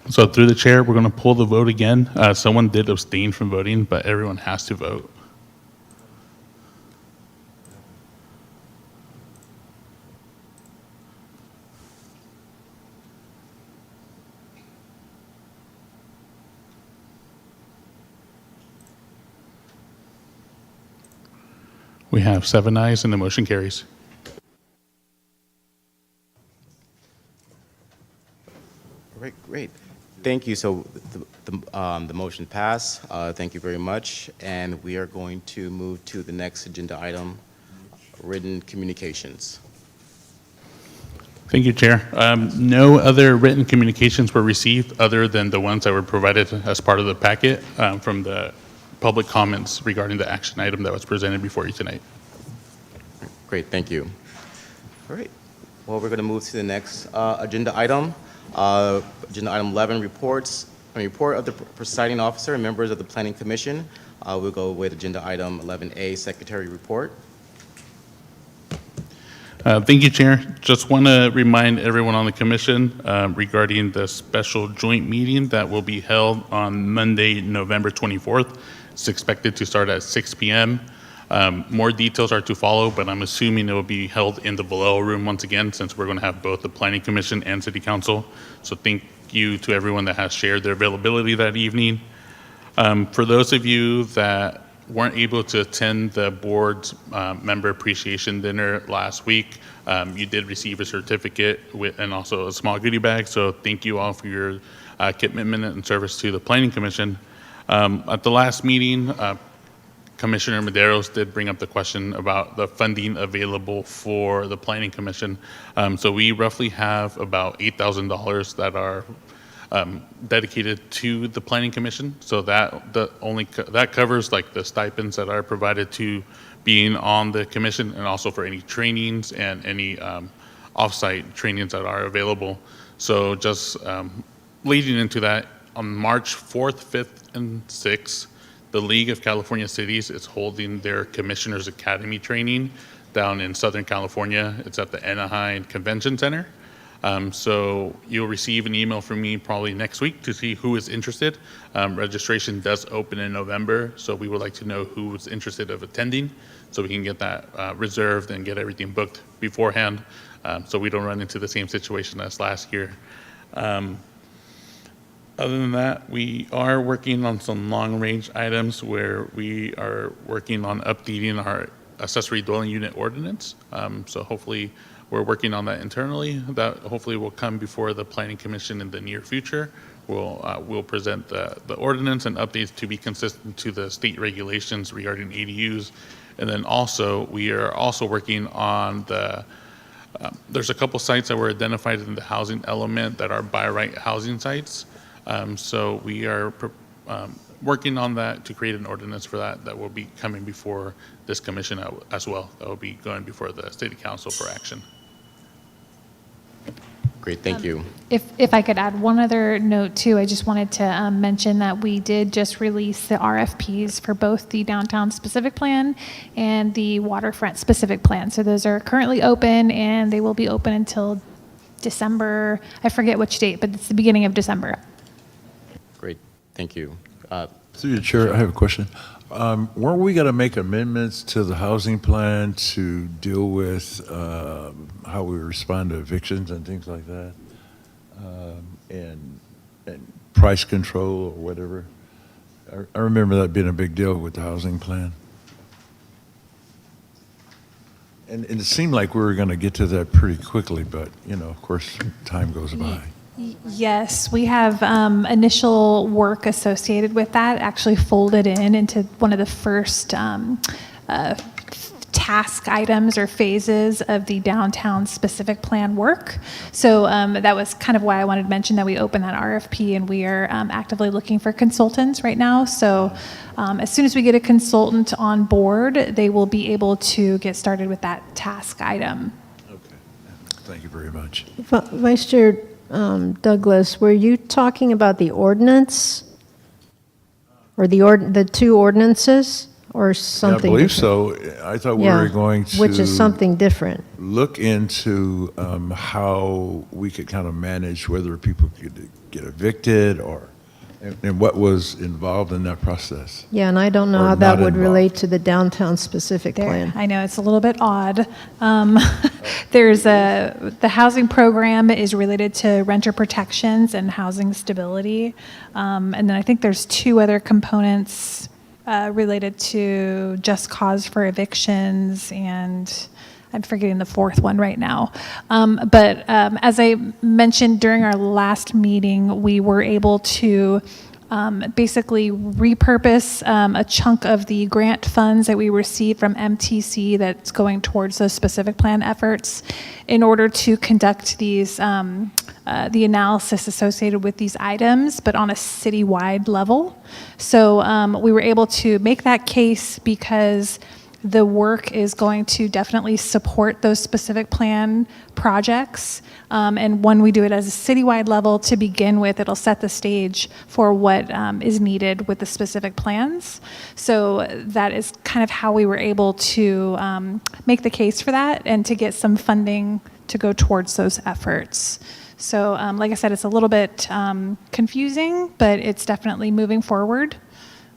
So through the chair, we're going to pull the vote again. Someone did abstain from voting, but everyone has to vote. We have 7 ayes and the motion carries.
Great. Thank you. So the motion passed. Thank you very much. And we are going to move to the next agenda item, written communications.
Thank you, Chair. No other written communications were received other than the ones that were provided as part of the packet from the public comments regarding the action item that was presented before you tonight.
Great, thank you. All right. Well, we're going to move to the next agenda item. Agenda item 11, reports. A report of the presiding officer and members of the Planning Commission. We'll go with agenda item 11A, Secretary Report.
Thank you, Chair. Just want to remind everyone on the commission regarding the special joint meeting that will be held on Monday, November 24th. It's expected to start at 6 p.m. More details are to follow, but I'm assuming it will be held in the Vallejo room once again, since we're going to have both the Planning Commission and City Council. So thank you to everyone that has shared their availability that evening. For those of you that weren't able to attend the board's member appreciation dinner last week, you did receive a certificate and also a small goodie bag. So thank you all for your commitment and service to the Planning Commission. At the last meeting, Commissioner Medeiros did bring up the question about the funding available for the Planning Commission. So we roughly have about $8,000 that are dedicated to the Planning Commission. So that covers like the stipends that are provided to being on the commission, and also for any trainings and any offsite trainings that are available. So just leading into that, on March 4th, 5th, and 6th, the League of California Cities is holding their Commissioners Academy training down in Southern California. It's at the Anaheim Convention Center. So you'll receive an email from me probably next week to see who is interested. Registration does open in November, so we would like to know who is interested of attending, so we can get that reserved and get everything booked beforehand, so we don't run into the same situation as last year. Other than that, we are working on some long-range items where we are working on updating our accessory dwelling unit ordinance. So hopefully we're working on that internally. That hopefully will come before the Planning Commission in the near future. We'll present the ordinance and updates to be consistent to the state regulations regarding ADUs. And then also, we are also working on there's a couple sites that were identified in the housing element that are by right housing sites. So we are working on that to create an ordinance for that will be coming before this commission as well. That will be going before the City Council for action.
Great, thank you.
If I could add one other note too, I just wanted to mention that we did just release the RFPs for both the downtown specific plan and the waterfront specific plan. So those are currently open, and they will be open until December. I forget which date, but it's the beginning of December.
Great, thank you.
Through the chair, I have a question. Weren't we going to make amendments to the housing plan to deal with how we respond to evictions and things like that? And price control or whatever? I remember that being a big deal with the housing plan. And it seemed like we were going to get to that pretty quickly, but, of course, time goes by.
Yes, we have initial work associated with that actually folded into one of the first task items or phases of the downtown specific plan work. So that was kind of why I wanted to mention that we opened that RFP, and we are actively looking for consultants right now. So as soon as we get a consultant on board, they will be able to get started with that task item.
Okay. Thank you very much.
Vice Chair Douglas, were you talking about the ordinance or the two ordinances or something?
Yeah, I believe
different?
so. I thought we were going to.
Which is something different.
Look into how we could kind of manage whether people could get evicted and what was involved in that process.
Yeah, and I don't know
Or
how that
not
would
involved.
relate to the downtown specific plan.
I know it's a little bit odd. The housing program is related to renter protections and housing stability. And then I think there's two other components related to just cause for evictions, and I'm forgetting the fourth one right now. But as I mentioned during our last meeting, we were able to basically repurpose a chunk of the grant funds that we received from MTC that's going towards those specific plan efforts in order to conduct these the analysis associated with these items, but on a citywide level. So we were able to make that case because the work is going to definitely support those specific plan projects. And when we do it as a citywide level to begin with, it'll set the stage for what is needed with the specific plans. So that is kind of how we were able to make the case for that and to get some funding to go towards those efforts. So like I said, it's a little bit confusing, but it's definitely moving forward.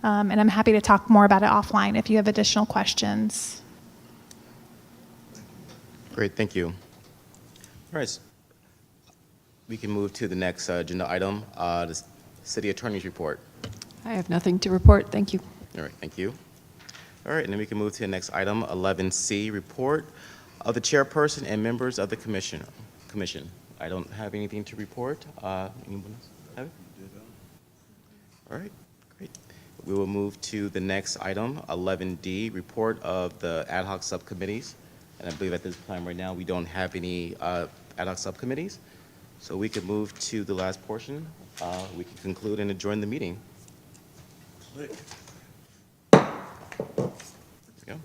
And I'm happy to talk more about it offline if you have additional questions.
Great, thank you. All right, we can move to the next agenda item, the city attorney's report.
I have nothing to report. Thank you.
All right, thank you. All right, and then we can move to the next item, 11C, report of the chairperson and members of the commission. I don't have anything to report. Anyone else have it? All right, great. We will move to the next item, 11D, report of the ad hoc subcommittees. And I believe at this time right now, we don't have any ad hoc subcommittees. So we could move to the last portion. We can conclude and adjourn the meeting. There you go.